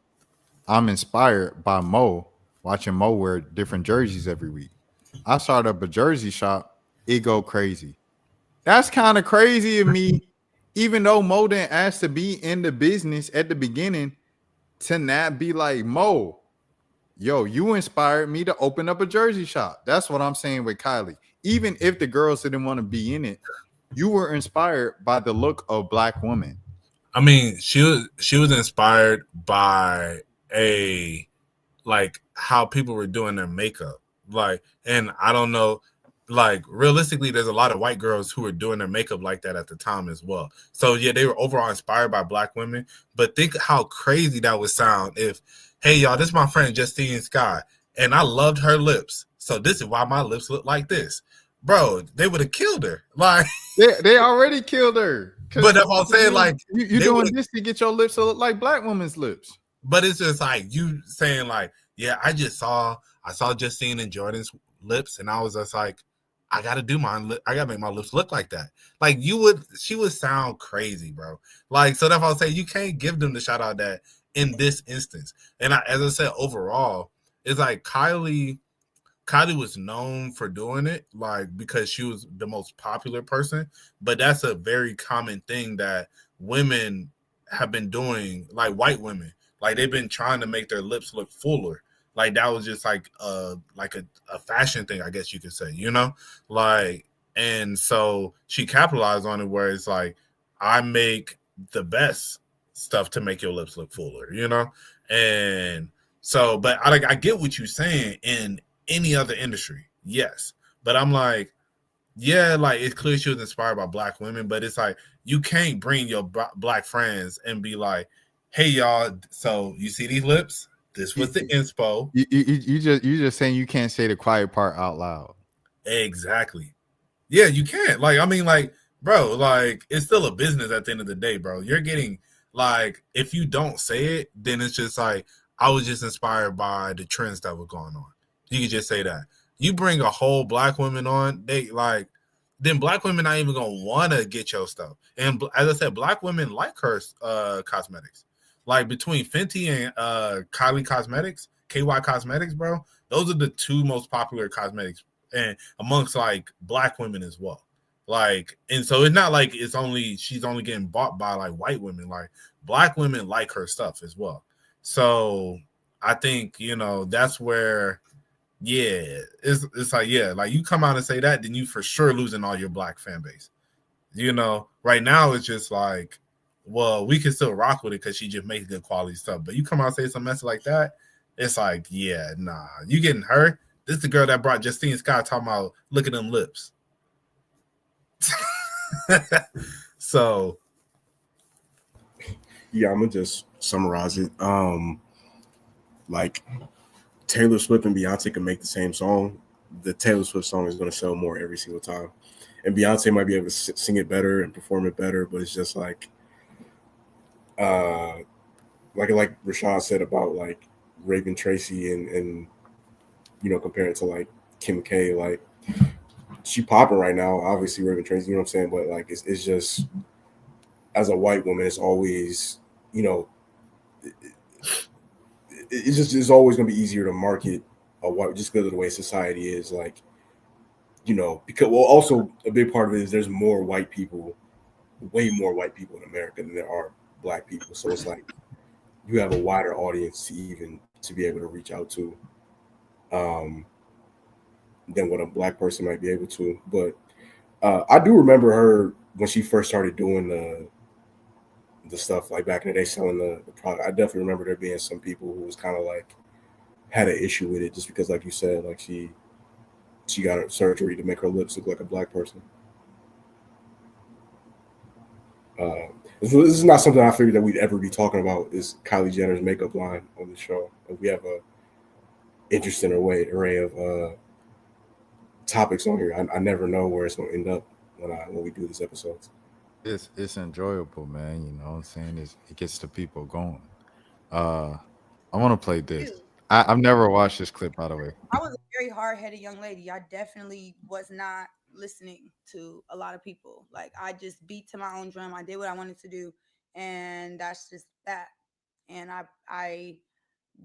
I'm inspired by Mo, watching Mo wear different jerseys every week. I start up a jersey shop, it go crazy. That's kind of crazy of me, even though Mo didn't ask to be in the business at the beginning, to not be like, Mo, yo, you inspired me to open up a jersey shop. That's what I'm saying with Kylie. Even if the girls didn't want to be in it, you were inspired by the look of Black women. I mean, she was inspired by like how people were doing their makeup. Like, and I don't know, like realistically, there's a lot of white girls who were doing their makeup like that at the time as well. So yeah, they were overall inspired by Black women. But think how crazy that would sound if, hey y'all, this is my friend Justine Skye, and I loved her lips. So this is why my lips look like this. Bro, they would have killed her. Like they already killed her. But that's what I'm saying, like you're doing this to get your lips to look like Black women's lips. But it's just like you saying, like, yeah, I saw Justine and Jordan's lips, and I was just like, I gotta do mine. I gotta make my lips look like that. Like she would sound crazy, bro. Like, so that's why I say you can't give them the shout out that in this instance. And as I said, overall, it's like Kylie was known for doing it, like because she was the most popular person. But that's a very common thing that women have been doing, like white women. Like they've been trying to make their lips look fuller. Like that was just like a fashion thing, I guess you could say, you know? Like, and so she capitalized on it where it's like, I make the best stuff to make your lips look fuller, you know? And so, but I get what you're saying in any other industry, yes. But I'm like, yeah, like it's clear she was inspired by Black women, but it's like, you can't bring your Black friends and be like, hey y'all, so you see these lips? This was the inspo. You just saying you can't say the quiet part out loud. Exactly. Yeah, you can't. Like, I mean, like, bro, like it's still a business at the end of the day, bro. You're getting like, if you don't say it, then it's just like, I was just inspired by the trends that were going on. You can just say that. You bring a whole Black woman on, they like, then Black women not even gonna want to get your stuff. And as I said, Black women like her cosmetics. Like between Fenty and Kylie Cosmetics, KY Cosmetics, bro, those are the two most popular cosmetics, and amongst like Black women as well. Like, and so it's not like she's only getting bought by like white women. Like Black women like her stuff as well. So I think, you know, that's where, yeah, it's like, yeah, like you come out and say that, then you for sure losing all your Black fan base. You know, right now it's just like, well, we can still rock with it because she just makes good quality stuff. But you come out and say some mess like that, it's like, yeah, nah. You getting her? This is the girl that brought Justine Scott talking about, look at them lips. So. Yeah, I'm going to just summarize it. Like, Taylor Swift and Beyonce can make the same song. The Taylor Swift song is going to sell more every single time. And Beyonce might be able to sing it better and perform it better, but it's just like, like Rashawn said about like Raven Tracy and you know, compared to like Kim K, like she popping right now, obviously Raven Tracy, you know what I'm saying? But like it's just, as a white woman, it's always, you know, it's always gonna be easier to market a white, just because of the way society is, like, you know, because, well, also a big part of it is there's more white people, way more white people in America than there are Black people. So it's like you have a wider audience to be able to reach out to than what a Black person might be able to. But I do remember her when she first started doing the stuff like back in the day, selling the product. I definitely remember there being some people who was kind of like had an issue with it just because, like you said, like she got a surgery to make her lips look like a black person. This is not something I figured that we'd ever be talking about. Is Kylie Jenner's makeup line on the show? And we have a interesting array of topics on here. I never know where it's going to end up when we do these episodes. It's enjoyable, man. You know what I'm saying? It gets the people going. I want to play this. Dude, I've never watched this clip, by the way. I was a very hard-headed young lady. I definitely was not listening to a lot of people. Like I just beat to my own drum. I did what I wanted to do, and that's just that. And I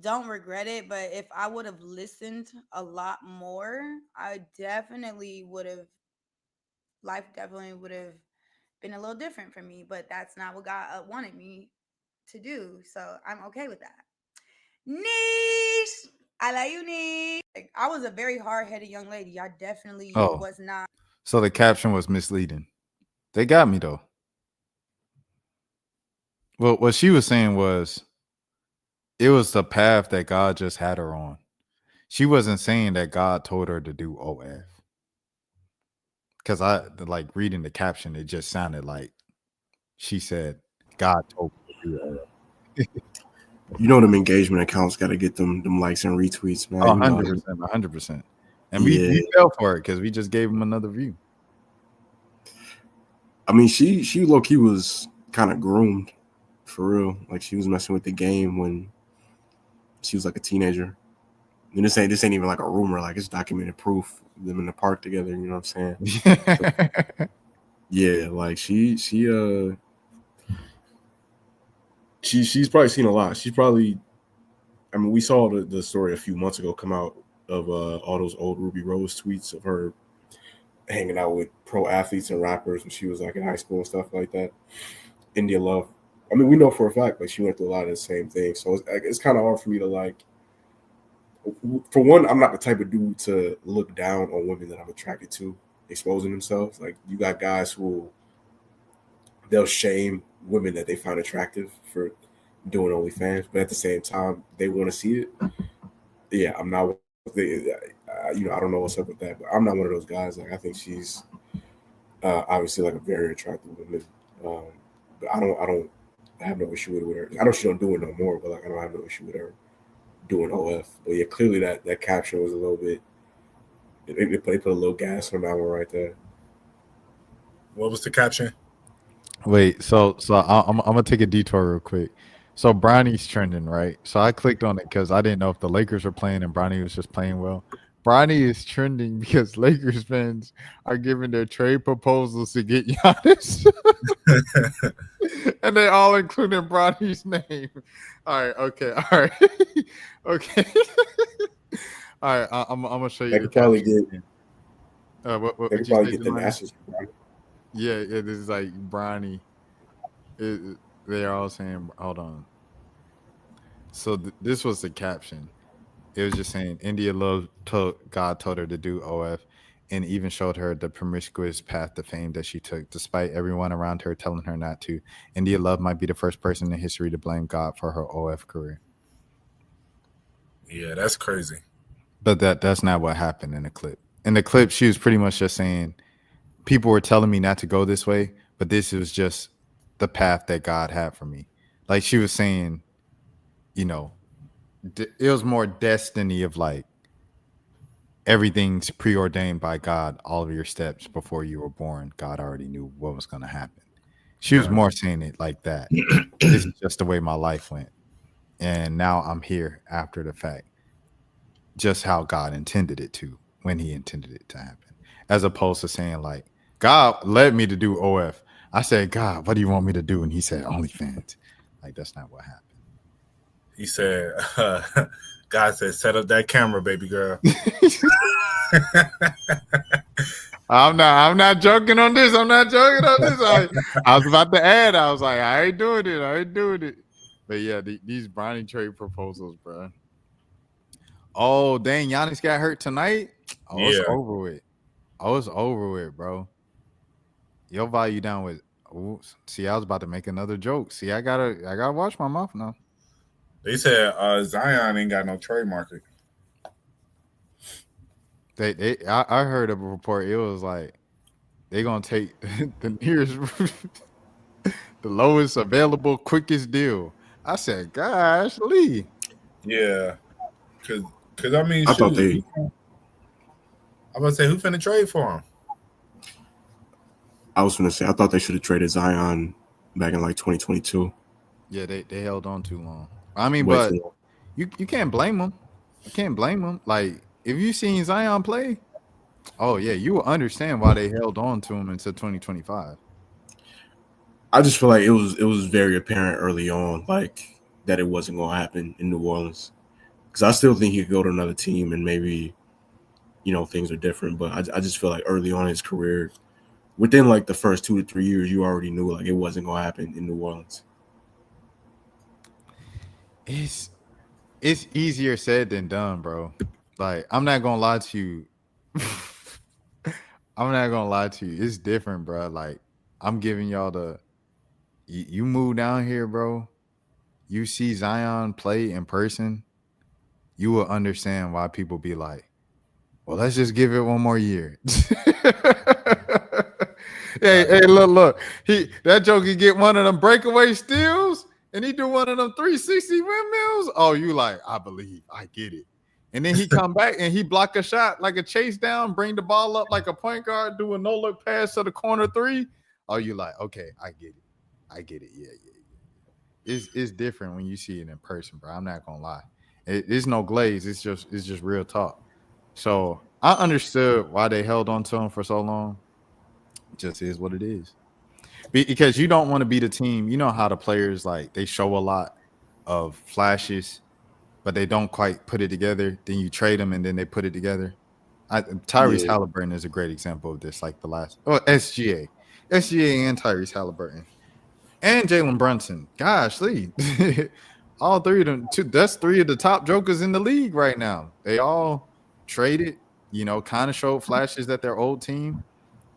don't regret it, but if I would have listened a lot more, I definitely would have life definitely would have been a little different for me, but that's not what God wanted me to do. So I'm okay with that. Niche. I love you, Niche. Like, I was a very hard-headed young lady. I definitely Oh. was not. So the caption was misleading. They got me though. Well, what she was saying was it was the path that God just had her on. She wasn't saying that God told her to do OF. Because I like reading the caption, it just sounded like she said God told her to do OF. You know them engagement accounts got to get them likes and retweets, man. Oh, You know, 100%, 100%. And we fell for it because we just gave him another view. I mean, she low key was kind of groomed for real. Like she was messing with the game when she was like a teenager. And this ain't even like a rumor. Like it's documented proof. Them in the park together. You know what I'm saying? Yeah, like she's probably seen a lot. She's probably. I mean, we saw the story a few months ago come out of all those old Ruby Rose tweets of her hanging out with pro athletes and rappers when she was like in high school and stuff like that. India Love. I mean, we know for a fact like she went through a lot of the same things. So it's kind of hard for me to like. For one, I'm not the type of dude to look down on women that I'm attracted to exposing themselves. Like you got guys who they'll shame women that they find attractive for doing OnlyFans, but at the same time they want to see it. Yeah, I'm not. I don't know what's up with that, but I'm not one of those guys. Like I think she's obviously like a very attractive woman. But I don't have no issue with her. I know she don't do it no more, but like I don't have no issue with her doing OF. But yeah, clearly that caption was a little bit. They put a little gas on that one right there. What was the caption? Wait, so I'm gonna take a detour real quick. So Bronny's trending, right? So I clicked on it because I didn't know if the Lakers were playing and Bronny was just playing well. Bronny is trending because Lakers fans are giving their trade proposals to get Giannis, and they all included Bronny's name. All right, okay, all right, okay. All right, I'm gonna show you. They could probably get. What They could probably get the Masters. Yeah, this is like Bronny. They're all saying, hold on. So this was the caption. It was just saying, India Love God told her to do OF and even showed her the promiscuous path to fame that she took, despite everyone around her telling her not to. India Love might be the first person in history to blame God for her OF career. Yeah, that's crazy. But that's not what happened in the clip. In the clip, she was pretty much just saying, people were telling me not to go this way, but this was just the path that God had for me. Like she was saying, you know, it was more destiny of like everything's preordained by God. All of your steps before you were born, God already knew what was going to happen. She was more saying it like that. This is just the way my life went. And now I'm here after the fact. Just how God intended it to, when he intended it to happen. As opposed to saying like, God led me to do OF. I said, God, what do you want me to do? And he said, OnlyFans. Like, that's not what happened. He said, God said, set up that camera, baby girl. I'm not joking on this. I'm not joking on this. I was about to add. I was like, I ain't doing it. But yeah, these Bronny trade proposals, bro. Oh, dang, Giannis got hurt tonight. Oh, yeah. It's over with. Oh, it's over with, bro. your value down with. Ooh, see, I was about to make another joke. See, I gotta watch my mouth now. They said Zion ain't got no trade market. I heard of a report. It was like they gonna take the nearest, the lowest available, quickest deal. I said, "Gosh, Lee." Yeah, cause I mean, I thought shoot, they. I'm gonna say who finna trade for him? I was gonna say I thought they should have traded Zion back in like 2022. Yeah, they held on too long. I mean, Way but too long. you can't blame them. You can't blame them. Like if you seen Zion play, oh yeah, you will understand why they held on to him until 2025. I just feel like it was very apparent early on, like that it wasn't gonna happen in New Orleans. Because I still think he could go to another team and maybe things are different. But I just feel like early on in his career, within like the first 2 to 3 years, you already knew like it wasn't gonna happen in New Orleans. It's easier said than done, bro. Like I'm not gonna lie to you. I'm not gonna lie to you. It's different, bro. Like I'm giving y'all you move down here, bro. You see Zion play in person, you will understand why people be like, well, let's just give it one more year. Hey, look. That joker get one of them breakaway steals and he do one of them 360 windmills. Oh, you like, I believe, I get it. And then he come back and he block a shot like a chase down, bring the ball up like a point guard, do a no-look pass to the corner three. Oh, you like, okay, I get it. Yeah. It's different when you see it in person, bro. I'm not gonna lie. It's no glaze. It's just real talk. So I understood why they held on to him for so long. It just is what it is. Because you don't want to be the team. You know how the players like they show a lot of flashes, but they don't quite put it together. Then you trade them and then they put it together. Tyrese Halliburton is a great example of this. Like the last, SGA and Tyrese Halliburton. And Jalen Brunson. Gosh, Lee. All three of them. That's three of the top jokers in the league right now. They all traded, kind of showed flashes at their old team.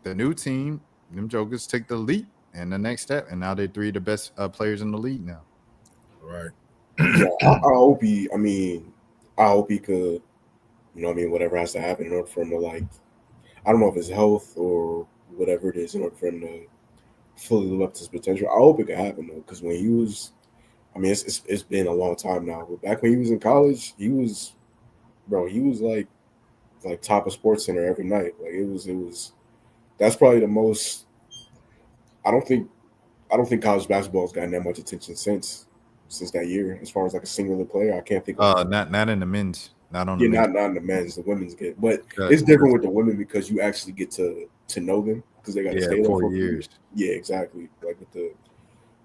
The new team, them jokers took the leap and the next step. And now they're three of the best players in the league now. Right. Yeah, I hope he could, whatever has to happen in order for him to like, I don't know if it's health or whatever it is in order for him to fully live up to his potential. I hope it could happen though, because when he was, it's been a long time now, but back when he was in college, he was like top of Sports Center every night. Like it was. That's probably the most. I don't think college basketball has gotten that much attention since that year. As far as like a singular player, I can't think of. Not in the men's. Not on the men's. Not in the men's. The women's get, but it's different with the women because you actually get to know them because they got to stay there 4 years. Yeah, exactly. Like with the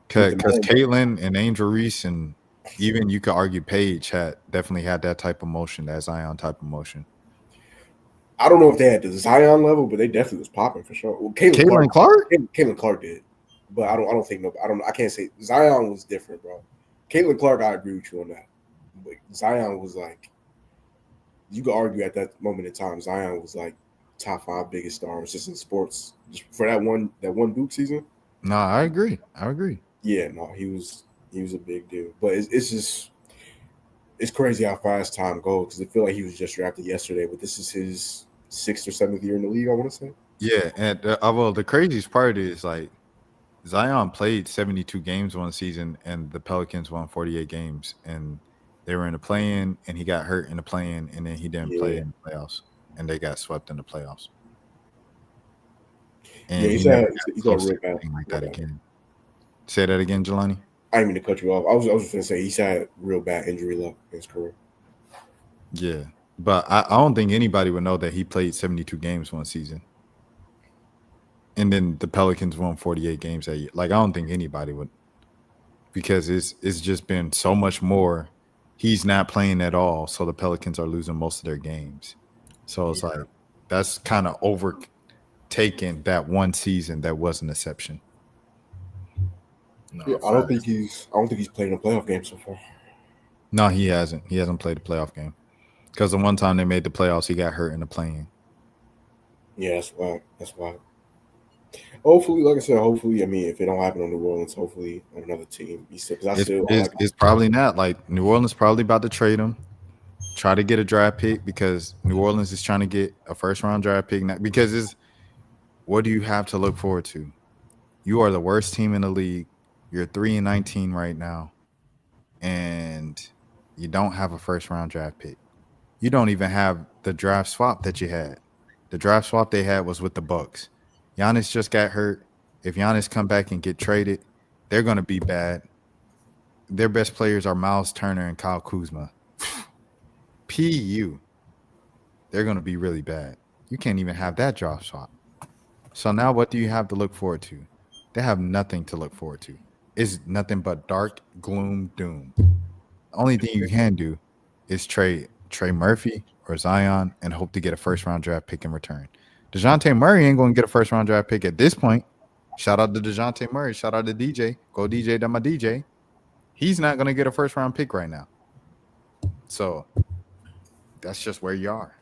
because Caitlin and Angel Reese and even you could argue Paige definitely had that type of motion, that Zion type of motion. I don't know if they had the Zion level, but they definitely was popping for sure. Well, Caitlin Clark did, but I can't say Zion was different, bro. Caitlin Clark, I agree with you on that. But Zion was like, you could argue at that moment in time, Zion was like top 5 biggest stars just in sports, just for that one Duke season. No, I agree. Yeah, no, he was a big deal. But it's crazy how fast time goes because I feel like he was just drafted yesterday, but this is his 6th or 7th year in the league, I want to say. Yeah, and the craziest part is like Zion played 72 games one season, and the Pelicans won 48 games, and they were in the play-in, and he got hurt in the play-in, and then he didn't play in the playoffs, and they got swept in the playoffs. And he's got real bad like that again. Say that again, Jelani. I didn't mean to cut you off. I was just going to say he's had real bad injury luck in his career. Yeah, but I don't think anybody would know that he played 72 games one season. And then the Pelicans won 48 games that year. Like, I don't think anybody would, because it's just been so much more. He's not playing at all, so the Pelicans are losing most of their games. So it's like that's kind of overtaken that one season that was an exception. No, yeah, I don't think he's played in a playoff game so far. No, he hasn't. He hasn't played a playoff game because the one time they made the playoffs, he got hurt in the play-in. Yeah, that's why. Hopefully, like I said, hopefully. I mean, if it don't happen on New Orleans, hopefully on another team. Because I It's, still I it's like. it's probably not. Like New Orleans probably about to trade him, try to get a draft pick because New Orleans is trying to get a first round draft pick now. Because it's what do you have to look forward to? You are the worst team in the league. You're 3-19 right now, and you don't have a first round draft pick. You don't even have the draft swap that you had. The draft swap they had was with the Bucks. Giannis just got hurt. If Giannis come back and get traded, they're going to be bad. Their best players are Miles Turner and Kyle Kuzma. PU. They're going to be really bad. You can't even have that draft swap. So now what do you have to look forward to? They have nothing to look forward to. It's nothing but dark, gloom, doom. The only thing you can do is trade Trey Murphy or Zion and hope to get a first round draft pick in return. DeJounte Murray ain't going to get a first round draft pick at this point. Shout out to DeJounte Murray. Shout out to DJ. Go DJ to my DJ. He's not going to get a first round pick right now. So that's just where you are.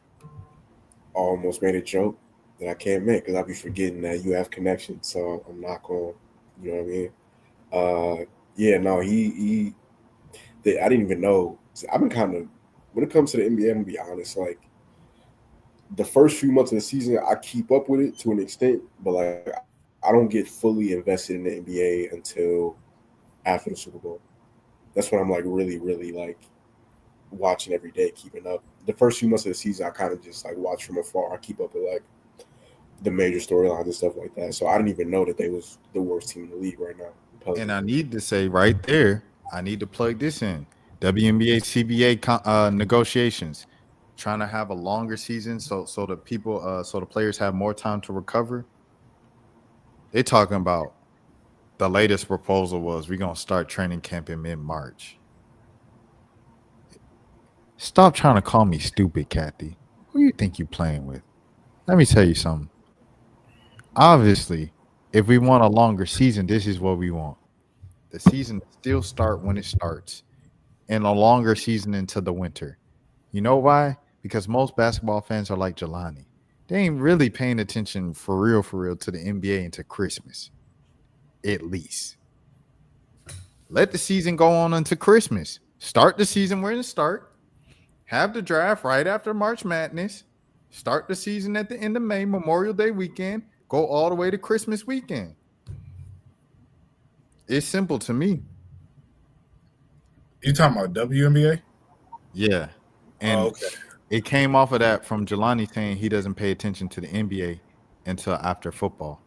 Almost made a joke that I can't make because I'll be forgetting that you have connections. So I'm not going. You know what I mean? Yeah. No. I didn't even know. I've been kind of when it comes to the NBA. I'm gonna be honest. Like the first few months of the season, I keep up with it to an extent, but like I don't get fully invested in the NBA until after the Super Bowl. That's when I'm like really, really like watching every day, keeping up. The first few months of the season, I kind of just like watch from afar. I keep up with like the major storylines and stuff like that. So I didn't even know that they was the worst team in the league right now. And I need to say right there, I need to plug this in. WNBA CBA negotiations, trying to have a longer season so the people so the players have more time to recover. They're talking about the latest proposal was we're gonna start training camp in mid-March. Stop trying to call me stupid, Kathy. Who you think you playing with? Let me tell you something. Obviously, if we want a longer season, this is what we want. The season still start when it starts, and a longer season into the winter. You know why? Because most basketball fans are like Jelani. They ain't really paying attention for real to the NBA into Christmas. At least. Let the season go on into Christmas. Start the season where it start. Have the draft right after March Madness. Start the season at the end of May, Memorial Day weekend. Go all the way to Christmas weekend. It's simple to me. You talking about WNBA? Yeah. And okay. It came off of that from Jelani saying he doesn't pay attention to the NBA until after football.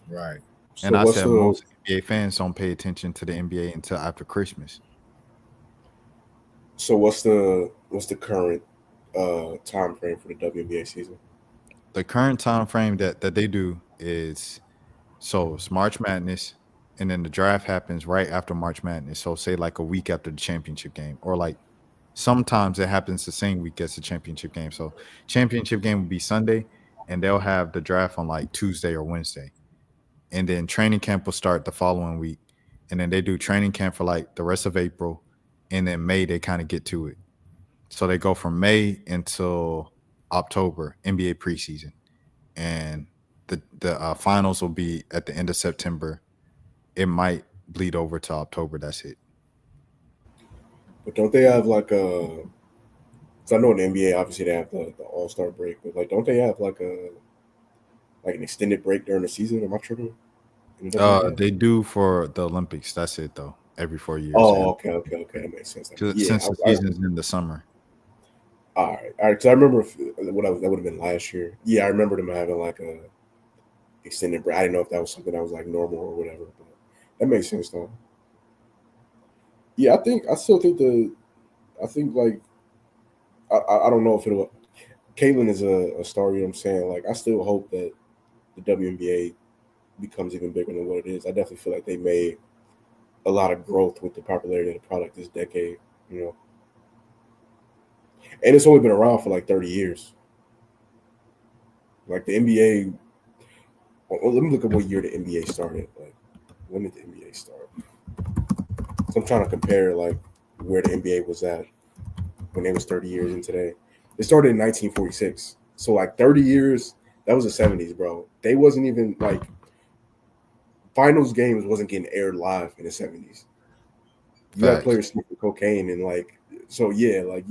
Right. And so I said most NBA fans don't pay attention to the NBA until after Christmas. So what's the current time frame for the WNBA season? The current time frame that they do is so it's March Madness, and then the draft happens right after March Madness. So say like a week after the championship game, or like sometimes it happens the same week as the championship game. So championship game will be Sunday, and they'll have the draft on like Tuesday or Wednesday. And then training camp will start the following week. And then they do training camp for like the rest of April. And then May, they kind of get to it. So they go from May until October, NBA preseason. And the finals will be at the end of September. It might bleed over to October. That's it. But don't they have like a? Because I know in the NBA, obviously they have the All-Star break, but like, don't they have like an extended break during the season? Am I tripping? They do for the Olympics. That's it though. Every 4 years. Oh, okay, that makes sense. Since the season's in the summer. All right. Because I remember that would have been last year. Yeah, I remember them having like a extended break. I didn't know if that was something that was like normal or whatever, but that makes sense though. Yeah, I think like I don't know if it'll. Caitlin is a star. You know what I'm saying? Like I still hope that the WNBA becomes even bigger than what it is. I definitely feel like they made a lot of growth with the popularity of the product this decade. You know. And it's only been around for like 30 years. Like the NBA, let me look at what year the NBA started. Like, when did the NBA start? So I'm trying to compare like where the NBA was at when it was 30 years and today. It started in 1946. So like 30 years That was the 70s, bro. They wasn't even like finals games wasn't getting aired live in the 70s. You had Facts. players sniffing cocaine and like so yeah, like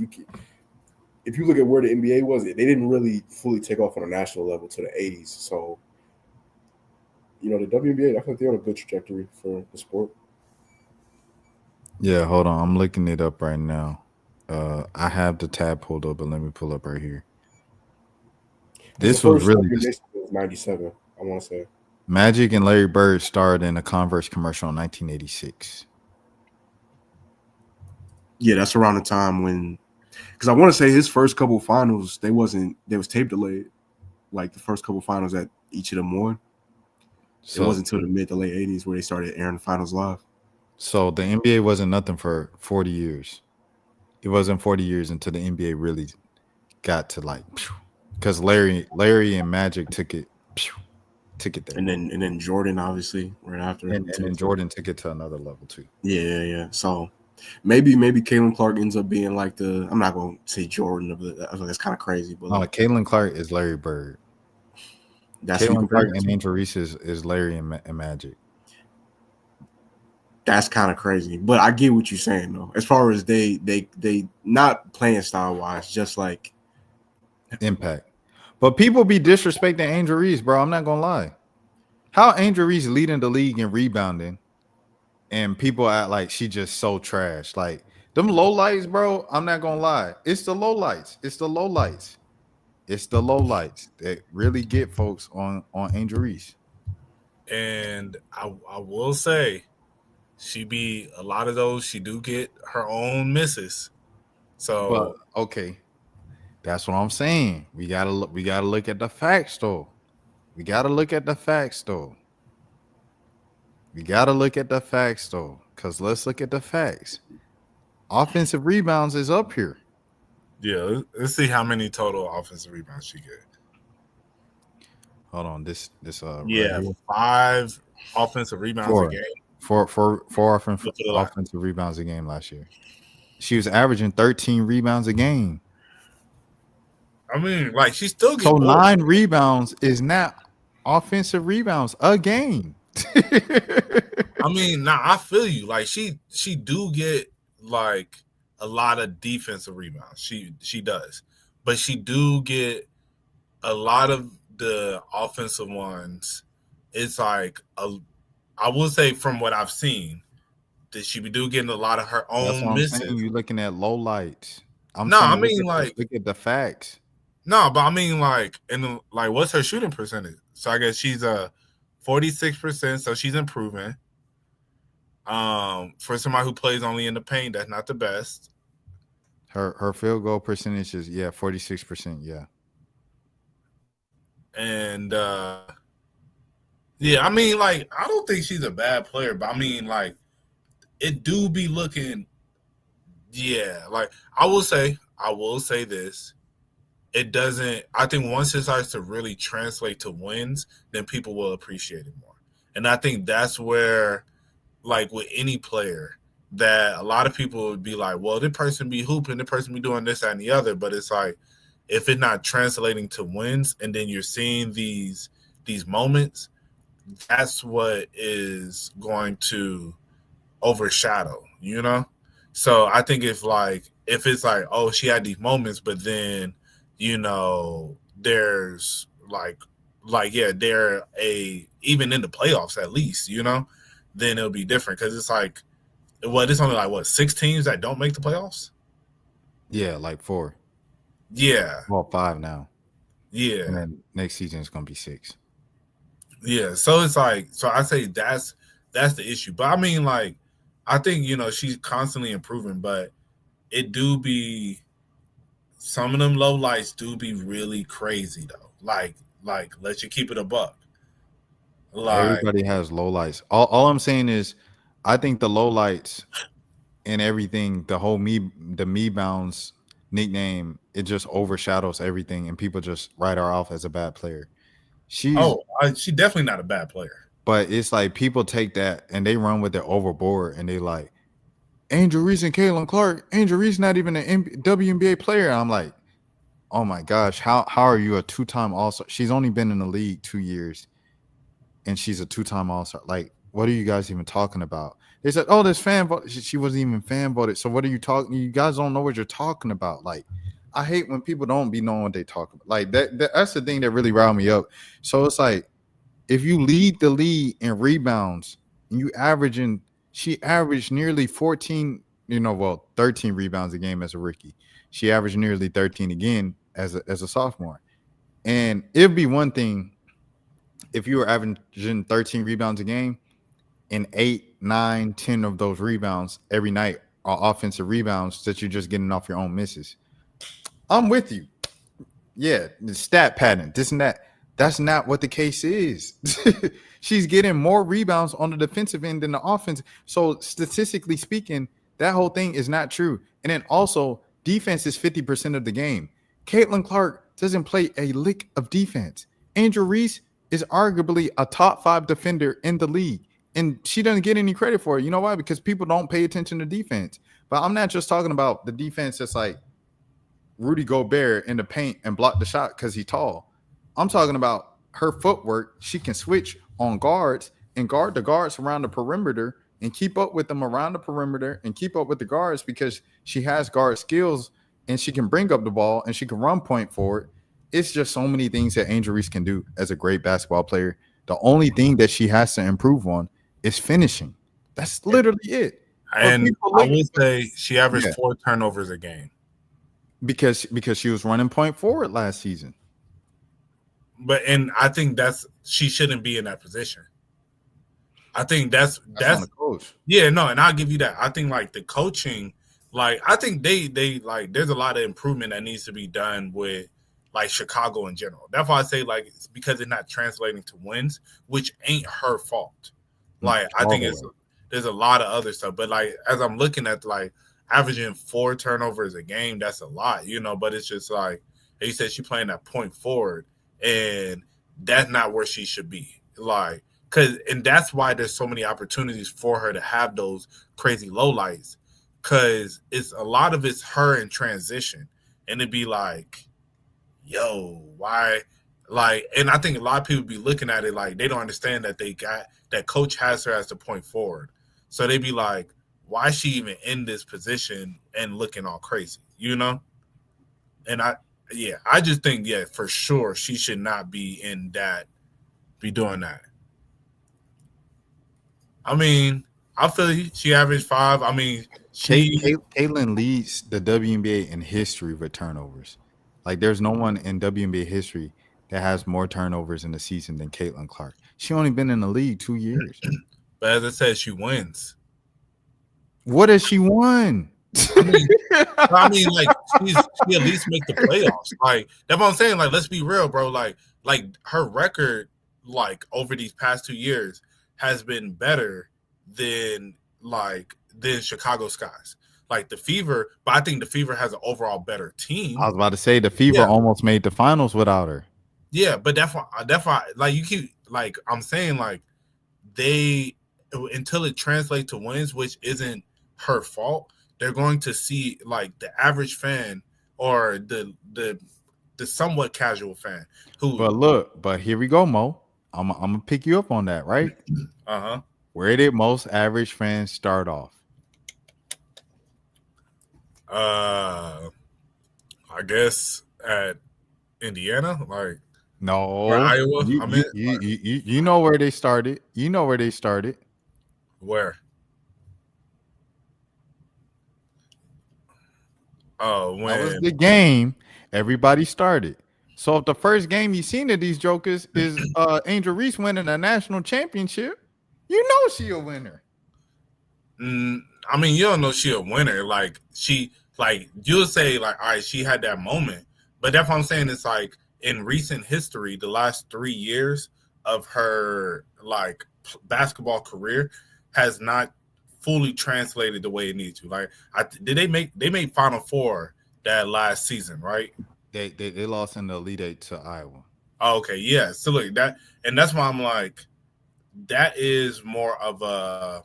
if you look at where the NBA was, they didn't really fully take off on a national level to the 80s. So the WNBA, I think they're on a good trajectory for the sport. Yeah, hold on. I'm looking it up right now. I have the tab pulled up, but let me pull up right here. This was really just 97, I want to say. Magic and Larry Bird starred in a Converse commercial in 1986. Yeah, that's around the time when, because I want to say his first couple finals, they was tape delayed. Like the first couple finals that each of them won. So it wasn't until the mid to late 80s where they started airing the finals live. So the NBA wasn't nothing for 40 years. It wasn't 40 years until the NBA really got to like, because Larry and Magic took it there. And then Jordan obviously right after. And then Jordan took it to another level too. Yeah. So maybe Caitlin Clark ends up being like I'm not going to say Jordan, but that's kind of crazy. But Caitlin Clark is Larry Bird. That's Caitlin Clark and Angel Reese is Larry and Magic. That's kind of crazy, but I get what you're saying though. As far as they not playing style wise, just like impact. But people be disrespecting Angel Reese, bro. I'm not gonna lie. How Angel Reese leading the league in rebounding, and people act like she just so trash. Like them low lights, bro. I'm not gonna lie. It's the low lights. It's the low lights that really get folks on Angel Reese. And I will say, a lot of those. She do get her own misses. So but, okay, that's what I'm saying. We gotta look at the facts though. Because let's look at the facts. Offensive rebounds is up here. Yeah, let's see how many total offensive rebounds she get. Hold on, this yeah, right 5 offensive rebounds a game. Four offensive rebounds a game last year. She was averaging 13 rebounds a game. I mean, like she still gets so 9 rebounds is not offensive rebounds a game. I mean, I feel you. Like she do get like a lot of defensive rebounds. She does, but she do get a lot of the offensive ones. It's like I will say from what I've seen that she do getting a lot of her own misses. You're looking at low lights. Look at the facts. No, but I mean like what's her shooting percentage? So I guess she's 46%, so she's improving. For somebody who plays only in the paint, that's not the best. Her field goal percentage is 46%, yeah. And I mean, like, I don't think she's a bad player, but I mean, like, it do be looking, like I will say this. It doesn't, I think once it starts to really translate to wins, then people will appreciate it more. And I think that's where, like with any player, that a lot of people would be like, well, this person be hooping, this person be doing this, that, and the other. But it's like, if it's not translating to wins and then you're seeing these moments, that's what is going to overshadow, you know? So I think if it's like, oh, she had these moments, but then, you know, there's they're even in the playoffs at least, you know, then it'll be different. Because it's like, it's only like 6 teams that don't make the playoffs? Yeah, like 4. Yeah. Well, 5 now. Yeah. And then next season is gonna be 6. Yeah. So it's like, so I say that's the issue. But I mean, like, I think, you know, she's constantly improving, but it do be, some of them low lights do be really crazy though. Like let you keep it a buck. Like, everybody has low lights. All I'm saying is, I think the low lights and everything, the whole me bounds nickname, it just overshadows everything, and people just write her off as a bad player. She's definitely not a bad player. But it's like people take that and they run with it overboard, and they like, Angel Reese and Caitlin Clark. Angel Reese not even an WNBA player. I'm like, Oh my gosh, how are you a two-time All-Star? She's only been in the league 2 years, and she's a two-time All-Star. Like, what are you guys even talking about? They said, "Oh, this fan vote." She wasn't even fan voted. So what are you talking? You guys don't know what you're talking about. Like, I hate when people don't be knowing what they talk about. Like that's the thing that really riled me up. So it's like, if you lead the league in rebounds, and she averaged nearly 14, 13 rebounds a game as a rookie. She averaged nearly 13 again as a sophomore. And it'd be one thing if you were averaging 13 rebounds a game and 8, 9, 10 of those rebounds every night are offensive rebounds that you're just getting off your own misses. I'm with you. Yeah, the stat pattern, this and that. That's not what the case is. She's getting more rebounds on the defensive end than the offense. So statistically speaking, that whole thing is not true. And then also, defense is 50% of the game. Caitlin Clark doesn't play a lick of defense. Angel Reese is arguably a top 5 defender in the league, and she doesn't get any credit for it. You know why? Because people don't pay attention to defense. But I'm not just talking about the defense that's like Rudy Gobert in the paint and block the shot because he's tall. I'm talking about her footwork. She can switch on guards and guard the guards around the perimeter and keep up with them around the perimeter and keep up with the guards because she has guard skills and she can bring up the ball and she can run point forward. It's just so many things that Angel Reese can do as a great basketball player. The only thing that she has to improve on is finishing. That's literally it. And I would say she averaged 4 turnovers a game. Because she was running point forward last season. And I think she shouldn't be in that position. I think that's on the coach. Yeah, no, and I'll give you that. I think like the coaching, like I think they like there's a lot of improvement that needs to be done with like Chicago in general. That's why I say like it's because it's not translating to wins, which ain't her fault. Like I think there's a lot of other stuff, but like as I'm looking at like averaging 4 turnovers a game, that's a lot, but it's just like he said, she playing that point forward, and that's not where she should be. Like, and that's why there's so many opportunities for her to have those crazy lowlights, because it's a lot of it's her in transition, and it'd be like, yo, why? Like, and I think a lot of people be looking at it like they don't understand that that coach has her as the point forward, so they be like, why is she even in this position and looking all crazy, And I just think, for sure, she should not be doing that. I mean, I feel you. She averaged 5. I mean, Caitlin leads the WNBA in history with turnovers. Like, there's no one in WNBA history that has more turnovers in the season than Caitlin Clark. She only been in the league 2 years. But as I said, she wins. What has she won? I mean, like she at least make the playoffs. Like that's what I'm saying. Like, let's be real, bro. Like her record, like over these past 2 years, has been better than Chicago Skies. Like the Fever, but I think the Fever has an overall better team. I was about to say the Fever almost made the finals without her. Yeah, but that's why like you keep like I'm saying like they until it translates to wins, which isn't her fault, they're going to see like the average fan or the somewhat casual fan who. But here we go, Mo. I'm gonna pick you up on that, right? Where did most average fans start off? I guess at Indiana, like no, or Iowa. You know where they started. You know where they started. Where? Oh, when that was the game everybody started. So if the first game you seen of these jokers is Angel Reese winning a national championship, you know she a winner. I mean, you don't know she a winner. Like you'll say like, all right, she had that moment, but that's what I'm saying. It's like in recent history, the last 3 years of her like basketball career has not fully translated the way it needs to. Like, they made Final Four that last season, right? They lost in the Elite Eight to Iowa. Oh, okay, yeah. So look, that, and that's why I'm like, that is more of a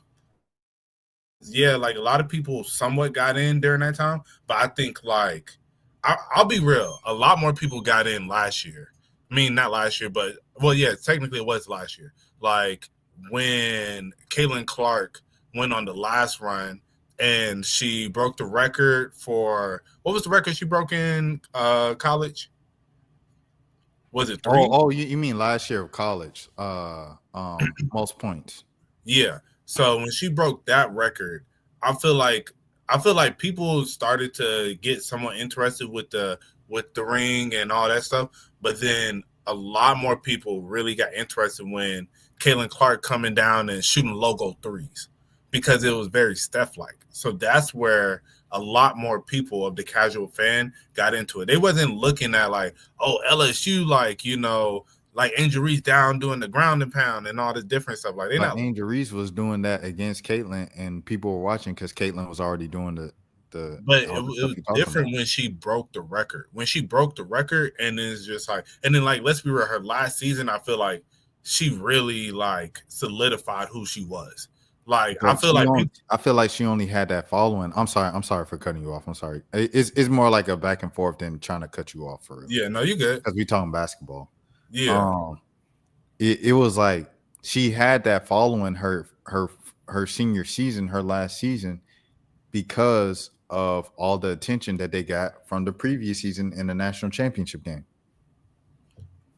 like a lot of people somewhat got in during that time, but I think like I'll be real. A lot more people got in last year. I mean, not last year, but well, yeah, technically it was last year. Like when Caitlin Clark went on the last run and she broke the record for what was the record she broke in college? Was it 3? You mean last year of college? Most points. Yeah. So when she broke that record, I feel like people started to get somewhat interested with the ring and all that stuff. But then a lot more people really got interested when Caitlin Clark coming down and shooting logo threes because it was very Steph-like. So that's where a lot more people of the casual fan got into it. They wasn't looking at like, oh, LSU, like, you know, like Angel Reese down doing the ground and pound and all this different stuff. Like, Angel Reese was doing that against Caitlin, and people were watching because Caitlin was already doing the. But it was different when she broke the record. When she broke the record, and it's just like, and then like, let's be real, her last season, I feel like she really like solidified who she was. Like, but I feel like she only had that following. I'm sorry for cutting you off. I'm sorry. It's more like a back and forth than trying to cut you off for real. Yeah, no, you good. Because we talking basketball. Yeah. It was like she had that following her senior season, her last season, because of all the attention that they got from the previous season in the national championship game.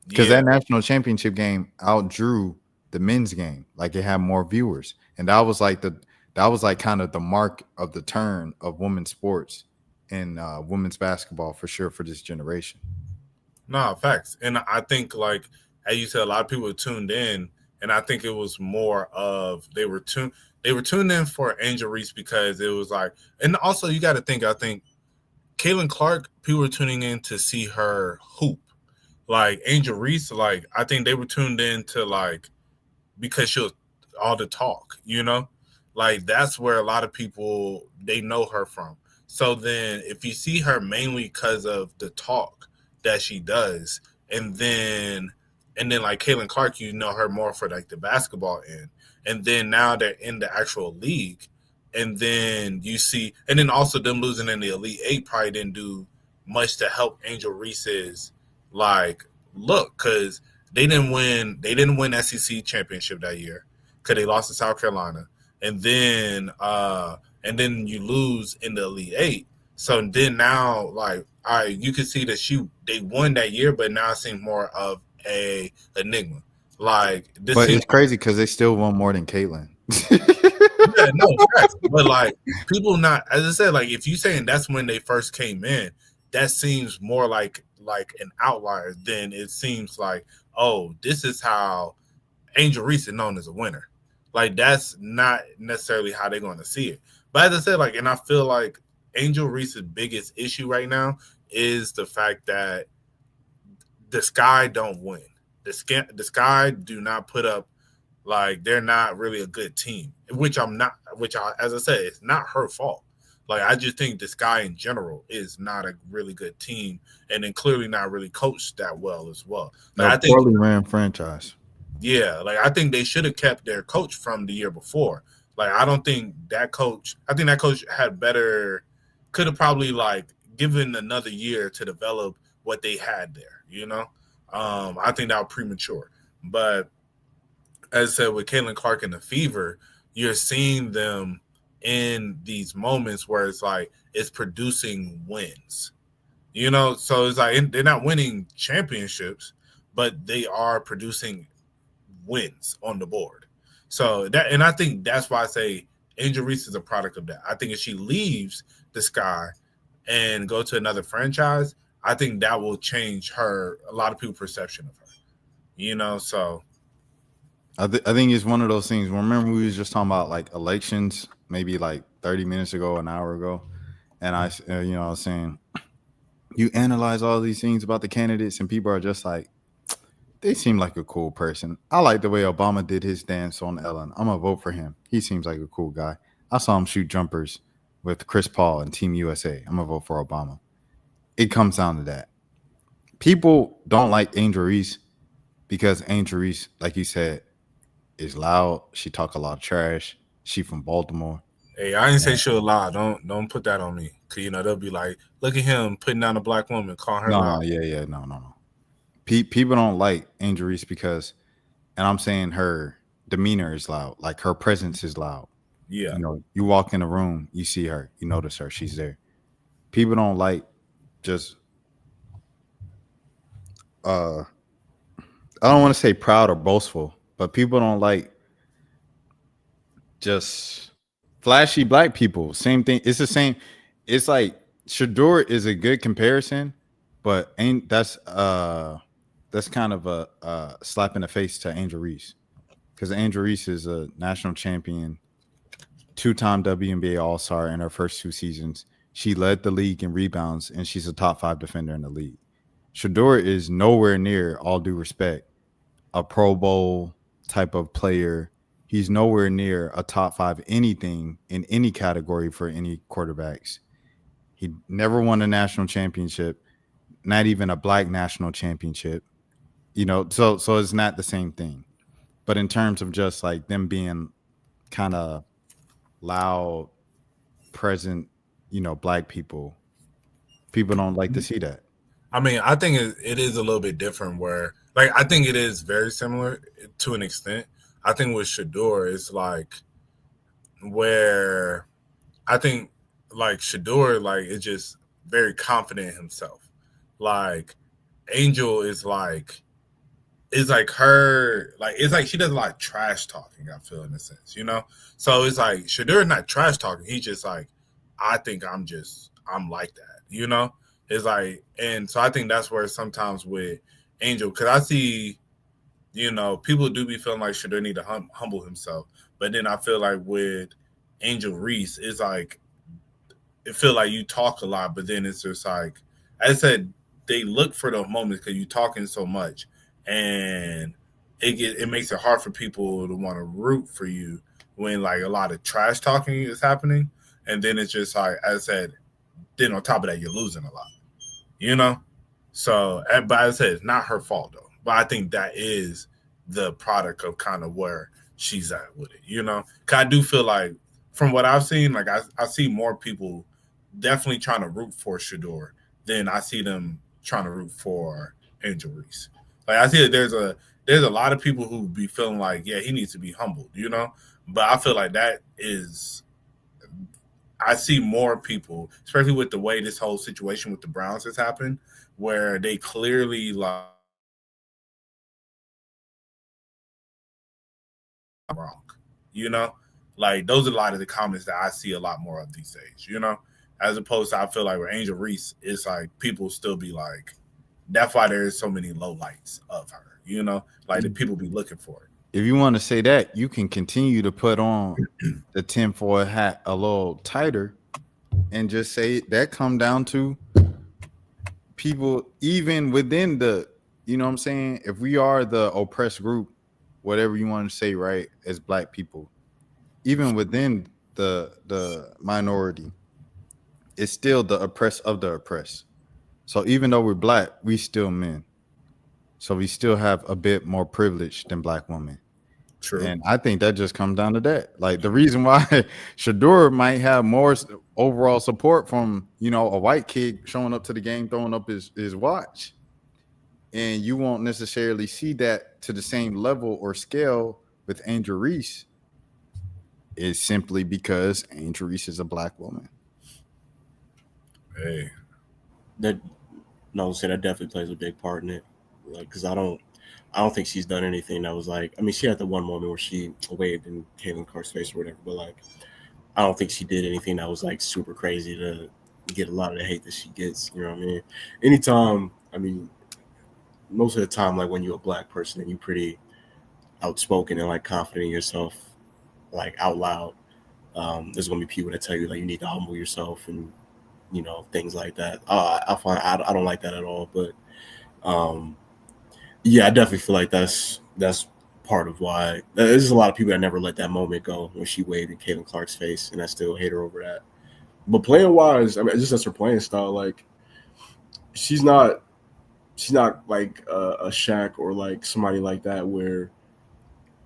Because that national championship game outdrew the men's game. Like, it had more viewers. And that was like kind of the mark of the turn of women's sports and women's basketball for sure for this generation. No, facts. And I think, like, as you said, a lot of people tuned in, and I think it was more of they were tuned in for Angel Reese because it was like, and also you got to think, I think Caitlin Clark, people were tuning in to see her hoop. Like Angel Reese, like, I think they were tuned in to, like, because she was all the talk, you know? Like, that's where a lot of people, they know her from. So then if you see her mainly because of the talk that she does, and then like Caitlin Clark, you know her more for like the basketball end, and then now they're in the actual league, and then you see, and then also them losing in the Elite Eight probably didn't do much to help Angel Reese's like look, because they didn't win SEC championship that year because they lost to South Carolina, and then you lose in the Elite Eight. So then now, like, all right, you can see that they won that year, but now it seems more of a enigma. Like, this but it's crazy because they still won more than Caitlin. Yeah, no, facts. But like, people not, as I said, like, if you saying that's when they first came in, that seems more like an outlier than it seems like, oh, this is how Angel Reese is known as a winner. Like, that's not necessarily how they're going to see it. But as I said, like, and I feel like Angel Reese's biggest issue right now is the fact that the Sky don't win. The Sky do not put up, like, they're not really a good team, as I said, it's not her fault. Like, I just think the Sky in general is not a really good team, and then clearly not really coached that well as well. Like, I think poorly ran franchise. Yeah, like, I think they should have kept their coach from the year before. Like, I think that coach could have probably, like, given another year to develop what they had there, you know? I think that was premature. But as I said, with Caitlin Clark and the Fever, you're seeing them in these moments where it's like it's producing wins, you know? So it's like they're not winning championships, but they are producing wins on the board. So that, and I think that's why I say Angel Reese is a product of that. I think if she leaves the Sky and go to another franchise, I think that will change a lot of people's perception of her, you know? So I think it's one of those things. Remember, we was just talking about like elections, maybe like 30 minutes ago, an hour ago. And I was saying, you analyze all these things about the candidates and people are just like, they seem like a cool person. I like the way Obama did his dance on Ellen. I'm going to vote for him. He seems like a cool guy. I saw him shoot jumpers with Chris Paul and Team USA. I'm going to vote for Obama. It comes down to that. People don't like Angel Reese because Angel Reese, like you said, is loud. She talk a lot of trash. She from Baltimore. Hey, I didn't say she'll lie. Don't put that on me. Cause they'll be like, look at him putting down a black woman, calling her No, loud. yeah, no. People don't like Angel Reese because, and I'm saying her demeanor is loud, like her presence is loud. Yeah. You walk in the room, you see her, you notice her, she's there. People don't like just I don't want to say proud or boastful, but people don't like just flashy black people. Same thing. It's the same. It's like Shador is a good comparison, but ain't that's kind of a slap in the face to Angel Reese, because Angel Reese is a national champion, 2-time WNBA All-Star in her first 2 seasons. She led the league in rebounds, and she's a top 5 defender in the league. Shador is nowhere near, all due respect, a Pro Bowl type of player. He's nowhere near a top 5 anything in any category for any quarterbacks. He never won a national championship, not even a black national championship. So it's not the same thing. But in terms of just like them being kind of loud, present, black people don't like to see that. I mean, I think it is a little bit different where, like, I think it is very similar to an extent. I think with Shador, it's like where I think like Shador, like, is just very confident in himself. Like, Angel is like, it's like her, like, it's like she does a lot of trash talking, I feel, in a sense, So it's like Shador's not trash talking. He's just like, I think I'm like that, It's like, and so I think that's where sometimes with Angel, because I see, people do be feeling like Shador need to humble himself. But then I feel like with Angel Reese, it's like, it feel like you talk a lot, but then it's just like, as I said, they look for the moments because you're talking so much. And it makes it hard for people to want to root for you when like a lot of trash talking is happening. And then it's just like, as I said, then on top of that, you're losing a lot, So, but as I said, it's not her fault though. But I think that is the product of kind of where she's at with it, Cause I do feel like from what I've seen, like I see more people definitely trying to root for Shador than I see them trying to root for Angel Reese. Like I see that there's a lot of people who be feeling like, yeah, he needs to be humbled, But I feel like that is, I see more people, especially with the way this whole situation with the Browns has happened, where they clearly like wrong, Like those are a lot of the comments that I see a lot more of these days, As opposed to I feel like with Angel Reese, it's like people still be like, that's why there's so many low lights of her, like the people be looking for it. If you want to say that, you can continue to put on the tinfoil hat a little tighter and just say that come down to people, even within the, what I'm saying? If we are the oppressed group, whatever you want to say, right, as black people, even within the minority, it's still the oppressed of the oppressed. So even though we're black, we still men. So we still have a bit more privilege than black women. True. And I think that just comes down to that. Like the reason why Shador might have more overall support from, a white kid showing up to the game, throwing up his watch. And you won't necessarily see that to the same level or scale with Angel Reese, is simply because Angel Reese is a black woman. Hey. That definitely plays a big part in it. Like, because I don't think she's done anything that was like, I mean, she had the one moment where she waved in Caitlin Clark's face or whatever, but like, I don't think she did anything that was like super crazy to get a lot of the hate that she gets. You know what I mean? Anytime, I mean, most of the time, like when you're a black person and you're pretty outspoken and like confident in yourself, like out loud, there's gonna be people that tell you like you need to humble yourself and things like that. I don't like that at all, but yeah, I definitely feel like that's part of why there's a lot of people that never let that moment go when she waved in Caitlin Clark's face, and I still hate her over that. But playing wise, I mean, just as her playing style, like she's not like a Shaq or like somebody like that where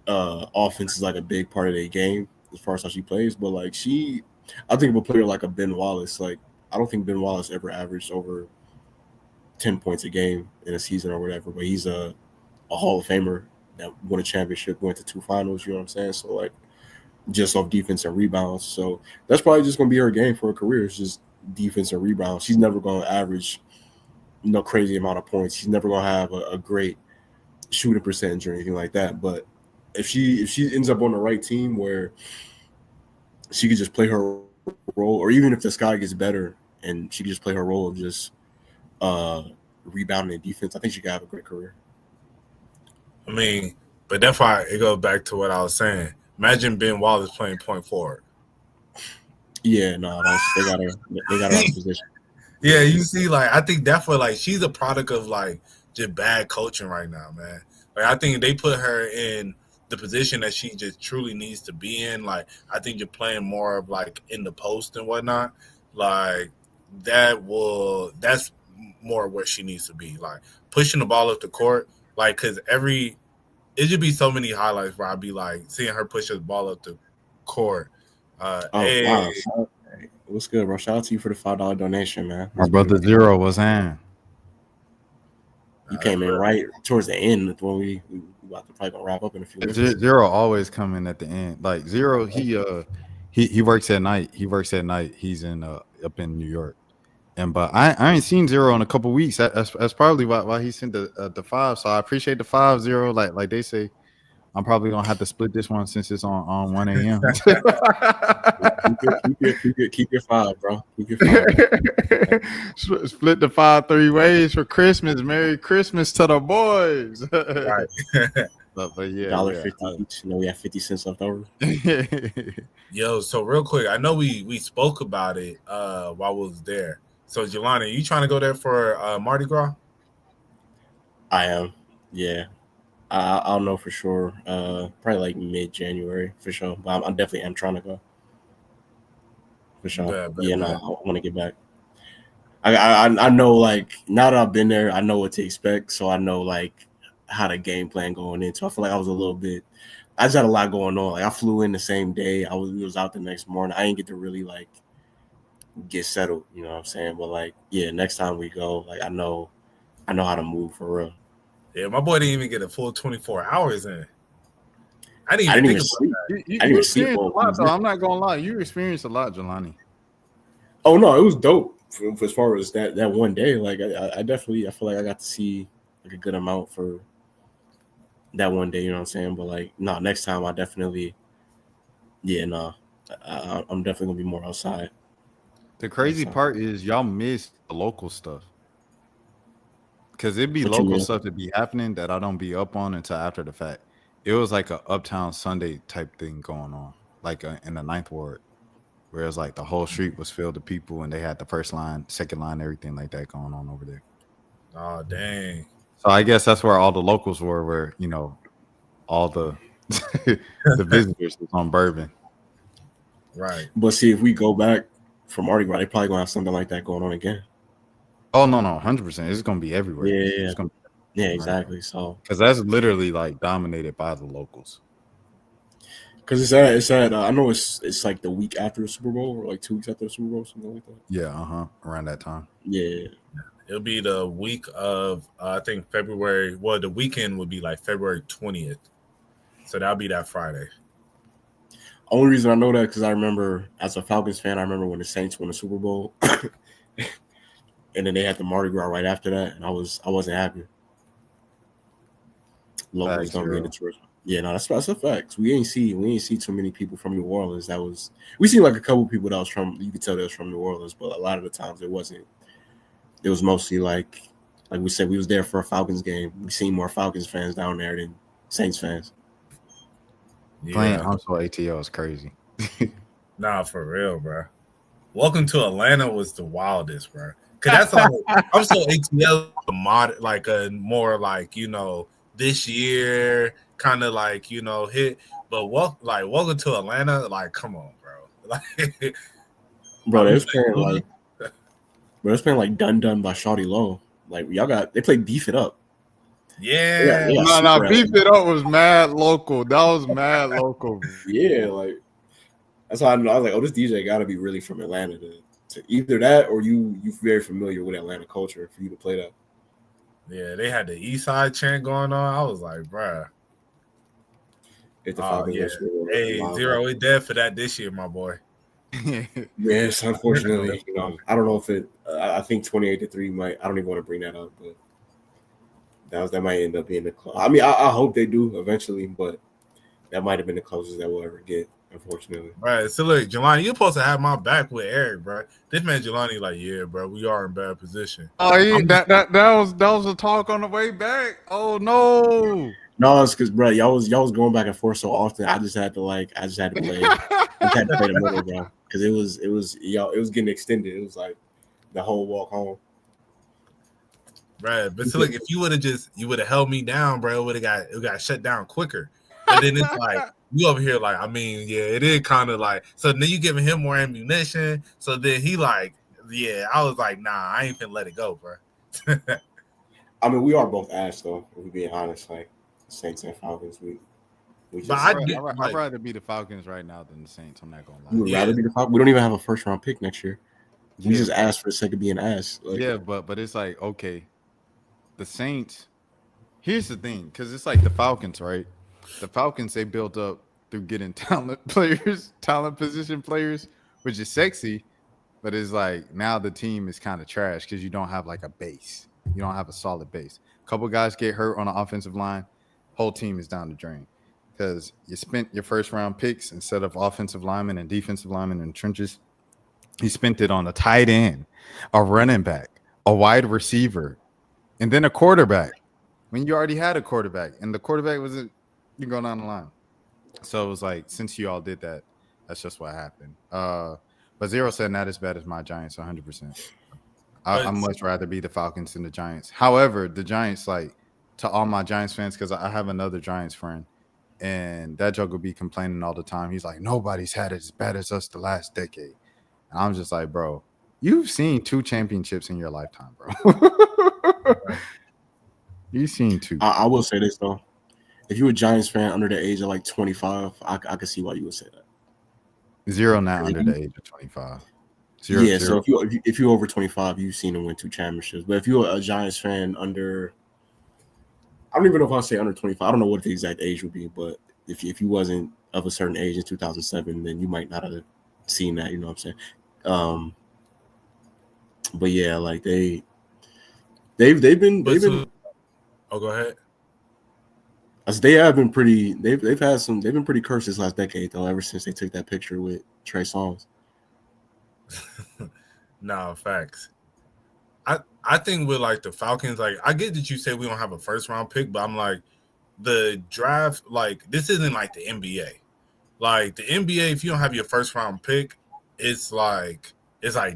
offense is like a big part of their game. as far as how she plays, but like I think of a player like a Ben Wallace. Like I don't think Ben Wallace ever averaged over 10 points a game in a season or whatever, but he's a Hall of Famer that won a championship, went to 2 finals. You know what I'm saying? So like just off defense and rebounds. So that's probably just gonna be her game for her career. It's just defense and rebounds. She's never gonna average no crazy amount of points. She's never gonna have a great shooting percentage or anything like that. But if she ends up on the right team where she could just play her role, or even if the sky gets better and she could just play her role of just rebounding and defense, I think she could have a great career. I mean, but that's why it goes back to what I was saying. Imagine Ben Wallace playing point forward. Yeah, no, they got her out of position. Yeah, you see, like I think that's what, like, she's a product of like just bad coaching right now, man. Like I think they put her in the position that she just truly needs to be in. Like I think you're playing more of like in the post and whatnot. Like that's more where she needs to be. Like pushing the ball up the court. Like because it should be so many highlights where I'd be like seeing her push the ball up the court. Hey. Wow. What's good, bro? Shout out to you for the $5 donation, man. My brother Zero was in. You came in right towards the end when we about to probably gonna wrap up in a few minutes. Zero always coming at the end. Like Zero, he works at night. He works at night. He's in up in New York. But I ain't seen Zero in a couple weeks. That's probably why he sent the 5. So I appreciate the 5, Zero. Like they say, I'm probably gonna have to split this one since it's on 1 a.m. keep your 5, bro. Keep your 5. Split the 5 3 ways for Christmas. Merry Christmas to the boys. Right. but yeah, $1.50 each. You know, we have 50 cents left over. Yo, so real quick, I know we spoke about it while we was there. So Jelani, are you trying to go there for Mardi Gras? I am. Yeah. I'll know for sure. Probably like mid-January for sure. But I definitely am trying to go. For sure. I want to get back. I know, like, now that I've been there, I know what to expect. So I know, like, how the game plan going in. So I feel like I just had a lot going on. Like, I flew in the same day. We was out the next morning. I didn't get to really, like, get settled. You know what I'm saying? But, like, yeah, next time we go, like, I know how to move for real. Yeah, my boy didn't even get a full 24 hours in. I didn't even sleep. You I didn't even sleep. A lot, though. I'm not gonna lie. You experienced a lot, Jelani. Oh no, it was dope as far as that one day. Like I feel like I got to see like a good amount for that one day. You know what I'm saying? But like, no, next time I definitely, I'm definitely gonna be more outside. The crazy part is y'all missed the local stuff. Because it'd be What you local mean? stuff that be happening that I don't be up on until after the fact. It was like a Uptown Sunday type thing going on, like in the 9th Ward, where it was like the whole street was filled with people and they had the first line, second line, everything like that going on over there. Oh, dang. So I guess that's where all the locals were you know, all the the visitors was on Bourbon. Right. But see, if we go back from Mardi Gras, they probably gonna have something like that going on again. Oh no, 100%. It's gonna be everywhere. Yeah. It's gonna be Yeah, exactly. So because that's literally like dominated by the locals. because it's at I know it's like the week after the Super Bowl or like 2 weeks after the Super Bowl, something like that. Yeah, around that time. Yeah. It'll be the week of I think February. Well, the weekend would be like February 20th. So that'll be that Friday. Only reason I know that because I remember as a Falcons fan, I remember when the Saints won the Super Bowl, and then they had the Mardi Gras right after that, and I wasn't happy. Locals don't get into it. Yeah, no, that's a fact. We ain't see too many people from New Orleans. We seen like a couple people that was from. You could tell they was from New Orleans, but a lot of the times it wasn't. It was mostly like we said, we was there for a Falcons game. We seen more Falcons fans down there than Saints fans. Playing Huntsville ATL is crazy. Nah, for real, bro. Welcome to Atlanta was the wildest, bro. Cause that's like I'm so ATL like a more like, you know, this year kind of like, you know, hit. But welcome to Atlanta, like come on, bro. Like, bro, they was playing like Dun by Shawty Low. Like they played Beef It Up. Yeah. No, Beef It Up was mad local. That was mad local. Yeah, like That's how I know. I was like, oh, this DJ got to be really from Atlanta to either that or you very familiar with Atlanta culture for you to play that. Yeah, they had the East Side chant going on. I was like, bruh. If the Oh Falcons yeah. don't score, Hey, wow. Zero, we dead for that this year, my boy. Yes, unfortunately, you know, I don't know if it. I think 28-3 might. I don't even want to bring that up, but that might end up being the. I mean, I hope they do eventually, but that might have been the closest that we'll ever get, unfortunately. Right. So look, Jelani, you're supposed to have my back with Eric, bro. This man Jelani, like, yeah, bro, we are in bad position. Oh, yeah, that was a talk on the way back. Oh no. No, it's because, bro, y'all was going back and forth so often. I just had to play. I just had to play the middle, bro, because it was getting extended. It was like the whole walk home. Right. But so look, if you would have held me down, bro, it got shut down quicker. But then it's like you over here, like, I mean, yeah, it is kind of like, so then you giving him more ammunition. So then he like, yeah, I was like, nah, I ain't finna let it go, bro. I mean, we are both ass though, if we're being honest. Like Saints and Falcons, we just. But I'd rather be the Falcons right now than the Saints. I'm not gonna lie. You would rather be the Falcons. We don't even have a first round pick next year. We just asked for the sake of being ass. Like, yeah, but it's like, okay, the Saints. Here's the thing, because it's like the Falcons, right? The Falcons, they built up through getting talent position players, which is sexy, but it's like now the team is kind of trash because you don't have like a base. You don't have a solid base. A couple guys get hurt on the offensive line, whole team is down the drain because you spent your first round picks instead of offensive linemen and defensive linemen in the trenches. You spent it on a tight end, a running back, a wide receiver, and then a quarterback when you already had a quarterback, and the quarterback wasn't. You go down the line. So it was like, since you all did that, that's just what happened. But Zero said not as bad as my Giants, 100%. I'd much rather be the Falcons than the Giants. However, the Giants, like, to all my Giants fans, because I have another Giants friend, and that joke will be complaining all the time. He's like, nobody's had it as bad as us the last decade. And I'm just like, bro, you've seen 2 championships in your lifetime, bro. You've seen 2. I will say this, though. If you're a Giants fan under the age of like 25, I could see why you would say that. Zero now under the age of 25. Zero. So if you're over 25, you've seen him win 2 championships. But if you're a Giants fan under, I don't even know if I'll say under 25. I don't know what the exact age would be, but if you wasn't of a certain age in 2007, then you might not have seen that. You know what I'm saying? But yeah, like they've been. Oh, go ahead. They have been pretty. They've been pretty cursed this last decade though. Ever since they took that picture with Trey Songz. No, facts. I think with like the Falcons, like I get that you say we don't have a first round pick, but I'm like the draft, like this isn't like the NBA. Like the NBA, if you don't have your first round pick, it's like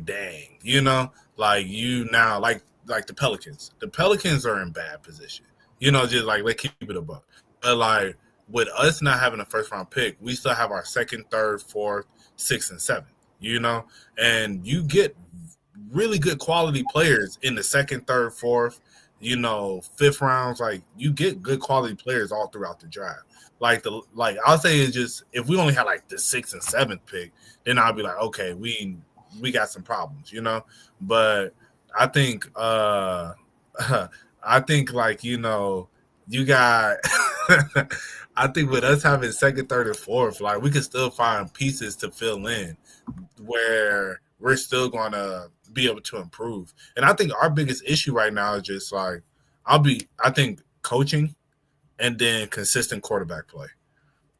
dang, you know, like you now like the Pelicans. The Pelicans are in bad position. You know, just like let's keep it a buck. But like with us not having a first round pick, we still have our 2nd, 3rd, 4th, 6th, and 7th. You know, and you get really good quality players in the 2nd, 3rd, 4th, you know, 5th rounds. Like you get good quality players all throughout the draft. Like I'll say it's just if we only had like the 6th and 7th pick, then I'll be like, okay, we got some problems, you know. But I think like, you know, you got I think with us having 2nd, 3rd, and 4th, like we can still find pieces to fill in where we're still going to be able to improve. And I think our biggest issue right now is just like I think coaching and then consistent quarterback play.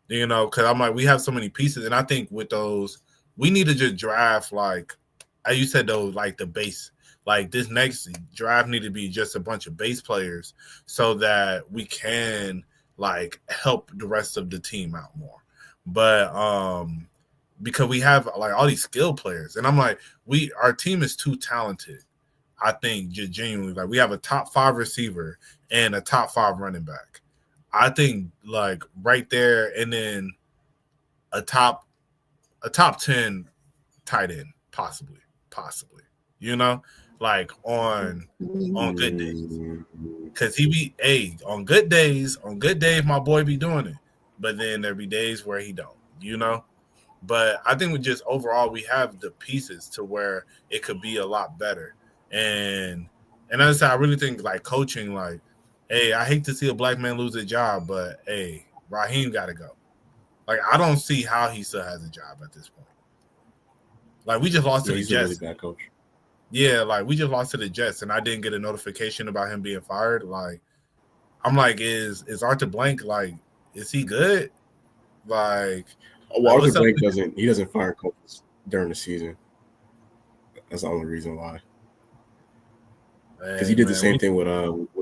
You know, because I'm like, we have so many pieces, and I think with those, we need to just draft like, as you said though, like the base. Like this next draft need to be just a bunch of base players so that we can like help the rest of the team out more. But because we have like all these skill players, and I'm like, our team is too talented. I think just genuinely, like we have a top 5 receiver and a top 5 running back. I think like right there, and then a top 10 tight end, possibly, you know. Like on good days, because on good days, my boy be doing it, but then there be days where he don't, you know. But I think we just overall we have the pieces to where it could be a lot better. And as I said, I really think like coaching, like, hey, I hate to see a black man lose a job, but hey, Raheem got to go. Like, I don't see how he still has a job at this point. Like, we just lost to the he's a really Jets. bad coach. Yeah, like we just lost to the Jets, and I didn't get a notification about him being fired. Like, I'm like, is Arthur Blank, like, is he good? Like, Well, Arthur what's up? Blank doesn't fire coaches during the season. That's the only reason why. Because he did the same thing with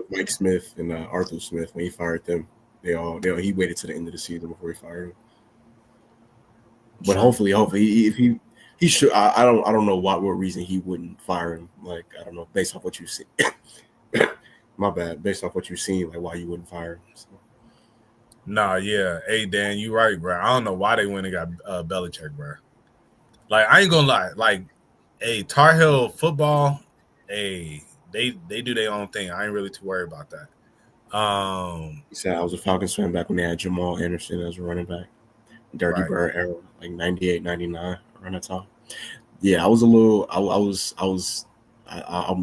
Mike Smith and Arthur Smith when he fired them. He waited to the end of the season before he fired him. But hopefully, if he should. I don't know what reason he wouldn't fire him. Like, I don't know, based off what you see. My bad. Based off what you've seen, like why you wouldn't fire him. So. Nah, yeah. Hey, Dan, you right, bro. I don't know why they went and got Belichick, bro. Like, I ain't gonna lie. Like, hey, Tar Heel football, hey, they do their own thing. I ain't really too worried about that. He said I was a Falcons fan back when they had Jamal Anderson as a running back. Dirty Right. Bird era, like 98, 99, around that time. Yeah, I was a little. I'm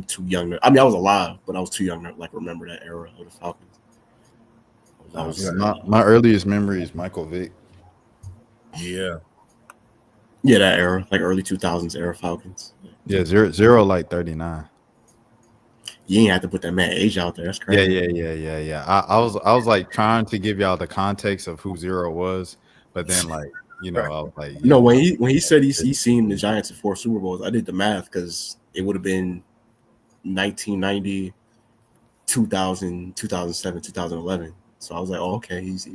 too young. I was alive, but I was too young to like remember that era of the Falcons. My earliest memory is Michael Vick. Yeah. Yeah, that era, like early 2000s era Falcons. Yeah, zero like 39. You ain't have to put that man age out there. That's crazy. Yeah. I was like trying to give y'all the context of who Zero was, but then like I was like, yeah. No, when he said he's seen the Giants in 4 Super Bowls, I did the math because it would have been 1990, 2000, 2007, 2011. So I was like, oh, okay, he's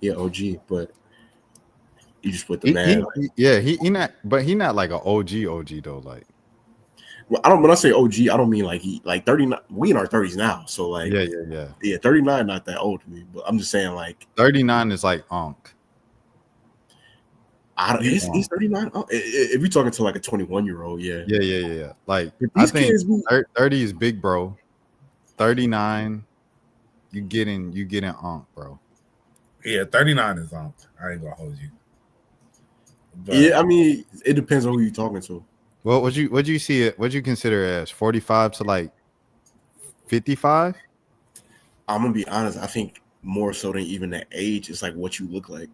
OG, but you just put the man. He not like an OG though. Like, well, when I say OG, I don't mean like he like 39. We in our 30s now, so like yeah, 39 not that old to me, but I'm just saying like 39 is like Unc. He's 39. If you're talking to like a 21-year-old, yeah. Like I think 30 is big, bro. 39, you getting Unc, bro. Yeah, 39 is Unc. I ain't gonna hold you. But, yeah, I mean, it depends on who you're talking to. Well, would you see it? What'd you consider as 45 to like 55? I'm gonna be honest. I think more so than even that age, it's like what you look like.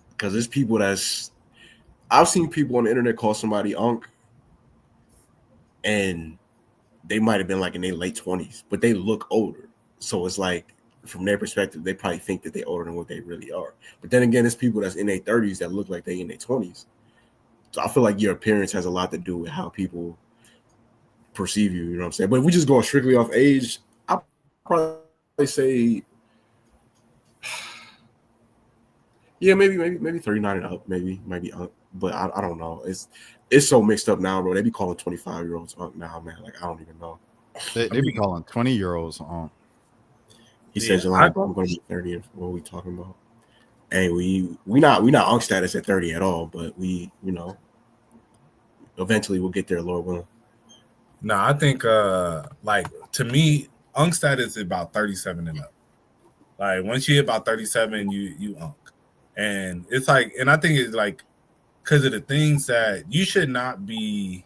Because there's people I've seen people on the internet call somebody Unc, and they might have been like in their late 20s, but they look older. So it's like from their perspective, they probably think that they're older than what they really are. But then again, there's people that's in their 30s that look like they in their 20s. So I feel like your appearance has a lot to do with how people perceive you. You know what I'm saying? But if we just go strictly off age, I'll probably say, yeah, maybe 39 and up, maybe Unc. But I don't know. It's so mixed up now, bro. They be calling 25-year-olds Unc now, man. Like, I don't even know. They be calling 20-year-olds Unc. He said July, I'm going to be 30. And what are we talking about? Hey, we not Unc status at 30 at all, but we, eventually we'll get there, Lord willing. No, I think like to me, Unc status is about 37 and up. Like once you hit about 37, you Unc. And it's like, and I think it's like because of the things that you should not be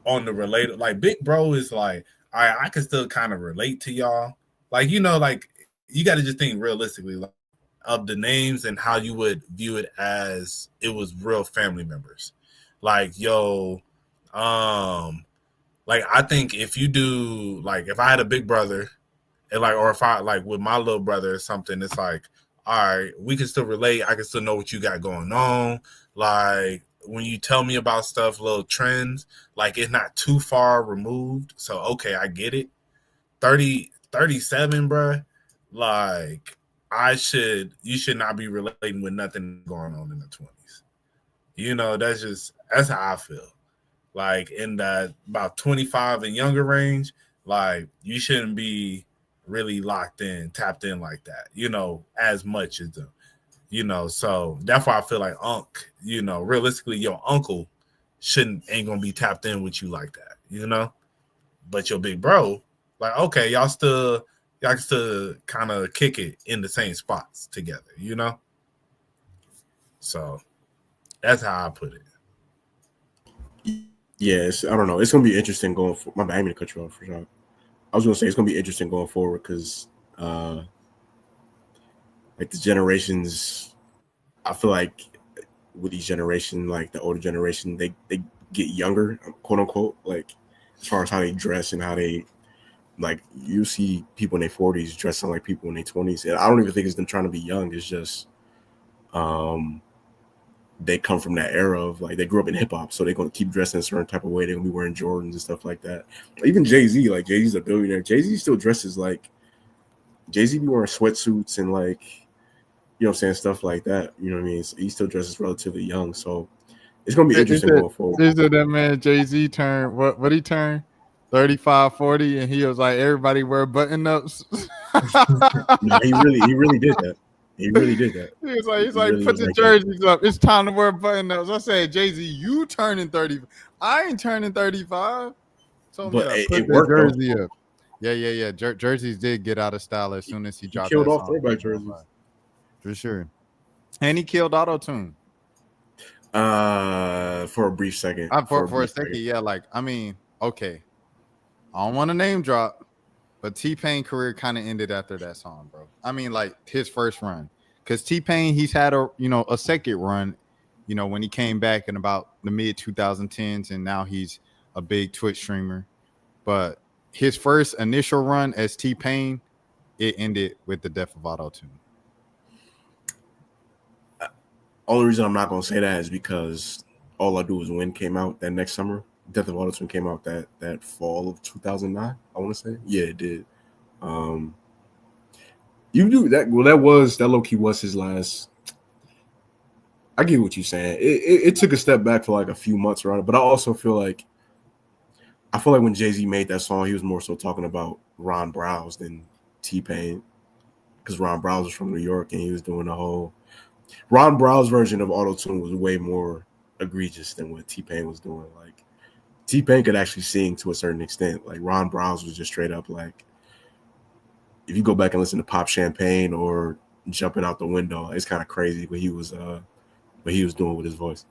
on the related. Like Big Bro is like, all right, I can still kind of relate to y'all. Like, like you got to just think realistically like, of the names and how you would view it as it was real family members. Like, like I think if you do, like if I had a big brother and like, or if I like with my little brother or something, it's like, all right, we can still relate. I can still know what you got going on. Like when you tell me about stuff, little trends, like it's not too far removed. So, okay, I get it. 37, bro. Like you should not be relating with nothing going on in the 20s. That's how I feel. Like in that about 25 and younger range, like you shouldn't be really locked in, tapped in like that, as much as them, so that's why I feel like Unc, realistically your uncle ain't gonna be tapped in with you like that, but your big bro, like, okay, y'all can still kind of kick it in the same spots together, So that's how I put it. Yes, I don't know. It's gonna be interesting going. My bad, I didn't mean to cut you off for sure. I was gonna say it's gonna be interesting going forward because, like the generations, I feel like with each generation, like the older generation, they get younger, quote unquote, like as far as how they dress and how they like. You see people in their 40s dressing like people in their 20s, and I don't even think it's them trying to be young. It's just, they come from that era of like they grew up in hip hop, so they're gonna keep dressing a certain type of way. They're gonna be wearing Jordans and stuff like that. Even Jay-Z, like Jay-Z's a billionaire. Jay-Z still dresses like Jay-Z be wearing sweatsuits and like, you know what I'm saying, stuff like that. You know what I mean? So he still dresses relatively young. So it's gonna be interesting going forward. They said that man Jay-Z turned what he turned 35, 40, and he was like, everybody wear button ups. No, he really did that. He really did that. He's like, really put was the like jerseys up. It's time to wear button ups. I said, Jay-Z, you turning 30. I ain't turning 35. Told But me to it put the worked, though. jersey up. Yeah. Jerseys did get out of style as soon as he dropped killed that off song. throwback jerseys. For sure. And he killed auto-tune. For a brief second. For a second, yeah. Like, I mean, okay. I don't want to name drop, but T-Pain career kind of ended after that song, bro. I mean, like his first run, because T-Pain, he's had a second run, when he came back in about the mid 2010s, and now he's a big Twitch streamer. But his first initial run as T-Pain, it ended with the death of auto-tune. Only reason I'm not gonna say that is because All I Do Is Win came out that next summer. Death of Auto-Tune came out that fall of 2009. I want to say, yeah, it did. You do that. Well, that low key was his last. I get what you're saying. It took a step back for like a few months around it, but I also feel like when Jay-Z made that song, he was more so talking about Ron Browse than T-Pain, because Ron Browse was from New York and he was doing the whole. Ron Brow's version of auto-tune was way more egregious than what T-Pain was doing. Like T-Pain could actually sing to a certain extent. Like Ron Brow's was just straight up like, if you go back and listen to Pop Champagne or Jumping Out the Window, it's kind of crazy what he was doing with his voice.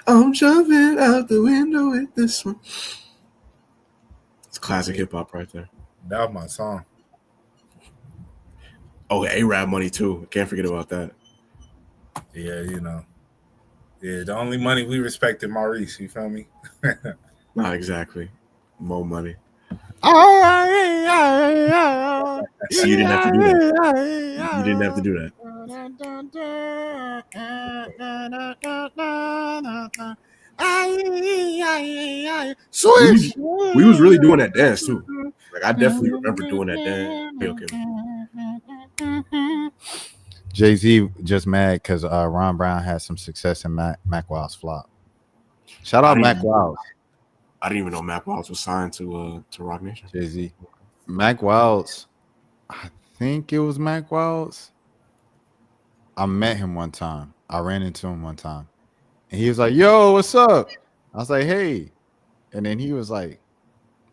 I'm jumping out the window with this one. It's classic hip hop right there. That was my song. Oh, A-Rap Money too. Can't forget about that. Yeah, Yeah, the only money we respected Maurice, you feel me? Not exactly. More money. See, you didn't have to do that. You didn't have to do that. Switch. We was really doing that dance too. Like I definitely remember doing that dance. Okay. Jay-Z just mad because Ron Brown had some success in Mac Wild's flop. Shout out Mac Wild. I didn't even know Mac Wild was signed to Rock Nation. Jay-Z. Mac Wild's, I think it was Mac Wild's. I met him one time. I ran into him one time. And he was like, yo, what's up? I was like, hey. And then he was like,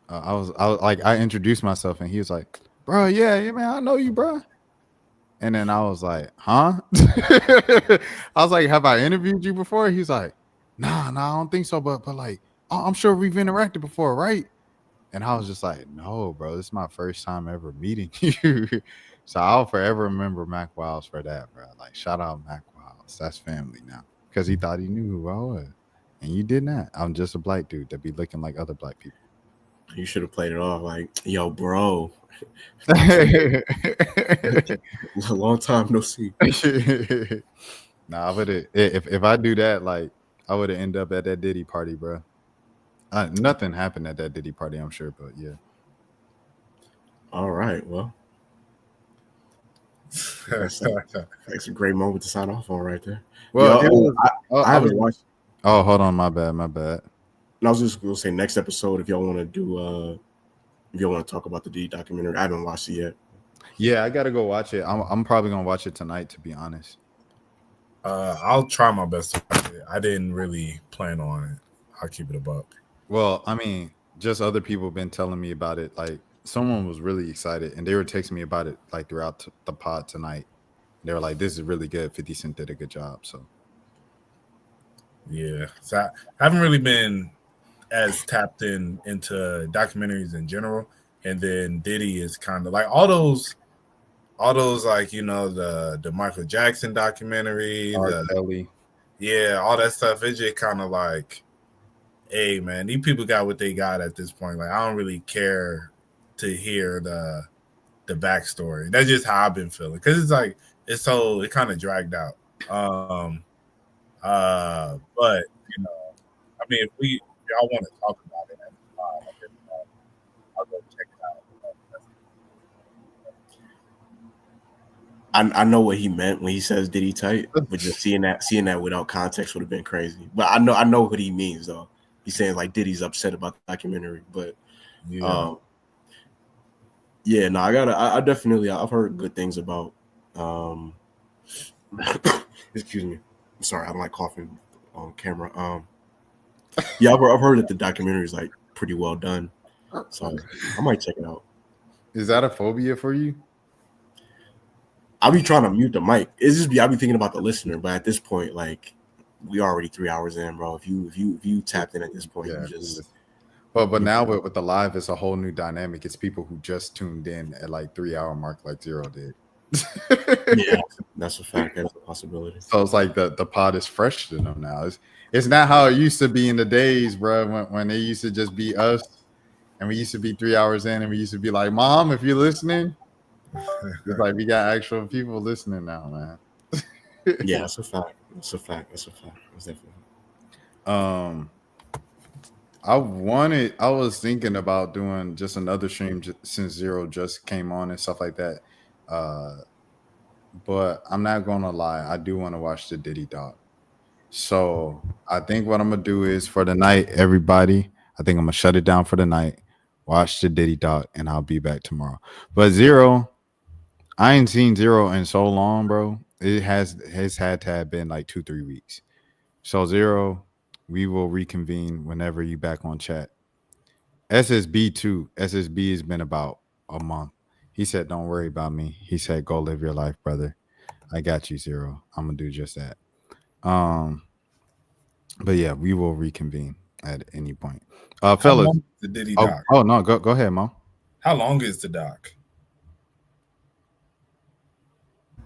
I was like, I introduced myself and he was like, bro, yeah, man, I know you, bro. And then I was like, huh? I was like, have I interviewed you before? He's like, nah, I don't think so. But like, I'm sure we've interacted before, right? And I was just like, no, bro, this is my first time ever meeting you. So I'll forever remember Mac Wilds for that, bro. Like, shout out Mac Wilds. That's family now. Because he thought he knew who I was. And you did not. I'm just a black dude that be looking like other black people. You should have played it off like, yo, bro. A long time no see. Nah, but if I do that, like, I would have ended up at that Diddy party, bro. Nothing happened at that Diddy party, I'm sure, but yeah. All right, well. That's a great moment to sign off on right there. Well, I haven't watched. Oh, hold on, my bad. And I was just gonna say next episode if y'all want to do if y'all want to talk about the D documentary. I haven't watched it yet. Yeah, I gotta go watch it. I'm probably gonna watch it tonight, to be honest. I'll try my best to watch it. I didn't really plan on it. I'll keep it a buck. Well, I mean, just other people have been telling me about it. Like, someone was really excited, and they were texting me about it like throughout the pod tonight. They were like, "This is really good." 50 Cent did a good job. So Yeah, so I haven't really been as tapped into documentaries in general, and then Diddy is kind of like all those like the Michael Jackson documentary, R. Kelly. all that stuff. It's just kind of like, hey man, these people got what they got at this point. Like I don't really care to hear the backstory. That's just how I've been feeling because it's like it kind of dragged out. But I mean, if y'all want to talk about it, that's fine. I guess, I'll go check it out. I know what he meant when he says Diddy tight, but just seeing that without context would have been crazy. But I know what he means though. He's saying like Diddy's upset about the documentary, but Yeah. No, I definitely I've heard good things about excuse me. I'm sorry, I don't like coughing on camera. I've heard that the documentary is like pretty well done. So I might check it out. Is that a phobia for you? I'll be trying to mute the mic. I'll be thinking about the listener, but at this point, like we already 3 hours in, bro. If you tapped in at this point, you just but now with the live, it's a whole new dynamic. It's people who just tuned in at like 3 hour mark, like Zero did. Yeah, that's a fact. That's a possibility. So it's like the pod is fresh to them now. It's not how it used to be in the days, bro, when it used to just be us, and we used to be 3 hours in, and we used to be like, "Mom, if you're listening," it's like we got actual people listening now, man. Yeah, that's a fact. That's definitely. I was thinking about doing just another stream since Zero just came on and stuff like that. But I'm not gonna lie, I do want to watch the Diddy doc. So I think what I'm gonna do is for the night, everybody, I think I'm gonna shut it down for the night, watch the Diddy doc, and I'll be back tomorrow. But Zero, I ain't seen Zero in so long, bro. It has had to have been like 2-3 weeks. So Zero, we will reconvene whenever you back on chat. SSB too. SSB has been about a month. He said, "Don't worry about me." He said, "Go live your life, brother. I got you, Zero. I'm gonna do just that." But yeah, we will reconvene at any point. Fellas. How long is the Diddy doc? Oh no, go ahead, Mo. How long is the doc?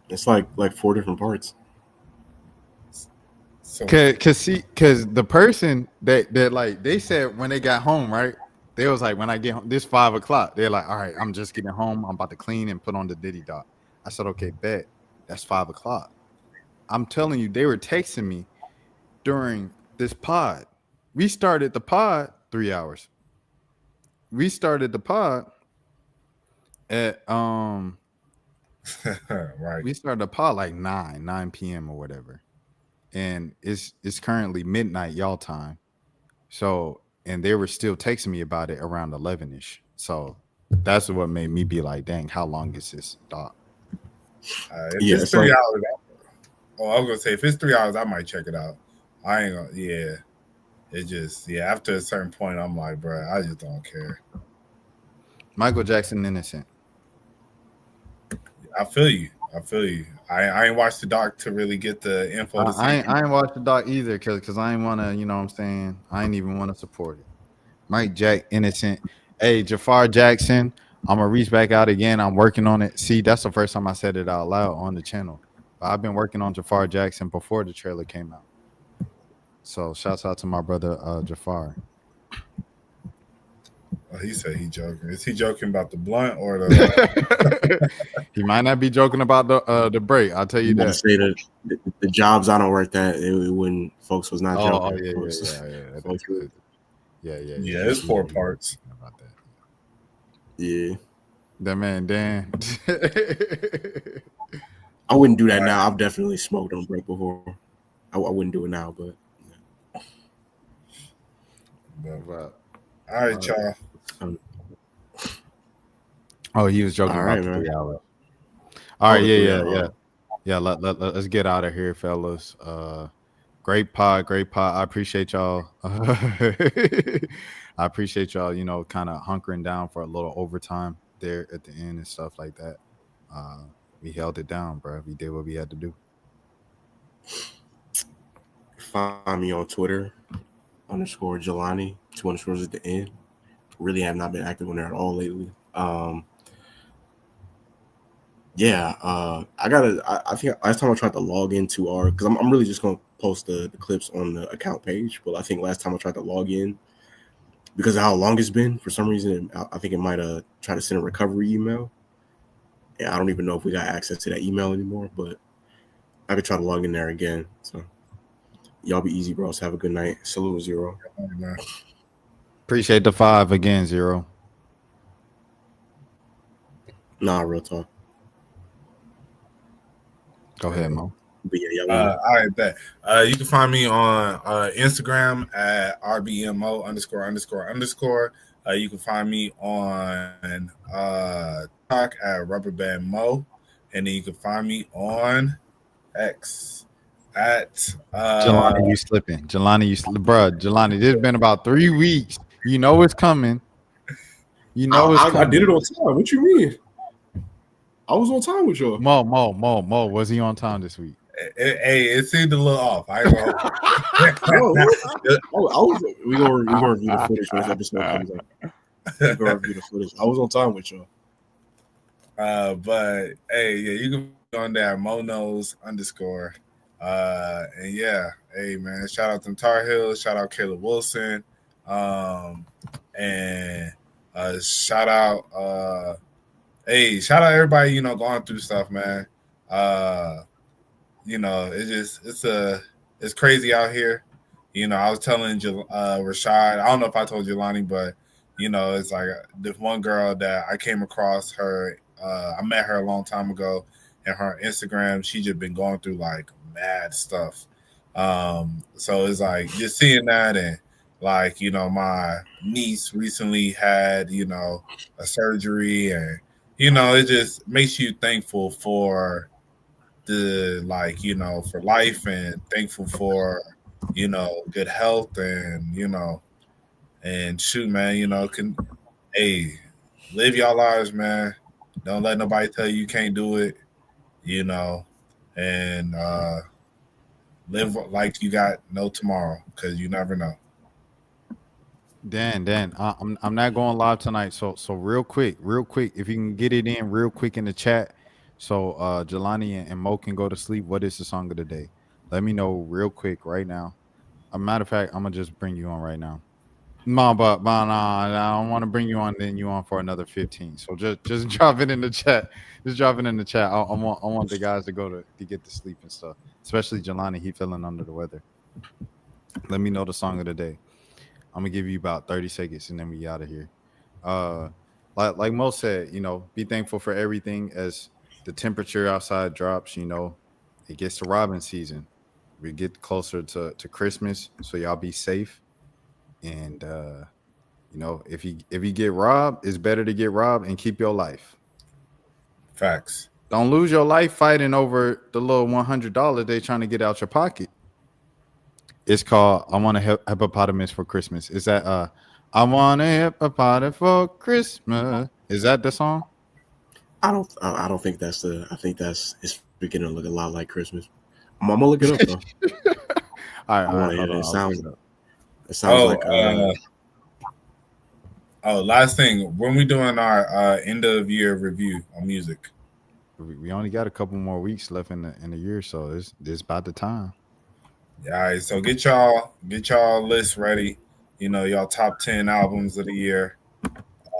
It's like 4 different parts. So, cause the person that like they said when they got home, right? They was like, when I get home, this 5 o'clock, they're like, all right, I'm just getting home. I'm about to clean and put on the Diddy doc. I said, okay, bet. That's 5 o'clock. I'm telling you, they were texting me during this pod. We started the pod 3 hours. We started the pod at right. We started the pod like 9 p.m. or whatever. And it's currently midnight y'all time. So, and they were still texting me about it around 11ish. So that's what made me be like, dang, how long is this doc? It's 3 hours. Oh, I was gonna say if it's 3 hours, I might check it out. I ain't gonna. Yeah, it just After a certain point, I'm like, bro, I just don't care. Michael Jackson innocent. I feel you. I ain't watched the doc to really get the info. I ain't watched the doc either because I ain't want to, you know what I'm saying? I ain't even want to support it. Mike Jack, innocent. Hey, Jafar Jackson, I'm going to reach back out again. I'm working on it. See, that's the first time I said it out loud on the channel. But I've been working on Jafar Jackson before the trailer came out. So shouts out to my brother Jafar. Oh, he said he joking. Is he joking about the blunt or the? He might not be joking about the break. I'll tell you that. Say that the jobs I don't work that it when folks was not joking. Yeah. It's 4 parts. About that. Yeah. That man Dan. I wouldn't do that now. I've definitely smoked on break before. I wouldn't do it now, but. All right, y'all. Oh, he was joking about the 3 hours. All right, yeah. Let's get out of here, fellas. Great pod. I appreciate y'all. You know, kind of hunkering down for a little overtime there at the end and stuff like that. we held it down, bro. We did what we had to do. Find me on Twitter _Jelani, 2 underscores at the end. Really have not been active on there at all lately. I think last time I tried to log into our, because I'm really just gonna post the clips on the account page, but I think last time I tried to log in, because of how long it's been, for some reason I think it might try to send a recovery email. And I don't even know if we got access to that email anymore, but I could try to log in there again. So y'all be easy, bros. Have a good night. Salute, Zero. Appreciate the 5 again, Zero. Nah, real talk. Go ahead, Mo. But yeah, y'all. All right, bet. You can find me on Instagram at rbmo___. You can find me on TikTok at rubberbandmo, and then you can find me on X at Jelani, you slipping. Bro, Jelani, this has been about 3 weeks. You know it's coming. You know it's coming. I did it on time. What you mean? I was on time with y'all. Mo, was he on time this week? Hey, it seemed a little off. I ain't we gonna review the footage when this episode comes up. We gonna review the footage. I was on time with y'all. But hey, yeah, you can be on there, Monos _. And yeah, hey man, shout out to Tar Heels, shout out Caleb Wilson, and shout out everybody, you know, going through stuff, man. You know, it's crazy out here. You know, I was telling Rashad, I don't know if I told Jelani, but you know, it's like this one girl that I came across her. I met her a long time ago, and her Instagram, she just been going through like mad stuff. So it's like just seeing that, and like, you know, my niece recently had, you know, a surgery, and you know, it just makes you thankful for the, like, you know, for life, and thankful for, you know, good health, and you know, and shoot, man, you know, live your lives, man. Don't let nobody tell you can't do it, you know, and live like you got no tomorrow, because you never know. Dan, I'm not going live tonight, so real quick, if you can get it in real quick in the chat, so Jelani and Mo can go to sleep. What is the song of the day? Let me know real quick right now. A matter of fact, I'm gonna just bring you on right now. No, but I don't want to bring you on, then you on for another 15. So just drop it in the chat. Just drop it in the chat. I want the guys to go to get to sleep and stuff. Especially Jelani, he feeling under the weather. Let me know the song of the day. I'm gonna give you about 30 seconds and then we out of here. Like Mo said, you know, be thankful for everything as the temperature outside drops. You know, it gets to robbing season. We get closer to Christmas, so y'all be safe. And you know, if you get robbed, it's better to get robbed and keep your life. Facts. Don't lose your life fighting over the little $100 they trying to get out your pocket. It's called "I Want a Hippopotamus for Christmas." Is that "I Want a Hippopotamus for Christmas"? Is that the song? I don't think that's the. I think it's beginning to look a lot like Christmas. I'm gonna look it up though. All right. It sounds. It sounds last thing, when we doing our end of year review on music? We only got a couple more weeks left in the year, so it's about the time. All right, so get y'all list ready. You know, y'all top 10 albums of the year,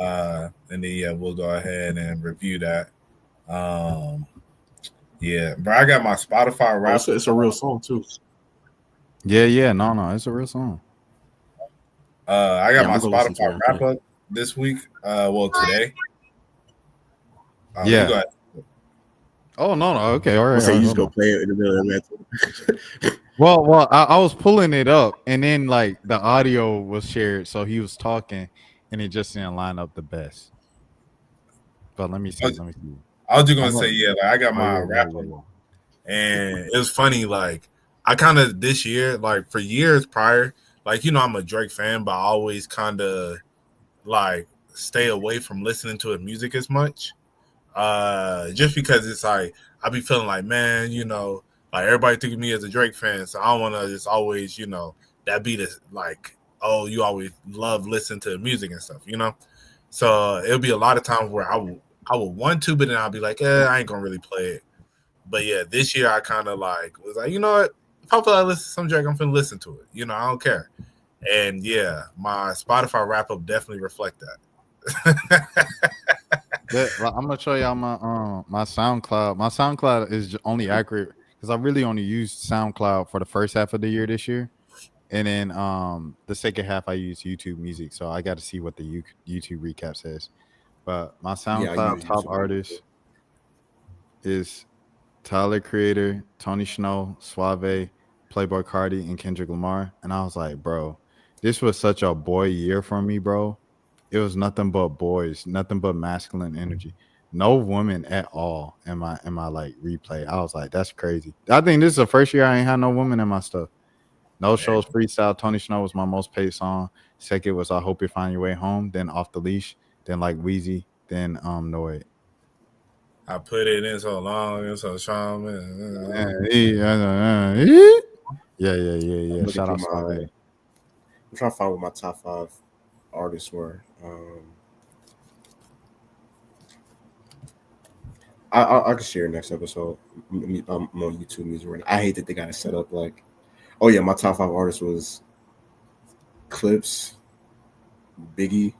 and then we'll go ahead and review that. But I got my Spotify rap. It's a real song too. Yeah, no, it's a real song. I got my Spotify wrap up this week. Today. Yeah. Go ahead. Oh no, okay, all right. So you just go play it in the middle of that. Well, I was pulling it up, and then like the audio was shared, so he was talking, and it just didn't line up the best. But let me see. I was just gonna say, like, I got my wrap up, and it was funny. Like, I kind of this year, like for years prior, like, you know, I'm a Drake fan, but I always kind of like stay away from listening to his music as much. Just because it's like I be feeling like, man, like everybody think of me as a Drake fan, so I don't want to just always, that be the like, oh, you always love listening to the music and stuff, So it'll be a lot of times where I would want to, but then I'll be like, I ain't gonna really play it. But yeah, this year I kind of like was like, you know what? If I feel like listen to some Drake, I'm finna listen to it. I don't care. And yeah, my Spotify wrap up definitely reflect that. I'm gonna show y'all my SoundCloud. My SoundCloud is only accurate because I really only used SoundCloud for the first half of the year this year, and then the second half I used YouTube Music. So I got to see what the YouTube recap says. But my SoundCloud top artist is Tyler Creator, Tony Snow, Suave, Playboy Cardi, and Kendrick Lamar. And I was like, bro, this was such a boy year for me, bro. It was nothing but boys, nothing but masculine energy. No woman at all in my like replay. I was like, that's crazy. I think this is the first year I ain't had no woman in my stuff. No shows freestyle. Tony Snow was my most paid song. Second was I Hope You Find Your Way Home. Then Off the Leash. Then like Wheezy. Then Noid. I put it in so long and so strong. Yeah. Shout out Suave. I'm trying to find what my top 5 artists were. I can share next episode. I'm on YouTube Music right now. I hate that they got it set up like, oh yeah, my top 5 artists was Clips, Biggie,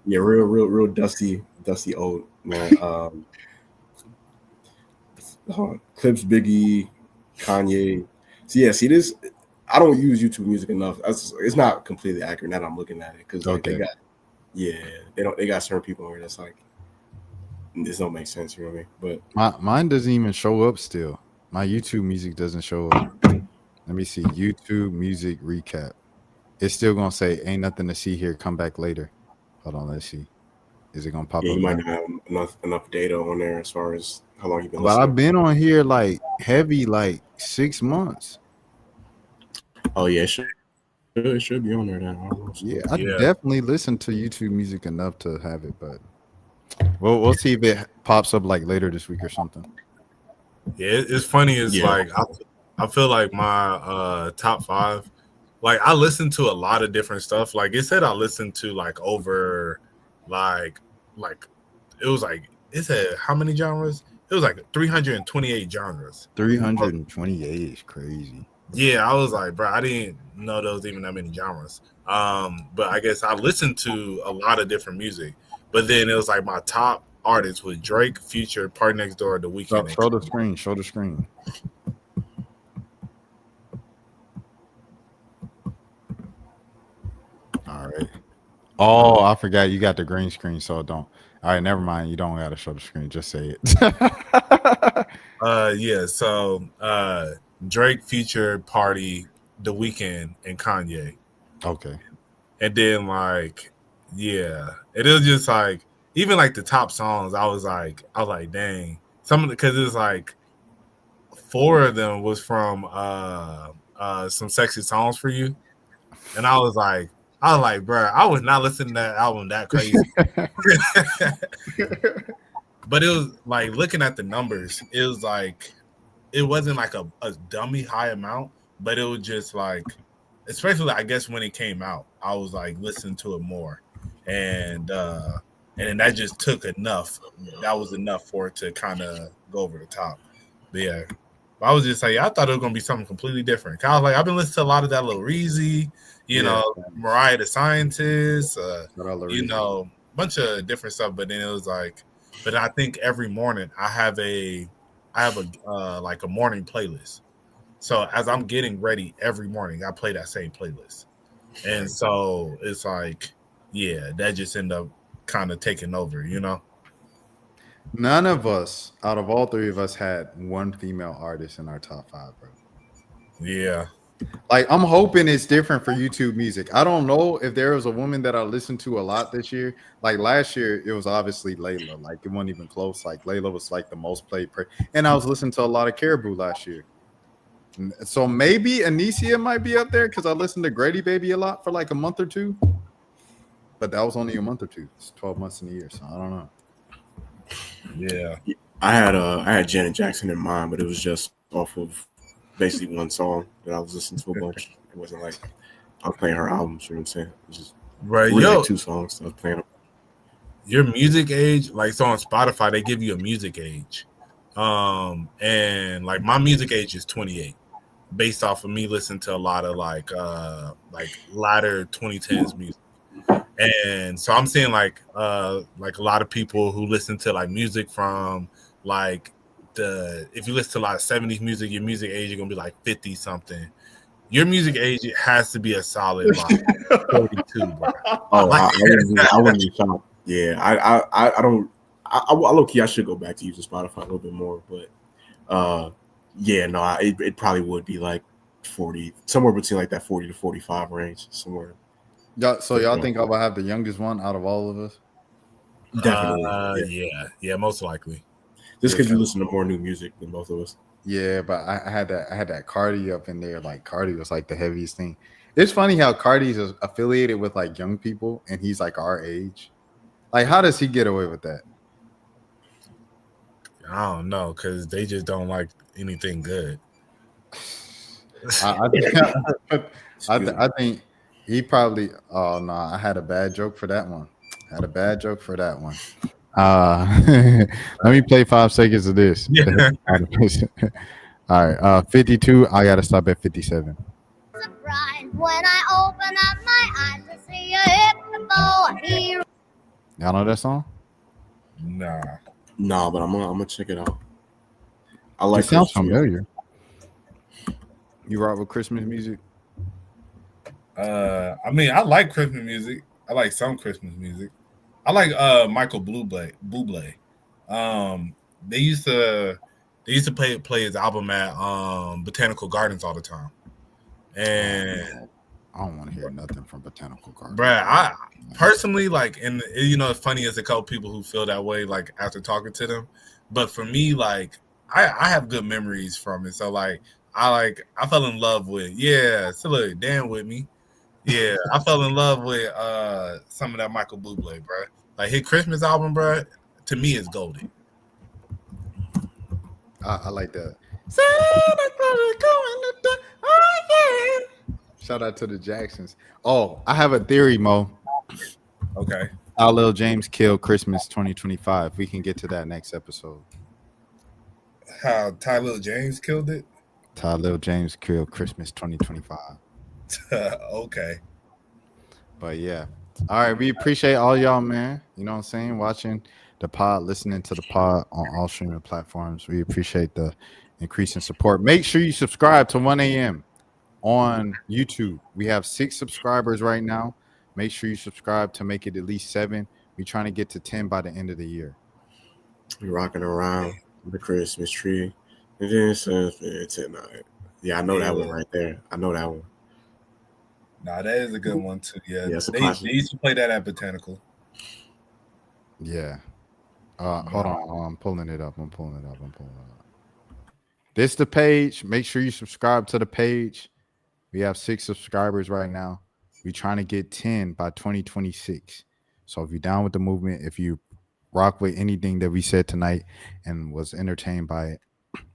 yeah, real dusty old man. Clips, Biggie, Kanye. So yeah, see this. I don't use YouTube Music enough. It's not completely accurate now that I'm looking at it because they got certain people where that's like this don't make sense. You know what I mean? But mine doesn't even show up still. My YouTube Music doesn't show up. Let me see. YouTube Music recap. It's still gonna say ain't nothing to see here. Come back later. Hold on, let's see. Is it gonna pop up? You might not have enough data on there as far as how long you've been listening. But I've been on here like heavy, like 6 months. Oh yeah, it should be on there now. Yeah, I definitely listen to YouTube Music enough to have it, but we'll see if it pops up like later this week or something. Yeah, it's funny. It's like I feel like my top 5. Like I listen to a lot of different stuff. Like it said, I listened to like over, like it was like it said how many genres? It was like 328 genres. 328 is crazy. Yeah, I was like, bro, I didn't know there was even that many genres. But I guess I listened to a lot of different music. But then it was like my top artists was Drake, Future, Party Next Door, The Weeknd. Show the screen. Show the screen. All right. Oh, I forgot you got the green screen, so don't. All right, never mind. You don't got to show the screen. Just say it. Yeah. So Drake, Future, Party, The Weeknd, and Kanye. Okay. And then like, yeah, it was just like even like the top songs. I was like, dang. Some of because it's like 4 of them was from Some Sexy Songs for You, and I was like, bro, I was not listening to that album that crazy. But it was like looking at the numbers, it was like it wasn't like a dummy high amount, but it was just like, especially I guess when it came out, I was like listening to it more, and then that just took enough. That was enough for it to kind of go over the top. But yeah, I was just like, I thought it was gonna be something completely different. I was like, I've been listening to a lot of that Lil Reezy, Mariah the Scientist, a bunch of different stuff. But then it was like, but I think every morning I have a like a morning playlist. So as I'm getting ready every morning, I play that same playlist, and so it's like, yeah, that just ended up kind of taking over, None of us, out of all 3 of us, had one female artist in our top 5, bro. Yeah. Like, I'm hoping it's different for YouTube Music. I don't know if there was a woman that I listened to a lot this year. Like last year, it was obviously Layla. Like it wasn't even close. Like Layla was like the most played. And I was listening to a lot of Caribou last year. So maybe Anicia might be up there because I listened to Grady Baby a lot for like a month or 2. But that was only a month or two. It's 12 months in a year, so I don't know. Yeah. I had Janet Jackson in mind, but it was just off of basically one song that I was listening to a bunch. It wasn't like I was playing her albums. You know what I'm saying? It was just Right. really Yo, like 2 songs I was playing. your music age, like so on Spotify, they give you a music age. And like my music age is 28, based off of me listening to a lot of like latter 2010s music. And so I'm seeing like a lot of people who listen to like music from like if you listen to a lot of 70s music, your music age is gonna be like 50 something. Your music age has to be a solid like 42, bro. Oh, I wouldn't be shocked. Yeah, I don't. I low key I should go back to using Spotify a little bit more, but yeah, no, it probably would be like 40, somewhere between like that 40 to 45 range, somewhere. So y'all think I will have the youngest one out of all of us? Definitely. Yeah, most likely. Just because you listen to more new music than both of us. Yeah, but I had that Cardi up in there. Like Cardi was like the heaviest thing. It's funny how Cardi's is affiliated with like young people, and he's like our age. Like, how does he get away with that? I don't know, because they just don't like anything good. I think he probably. Oh no, I had a bad joke for that one. Let me play 5 seconds of this. Yeah. All right, 52. I gotta stop at 57. Surprised when I open up my eyes to see a hero. Y'all know that song? No, but I'm gonna check it out. I like It sounds Christmas familiar. You rock with Christmas music? I mean, I like Christmas music. I like some Christmas music. I like Michael Bublé. They used to play his album at Botanical Gardens all the time. And I don't want to hear nothing from Botanical Gardens. Bruh, I personally like, and you know, it's funny as a couple people who feel that way, like after talking to them. But for me, like, I have good memories from it. So like, I fell in love with still Dan with me. Yeah, I fell in love with some of that Michael Bublé, bro. Like his Christmas album, bro. To me, is golden. I like that. Santa Claus is coming. Oh yeah! Shout out to the Jacksons. Oh, I have a theory, Mo. Okay. How Lil James killed Christmas 2025. We can get to that next episode. How Tyler James killed it? Lil James killed Christmas 2025. Okay. But yeah. All right. We appreciate all y'all, man. You know what I'm saying? Watching the pod, listening to the pod on all streaming platforms. We appreciate the increase in support. Make sure you subscribe to 1 a.m. on YouTube. We have 6 subscribers right now. Make sure you subscribe to make it at least 7. We're trying to get to 10 by the end of the year. We're rocking around the Christmas tree. And then tonight. Yeah, I know that one right there. I know that one. Nah, that is a good one too. Yeah, Yeah, it's a they classic. used to play that at Botanical. Yeah. Hold on. I'm pulling it up. This the page. Make sure you subscribe to the page. We have 6 subscribers right now. We're trying to get 10 by 2026. So if you're down with the movement, if you rock with anything that we said tonight and was entertained by it,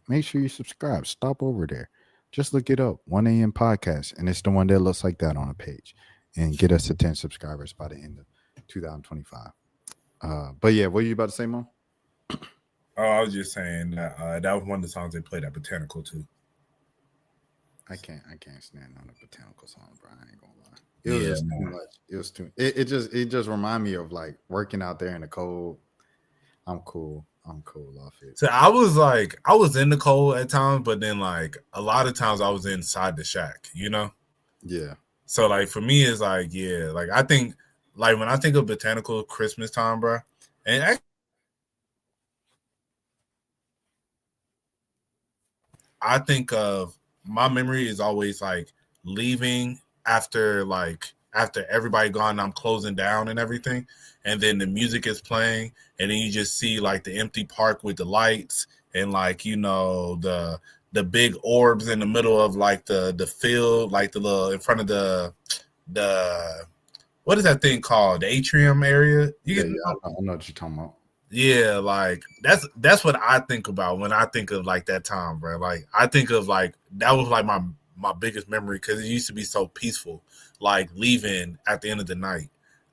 make sure you subscribe. Stop over there. Just look it up, 1 a.m. podcast, and it's the one that looks like that on a page. And get us to 10 subscribers by the end of 2025. But yeah, what are you about to say, Mo? Oh, I was just saying that was one of the songs they played at Botanical too. I can't stand on the Botanical song, bro. I ain't gonna lie. It was just too much. It was too. It just remind me of like working out there in the cold. I'm cool off it. So I was in the cold at times, but then like a lot of times I was inside the shack, you know? Yeah. So like for me it's like, yeah, like I think like when I think of Botanical Christmas time, bro, and I think of my memory is always like leaving after everybody gone and I'm closing down and everything, and then the music is playing, and then you just see like the empty park with the lights and like, you know, the big orbs in the middle of like the field, like the little in front of the what is that thing called? The atrium area. Yeah, I know what you're talking about. Yeah, like that's what I think about when I think of like that time, bro. Like I think of like that was like my biggest memory because it used to be so peaceful. Like leaving at the end of the night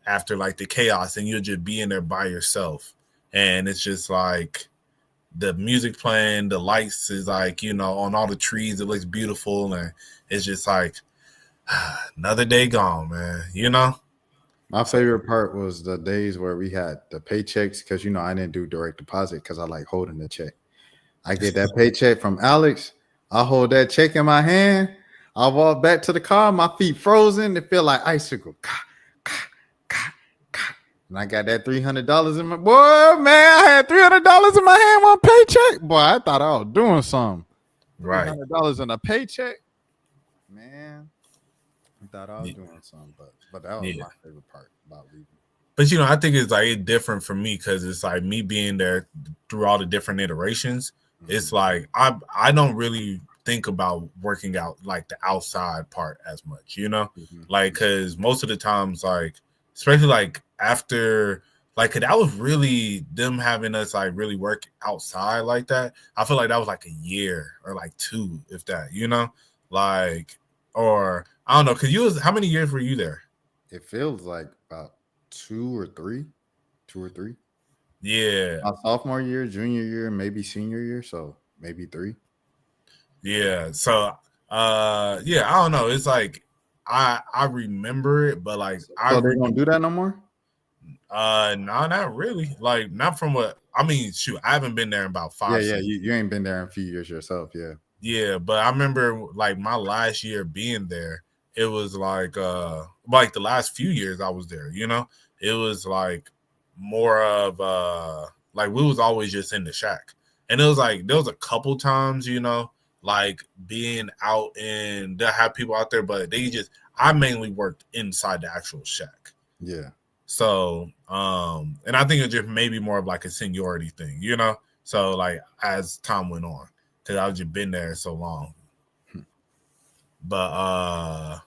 after like the chaos, and you'll just be in there by yourself, and it's just like the music playing, the lights is like, you know, on all the trees, it looks beautiful, and it's just like another day gone, man. You know. My favorite part was the days where we had the paychecks because, you know, I didn't do direct deposit because I like holding the check. I get that paycheck from Alex. I hold that check in my hand. I walk back to the car. My feet frozen. They feel like icicle. And I got that $300 in my boy, man. I had $300 in my hand, one paycheck. Boy, I thought I was doing something. Right. $300 in a paycheck, man. I thought I was doing something, but that was my favorite part about leaving. But you know, I think it's like different for me because it's like me being there through all the different iterations. Mm-hmm. It's like I don't really think about working out like the outside part as much, you know, like because most of the times, like especially like after like that was really them having us like really work outside like that. I feel like that was like a year or like 2, if that, you know, like or. I don't know, because how many years were you there? It feels like about 2 or 3. Yeah. My sophomore year, junior year, maybe senior year, so maybe 3. Yeah. So I don't know. It's like I remember it, but like so they don't do that no more? No, not really. Like not from what I mean, shoot, I haven't been there in about 5 Yeah, you ain't been there in a few years yourself, yeah. Yeah, but I remember like my last year being there. It was like the last few years I was there, you know, it was like more of like we was always just in the shack. And it was like there was a couple times, you know, like being out and they'll have people out there, but I mainly worked inside the actual shack. Yeah. So and I think it's just maybe more of like a seniority thing, you know. So like as time went on, because I've just been there so long. But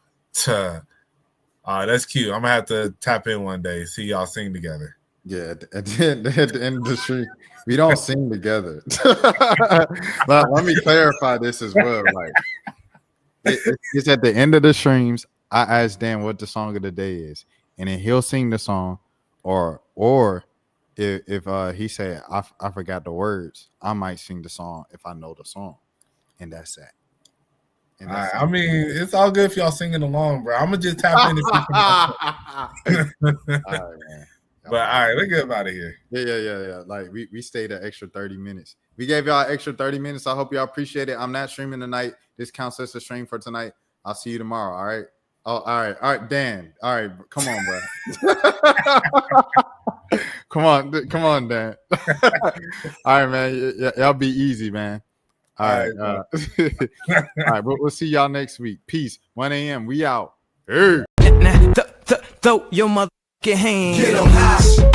that's cute. I'm gonna have to tap in one day, see y'all sing together. Yeah, at the end of the stream, we don't sing together. But let me clarify this as well. Like it's at the end of the streams. I ask Dan what the song of the day is, and then he'll sing the song, or if he said I forgot the words, I might sing the song if I know the song, and that's that. I mean, it's all good if y'all singing along, bro. I'm gonna just tap in. All right, man. But all right, let's get up out of here. Yeah. Like we stayed an extra 30 minutes. We gave y'all an extra 30 minutes. I hope y'all appreciate it. I'm not streaming tonight. This counts as a stream for tonight. I'll see you tomorrow. All right. Oh, all right, Dan. All right, come on, bro. come on, Dan. All right, man. Y'all be easy, man. All right. All right, but we'll see y'all next week. Peace. 1 a.m. We out. Hey. Throw your motherfucking hands. Get 'em high.